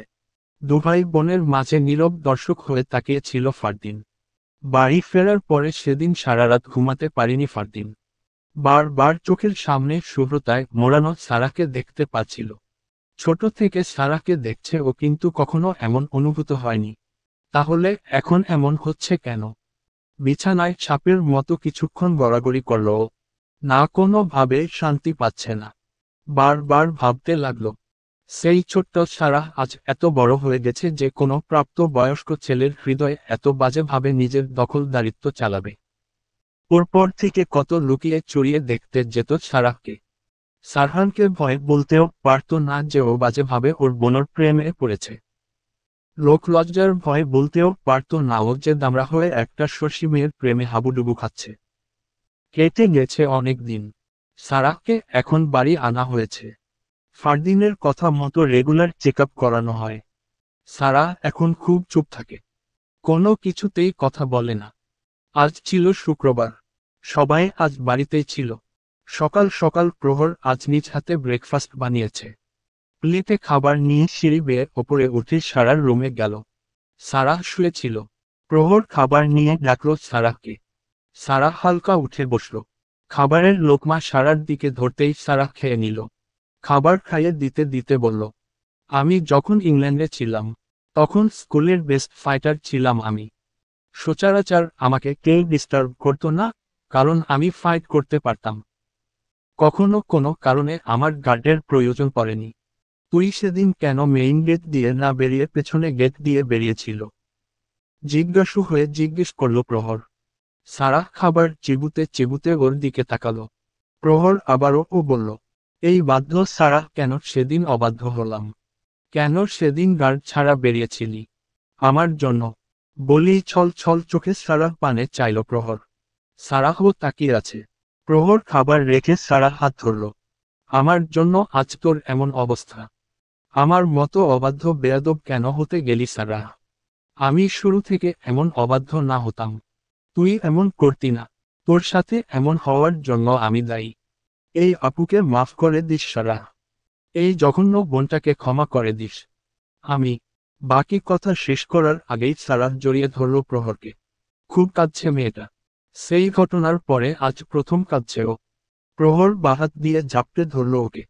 দুভাই বোনের মাঝে নীরব দর্শক হয়ে তাকিয়েছিল ফারদিন। বাড়ি ফেরার পরে সেদিন সারা রাত ঘুমাতে পারিনি ফারদিন। বারবার চোখের সামনে শুভ্রতায় মোড়ানো সারাকে দেখতে পাচ্ছিল। ছোট থেকে সারাকে দেখছে ও, কিন্তু কখনো এমন অনুভূত হয়নি। তাহলে এখন এমন হচ্ছে কেন? বিছানায় সাপের মতো কিছুক্ষণ গড়াগড়ি করল ও। না কোনো ভাবে শান্তি পাচ্ছে না। বারবার ভাবতে লাগলো, সেই ছোট্ট সারা আজ এত বড় হয়ে গেছে যে কোনো প্রাপ্ত বয়স্ক ছেলের হৃদয়ে এত বাজেভাবে নিজের দখলদারিত্ব চালাবে। ওর পর থেকে কত লুকিয়ে চুরিয়ে দেখতে যেত সারাকে। সারহানকে ভয় বলতেও পারত না যে ও বাজেভাবে ওর বোনের প্রেমে পড়েছে। লোকলজ্জার ভয় বলতেও পারত না ও যে দামড়া হয়ে একটা শশী মেয়ের প্রেমে হাবুডুবু খাচ্ছে। কেটে গেছে অনেক দিন। সারাকে এখন বাড়ি আনা হয়েছে। ফারদিনের কথা মতো রেগুলার চেক আপ করানো হয়। সারা এখন খুব চুপ থাকে। কোনো কিছুতেই কথা বলে না। আজ ছিল শুক্রবার। সবাই আজ বাড়িতেই ছিল। সকাল সকাল প্রহর আজ নিজ হাতে ব্রেকফাস্ট বানিয়েছে। প্লেটে খাবার নিয়ে সিঁড়ি বেয়ে ওপরে উঠে সারার রুমে গেল। সারা শুয়েছিল। প্রহর খাবার নিয়ে ডাকল সারাকে। সারা হালকা উঠে বসল। খাবারের লোকমা সারার দিকে ধরতেই সারা খেয়ে নিল। খাবার খাইয়ে দিতে দিতে বলল, আমি যখন ইংল্যান্ডে ছিলাম তখন স্কুলের বেস্ট ফাইটার ছিলাম আমি। সচরাচর আমাকে কেউ ডিস্টার্ব করতো না, কারণ আমি ফাইট করতে পারতাম। কখনো কোনো কারণে আমার গার্ডের প্রয়োজন পড়েনি। তুই সেদিন কেন মেইন গেট দিয়ে না বেরিয়ে পেছনে গেট দিয়ে বেরিয়েছিল? জিজ্ঞাসু হয়ে জিজ্ঞেস করল প্রহর। সারাহ খাবার চিবুতে চিবুতে ওর দিকে তাকালো। প্রহর আবারও বলল, এই বাধ্য সারাহ, কেন সেদিন অবাধ্য হলাম? কেন সেদিন গার্ড ছাড়া বেরিয়েছিলি? আমার জন্য। বলি ছল ছল চোখে সারাহ পানে চাইল প্রহর। সারাহও তাকিয়ে আছে। প্রহর খাবার রেখে সারাহ হাত ধরল। আমার জন্য আজ তোর এমন অবস্থা? আমার মতো অবাধ্য বেয়াদব কেন হতে গেলি সারাহ? আমি শুরু থেকে এমন অবাধ্য না হতাম। তুই এমন করতি না। তোর সাথে এমন হওয়ার জন্য আমি দায়ী। এই আপুকে মাফ করে দিস সারাহ। এই জঘন্য বোনটাকে ক্ষমা করে দিস। আমি। বাকি কথা শেষ করার আগেই সারাহ জড়িয়ে ধরল প্রহরকে। খুব কাঁদছে মেয়েটা। সেই ঘটনার পরে আজ প্রথম কাঁদছে ও। প্রহর বাহাত দিয়ে ঝাপটে ধরল ওকে।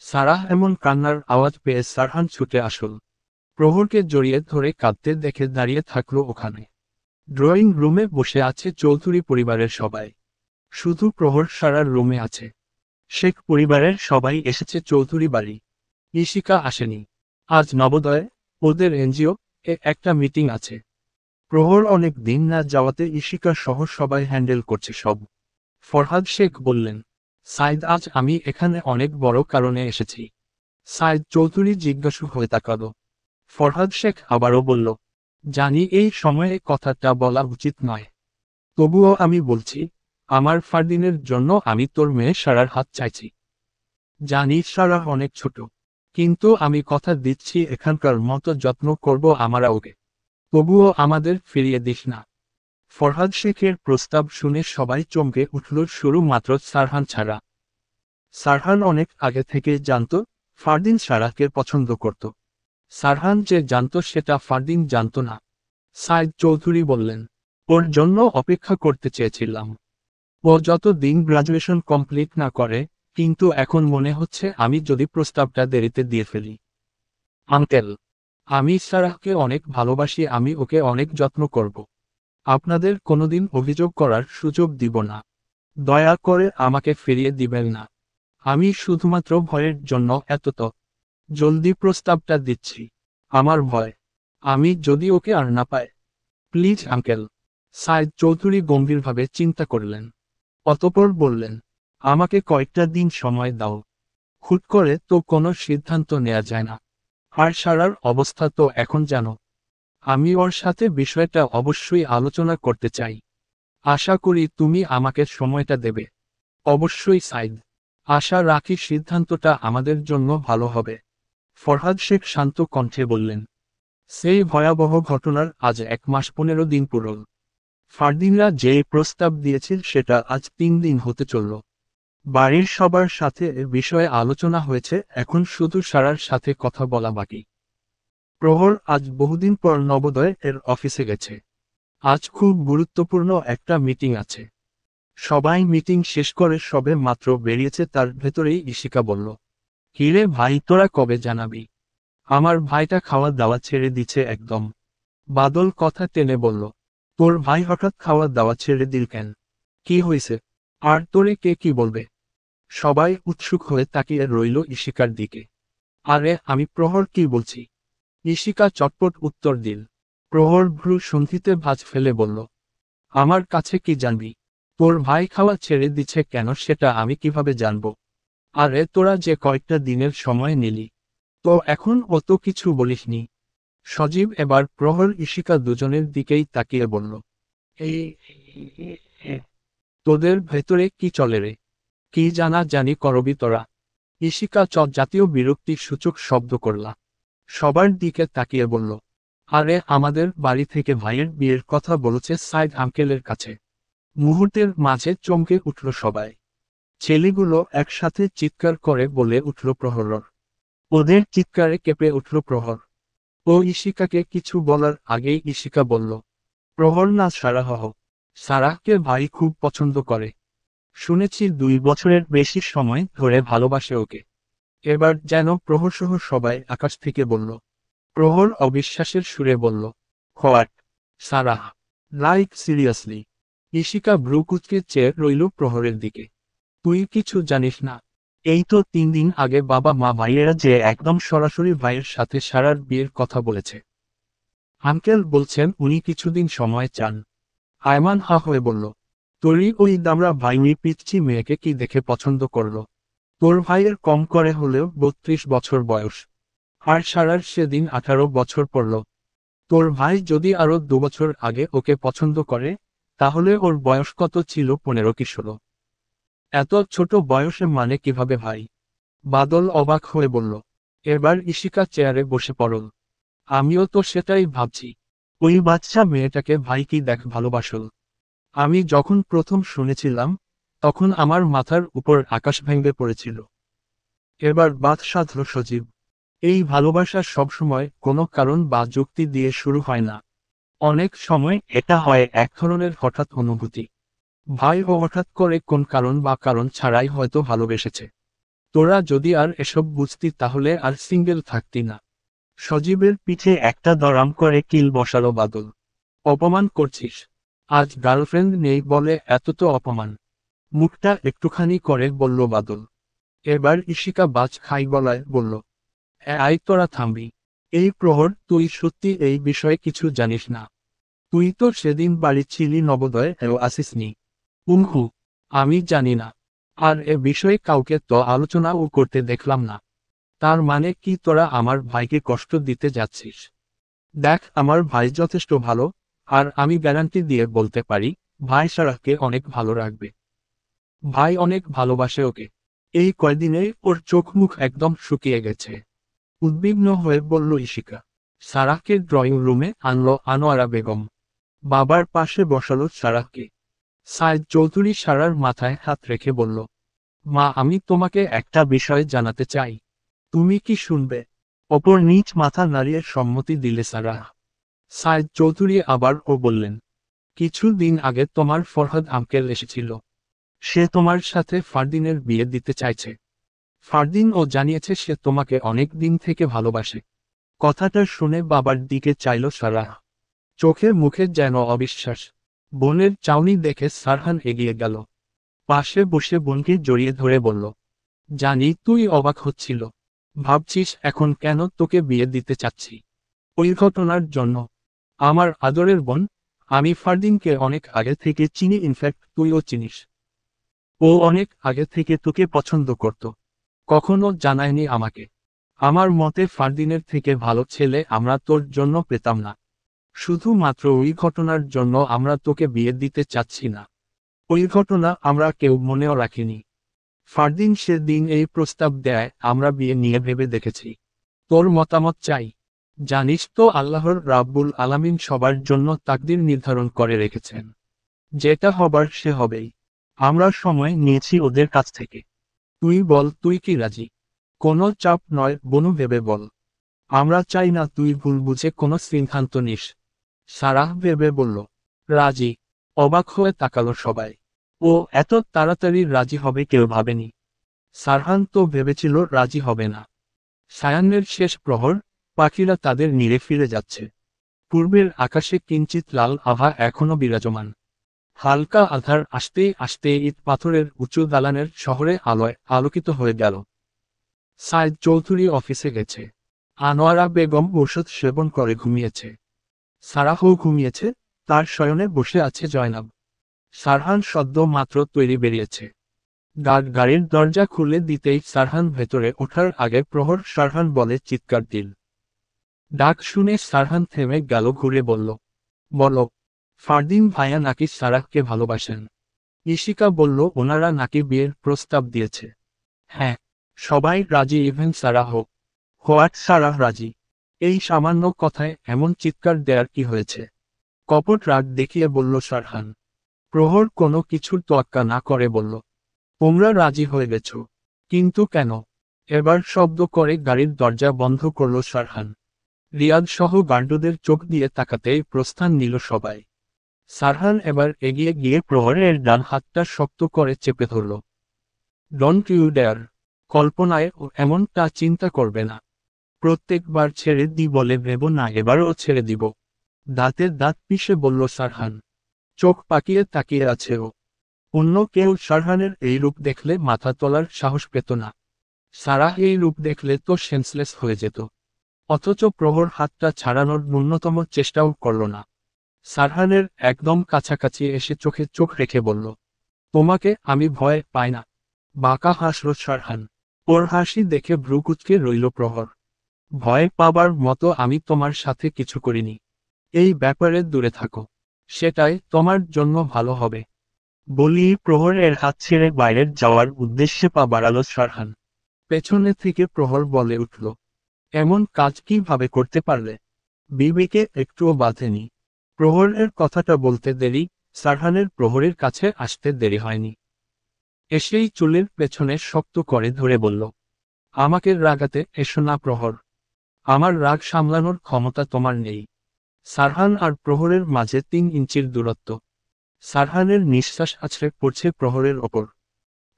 সারাহ এমন কান্নার আওয়াজ পেয়ে সারহান ছুটে আসল। প্রহরকে জড়িয়ে ধরে কাঁদতে দেখে দাঁড়িয়ে থাকলো ওখানে। ড্রয়িং রুমে বসে আছে চৌধুরী পরিবারের সবাই। শুধু প্রহর সারার রুমে আছে। শেখ পরিবারের সবাই এসেছে চৌধুরী বাড়ি। ইশিকা আসেনি। আজ নবোদয়ে ওদের এনজিও একটা মিটিং আছে। প্রহর অনেক দিন না যাওয়াতে ইশিকা সহ সবাই হ্যান্ডেল করছে সব। ফরহাদ শেখ বললেন, সাইদ, আজ আমি এখানে অনেক বড় কারণে এসেছি। সাইদ চৌধুরী জিজ্ঞাসু হয়ে তাকালো। ফরহাদ শেখ আবারও বলল, জানি এই সময়ে কথাটা বলা উচিত নয়, তবুও আমি বলছি, আমার ফারদিনের জন্য আমি তোর মেয়ে সারার হাত চাইছি। জানি সারা অনেক ছোট, কিন্তু আমি কথা দিচ্ছি এখানকার মতো যত্ন করব আমরা ওকে। তবুও আমাদের ফিরিয়ে দিস না। ফরহাদ শেখের প্রস্তাব শুনে সবাই চমকে উঠল, শুরু মাত্র সারহান ছাড়া। সারহান অনেক আগে থেকে জানত ফারদিন সারাকে পছন্দ করত। সারহান যে জানত সেটা ফারদিন জানত না। সাইদ চৌধুরী বললেন, ওর জন্য অপেক্ষা করতে চেয়েছিলাম। ও যত দিন গ্রাজুয়েশন কমপ্লিট না করে, কিন্তু এখন মনে হচ্ছে আমি যদি প্রস্তাবটা দেরিতে দিয়ে ফেলি। আঙ্কেল, আমি সারাহকে অনেক ভালোবাসি, আমি ওকে অনেক যত্ন করব। আপনাদের কোনোদিন অভিযোগ করার সুযোগ দিব না। দয়া করে আমাকে ফিরিয়ে দিবেন না। আমি শুধুমাত্র ভয়ের জন্য জলদি প্রস্তাবটা দিচ্ছি। আমার ভয়, আমি যদি ওকে আর না পাই। Please uncle. সাইদ চৌধুরী গম্ভীরভাবে চিন্তা করলেন। অতঃপর বললেন, আমাকে কয়েকটা দিন সময় দাও। হুট করে তো কোনো সিদ্ধান্ত নেওয়া যায় না। আর সারার অবস্থা তো এখন জানো। আমি ওর সাথে বিষয়টা অবশ্যই আলোচনা করতে চাই। আশা করি তুমি আমাকে সময়টা দেবে। অবশ্যই সাইদ। আশা রাখি সিদ্ধান্তটা আমাদের জন্য ভালো হবে। ফরহাদ শেখ শান্ত কণ্ঠে বললেন। সেই ভয়াবহ ঘটনার আজ 1 মাস 15 দিন পুরল। ফারদিনরা যে প্রস্তাব দিয়েছিল সেটা আজ 3 দিন হতে চলল। বাড়ির সবার সাথে এ বিষয়ে আলোচনা হয়েছে, এখন শুধু সারার সাথে কথা বলা বাকি। প্রহর আজ বহুদিন পর নবোদয় এর অফিসে গেছে। আজ খুব গুরুত্বপূর্ণ একটা মিটিং আছে। সবাই মিটিং শেষ করে সবে মাত্র বেরিয়েছে, তার ভেতরেই ইশিকা বলল, কিরে ভাই, তোরা কবে জানাবি? আমার ভাইটা খাওয়া দাওয়া ছেড়ে দিচ্ছে একদম। বাদল কথা টেনে বলল, তোর ভাই হঠাৎ খাওয়া দাওয়া ছেড়ে দিল কেন? কি হয়েছে? আর তোরে কে কি বলবে? সবাই উৎসুক হয়ে তাকিয়ে রইল ইশিকার দিকে। আরে আমি প্রহর, কি বলছি? ইশিকা চটপট উত্তর দিল। প্রহর ভ্রু সন্ধিতে ভাঁজ ফেলে বলল, আমার কাছে কি জানবি? তোর ভাই খাওয়া ছেড়ে দিচ্ছে কেন সেটা আমি কিভাবে জানব? আরে তোরা যে কয়েকটা দিনের সময় নিলি, তো এখন অত কিছু বলিসনি। সজীব এবার প্রহর ইশিকা দুজনের দিকেই তাকিয়ে বলল, এই তোদের ভেতরে কি চলে রে? কি জানা জানি করবি তোরা? ইশিকা জাতীয় বিরক্তি সূচক শব্দ করলা। সবার দিকে তাকিয়ে বলল, আরে আমাদের বাড়ি থেকে ভাইয়ের বিয়ের কথা বলেছে সাইদ আঙ্কেলের কাছে। মুহূর্তের মাঝে চমকে উঠল সবাই। ছেলেগুলো একসাথে চিৎকার করে বলে উঠল প্রহর। ওদের চিৎকারে কেঁপে উঠল প্রহর। ও ইশিকাকে কিছু বলার আগেই ইশিকা বলল, প্রহর না সারাহ। সারাহকে ভাই খুব পছন্দ করে। শুনেছি 2 বছরের বেশি সময় ধরে ভালোবাসে ওকে। এবার যেন প্রহরসহ সবাই আকাশ থেকে বলল। প্রহর অবিশ্বাসের সুরে বলল, what? Sarah, like seriously? Ishika ভ্রু কুঁচকে চেয়ে রইল প্রহরের দিকে। তুই কিছু জানিস না? এই তো 3 দিন আগে বাবা মা ভাইয়েরা যে একদম সরাসরি ভাইয়ের সাথে সারার বিয়ের কথা বলেছে। আঙ্কেল বলছেন উনি কিছুদিন সময় চান। আয়মান হা হয়ে বলল, তোরই ওই দামড়া ভাই পিচ্ছি মেয়েকে কি দেখে পছন্দ করলো? তোর ভাইয়ের কম করে হলেও 32 বছর বয়স। আর সারার সেদিন 18 বছর পড়ল। তোর ভাই যদি আরো 2 বছর আগে ওকে পছন্দ করে, তাহলে ওর বয়স কত ছিল, 15 কি 16? এত ছোট বয়সে মানে কিভাবে ভাই? বাদল অবাক হয়ে বলল। এবার ঈশিকা চেয়ারে বসে পড়ল। আমিও তো সেটাই ভাবছি। ওই বাচ্চা মেয়েটাকে ভাই কি দেখ ভালোবাসল। আমি যখন প্রথম শুনেছিলাম, তখন আমার মাথার উপর আকাশ ভেঙে পড়েছিল। এবার বাদ সাধল সজীব। এই ভালোবাসা সবসময় কোনো কারণ বা যুক্তি দিয়ে শুরু হয় না। অনেক সময় এটা হয় এক ধরনের হঠাৎ অনুভূতি। ভাই ও হঠাৎ করে কোন কারণ বা কারণ ছাড়াই হয়তো ভালোবেসেছে। তোরা যদি আর এসব বুঝতি তাহলে আর সিঙ্গেল থাকতি না। সজীবের পিঠে একটা দরাম করে কিল বসালো বাদল। অপমান করছিস? আজ গার্লফ্রেন্ড নেই বলে এত তো অপমান। মুখটা একটুখানি করে বলল বাদল। এবার ঈশিকা বাজ খাই গলায় বলল, আই তোরা থামবি। এই প্রহর, তুই সত্যি এই বিষয়ে কিছু জানিস না? তুই তো সেদিন বাড়ি ছিলি, নবোদয়ে এও আসিসনি। উমহু, আমি জানি না। আর এ বিষয়ে কাউকে তো আলোচনাও করতে দেখলাম না। তার মানে কি তোরা আমার ভাইকে কষ্ট দিতে যাচ্ছিস? দেখ, আমার ভাই যথেষ্ট ভালো, আর আমি গ্যারান্টি দিয়ে বলতে পারি, ভাই সারাহকে অনেক ভালো রাখবে। ভাই অনেক ভালোবাসে ওকে। এই কয়দিনে ওর চোখ মুখ একদম শুকিয়ে গেছে। উদ্বিগ্ন হয়ে বলল ঈশিকা। সারাহকে ড্রয়িং রুমে আনলো আনোয়ারা বেগম। বাবার পাশে বসালো সারাহকে। সাইদ চৌধুরী সারার মাথায় হাত রেখে বলল, মা, আমি তোমাকে একটা বিষয় জানাতে চাই। তুমি কি শুনবে? অপর নিচ মাথা নাড়িয়ে সম্মতি দিলে সারাহ। সাইদ চৌধুরী আবার ও বললেন, কিছুদিন আগে তোমার ফরহাদ আঙ্কেল এসেছিল। সে তোমার সাথে ফারদিনের বিয়ে দিতে চাইছে। ফারদিন ও জানিয়েছে সে তোমাকে অনেক দিন থেকে ভালোবাসে। কথাটা শুনে বাবার দিকে চাইল সারাহ। চোখে মুখে যেন অবিশ্বাস। বোনের চাউনি দেখে সারহান এগিয়ে গেল। পাশে বসে বোনকে জড়িয়ে ধরে বলল, জানি তুই অবাক হচ্ছিল। ভাবছিস এখন কেন তোকে বিয়ে দিতে চাচ্ছি। ওই ঘটনার জন্য। আমার আদরের বোন, আমি ফারদিনকে অনেক আগে থেকে চিনি, ইনফ্যাক্ট তুইও চিনিস। ও অনেক আগে থেকে তোকে পছন্দ করত। কখনো জানায়নি আমাকে। আমার মতে ফারদিনের থেকে ভালো ছেলে আমরা তোর জন্য পেতাম না। শুধুমাত্র ওই ঘটনার জন্য আমরা তোকে বিয়ে দিতে চাচ্ছি না। ওই ঘটনা আমরা কেউ মনেও রাখিনি। ফারদিন সেদিন এই প্রস্তাব দেয়, আমরা বিয়ে নিয়ে ভেবে দেখেছি। তোর মতামত চাই। জানিস তো আল্লাহর রাব্বুল আলামিন সবার জন্য তাকদির নির্ধারণ করে রেখেছেন। যেটা হবার সে হবেই। আমরা সময় নিয়েছি ওদের কাছ থেকে। তুই বল, তুই কি রাজি? কোনো চাপ নয় বনু, ভেবে বল। আমরা চাই না তুই ভুল বুঝে কোনো সিদ্ধান্ত নিস। সারাহ ভেবে বলল, রাজি। অবাক হয়ে তাকালো সবাই। ও এত তাড়াতাড়ি রাজি হবে কেউ ভাবেনি। সারহান তো ভেবেছিল রাজি হবে না। সায়ান্নের শেষ প্রহর, পাখিরা তাদের নীড়ে ফিরে যাচ্ছে। পূর্বের আকাশে কিঞ্চিত লাল আভা এখনো বিরাজমান। হালকা আধার আসতেই আসতেই ইট পাথরের উঁচু দালানের শহরে আলোয় আলোকিত হয়ে গেল। সাইদ চৌধুরী অফিসে গেছে। আনোয়ারা বেগম ওষুধ সেবন করে ঘুমিয়েছে। সারাহও ঘুমিয়েছে, তার শয়নে বসে আছে জয়নাব। সারহান সদ্য মাত্র তৈরি বেরিয়েছে। গাড়ির দরজা খুলে দিতেই সারহান ভেতরে ওঠার আগে প্রহর সারহান বলে চিৎকার দিল। ডাক শুনে সারহান থেমে গেল, ঘুরে বলল, বলো, ফারদিন ভাইয়া নাকি সারাহকে ভালোবাসেন? ঈশিকা বলল, ওনারা নাকি বিয়ের প্রস্তাব দিয়েছে। হ্যাঁ, সবাই রাজি, ইভেন সারাহ। হোয়াট, সারাহ রাজি? এই সামান্য কথায় এমন চিৎকার দেয়ার কি হয়েছে? কপট রাগ দেখিয়ে বলল সারহান। প্রহর কোনো কিছুর তোয়াক্কা না করে বলল, তোমরা রাজি হয়ে গেছ, কিন্তু কেন? এবার শব্দ করে গাড়ির দরজা বন্ধ করল সারহান। রিয়াদ সহ গান্ডুদের চোখ দিয়ে তাকাতেই প্রস্থান নিল সবাই। সারহান এবার এগিয়ে গিয়ে প্রহরের ডান হাতটা শক্ত করে চেপে ধরল। Don't you dare. কল্পনায় ও এমনটা চিন্তা করবে না। প্রত্যেকবার ছেড়ে দি বলে ভেবো না এবারও ছেড়ে দিব। দাঁতের দাঁত পিষে বলল সারহান। চোখ পাকিয়ে তাকিয়ে আছে ও। অন্য কেউ সারহানের এই রূপ দেখলে মাথা তোলার সাহস পেত না। সারাহ এই রূপ দেখলে তো সেন্সলেস হয়ে যেত। অথচ প্রহর হাতটা ছাড়ানোর ন্যূনতম চেষ্টাও করল না। সারহানের একদম কাছাকাছি এসে চোখে চোখ রেখে বলল, তোমাকে আমি ভয় পাই না। বাঁকা হাসল সারহান। ওর হাসি দেখে ভ্রু কুঁচকে রইল প্রহর। ভয় পাবার মতো আমি তোমার সাথে কিছু করিনি। এই ব্যাপারে দূরে থাকো। সেটাই তোমার জন্য ভালো হবে। বলি প্রহরের হাত ছেড়ে বাইরের যাওয়ার উদ্দেশ্যে পা বাড়াল সারহান। পেছনে থেকে প্রহর বলে উঠল, এমন কাজ কিভাবে করতে পারলে? বিবেকে একটুও বাধেনি। প্রহরের কথাটা বলতে দেরি, সারহানের প্রহরের কাছে আসতে দেরি হয়নি। এসেই চুলের পেছনে শক্ত করে ধরে বলল, আমাকে রাগাতে এসো না প্রহর। আমার রাগ সামলানোর ক্ষমতা তোমার নেই। সারহান আর প্রহরের মাঝে 3 ইঞ্চির দূরত্ব। সারহানের নিঃশ্বাস আছড়ে পড়ছে প্রহরের ওপর।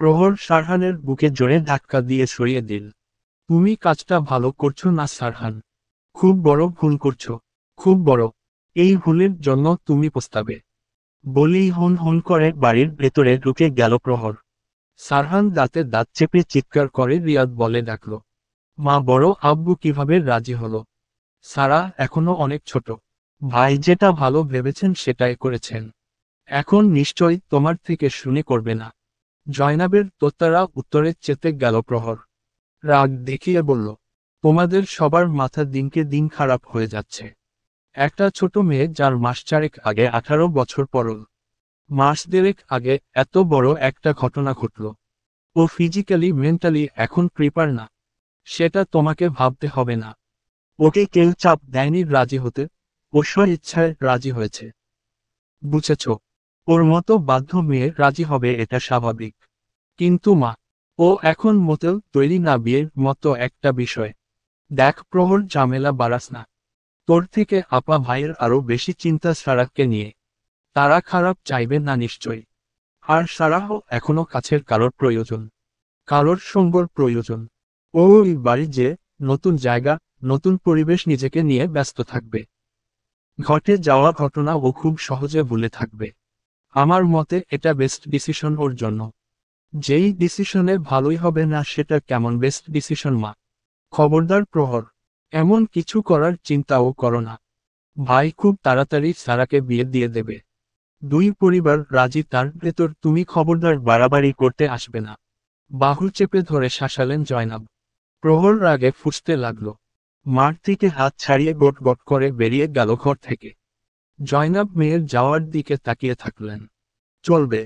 প্রহর সারহানের বুকে জোরে ধাক্কা দিয়ে সরিয়ে দিল। তুমি কাজটা ভালো করছো না সারহান। খুব বড় ভুল করছো। খুব বড়। এই ভুলের জন্য তুমি পস্তাবে। বলেই হন হন করে বাড়ির ভেতরে ঢুকে গেল প্রহর। সারহান দাঁতে দাঁত চেপে চিৎকার করে রিয়াদ বলে ডাকল, মা বড় আব্বু কিভাবে রাজি হলো? সারা এখনো অনেক ছোট। ভাই যেটা ভালো ভেবেছেন সেটাই করেছেন। এখন নিশ্চয়ই তোমার থেকে শুনে করবে না। জয়নাবের তোতারা উত্তরে চেতে গেল প্রহর। রাগ দেখিয়ে বলল, তোমাদের সবার মাথা দিনকে দিন খারাপ হয়ে যাচ্ছে। একটা ছোট মেয়ে যার মাস 4 আগে 18 বছর পরল। মাস 1.5 আগে এত বড় একটা ঘটনা ঘটল। ও ফিজিক্যালি মেন্টালি এখন প্রিপার না। সেটা তোমাকে ভাবতে হবে না। ওকে কেউ চাপ দেয়নি রাজি হতে। ও স্ব-ইচ্ছায় রাজি হয়েছে। বুঝেছ? ওর মতো বাধ্য মেয়ে রাজি হবে এটা স্বাভাবিক। কিন্তু মা, ও এখন মোটেও তৈরি না বিয়ের মতো একটা বিষয়। দেখ প্রহর, ঝামেলা বাড়াস না। তোর থেকে আপা ভাইয়ের আরো বেশি চিন্তা সারাহকে নিয়ে। তারা খারাপ চাইবে না নিশ্চয়ই। আর সারাহ এখনো কাছের কারোর প্রয়োজন। কারোর সঙ্গর প্রয়োজন। ও ওই বাড়ি যে নতুন জায়গা, নতুন পরিবেশ নিজেকে নিয়ে ব্যস্ত থাকবে। ঘটে যাওয়া ঘটনা ও খুব সহজে ভুলে থাকবে। আমার মতে এটা বেস্ট ডিসিশন ওর জন্য। যেই ডিসিশনে ভালোই হবে না সেটা কেমন বেস্ট ডিসিশন মা? খবরদার প্রহর, এমন কিছু করার চিন্তাও করো না। ভাই খুব তাড়াতাড়ি সারাকে বিয়ে দিয়ে দেবে। 2 পরিবার রাজি, তার ভেতর তুমি খবরদার বাড়াবাড়ি করতে আসবে না। বাহু চেপে ধরে শাসালেন জয়নাব। প্রহর রাগে ফুঁসতে লাগল। মাঠ থেকে হাত ছাড়িয়ে গট গট করে বেরিয়ে গেল ঘর থেকে। জয়নাব মেয়ের যাওয়ার দিকে তাকিয়ে থাকলেন। চলবে।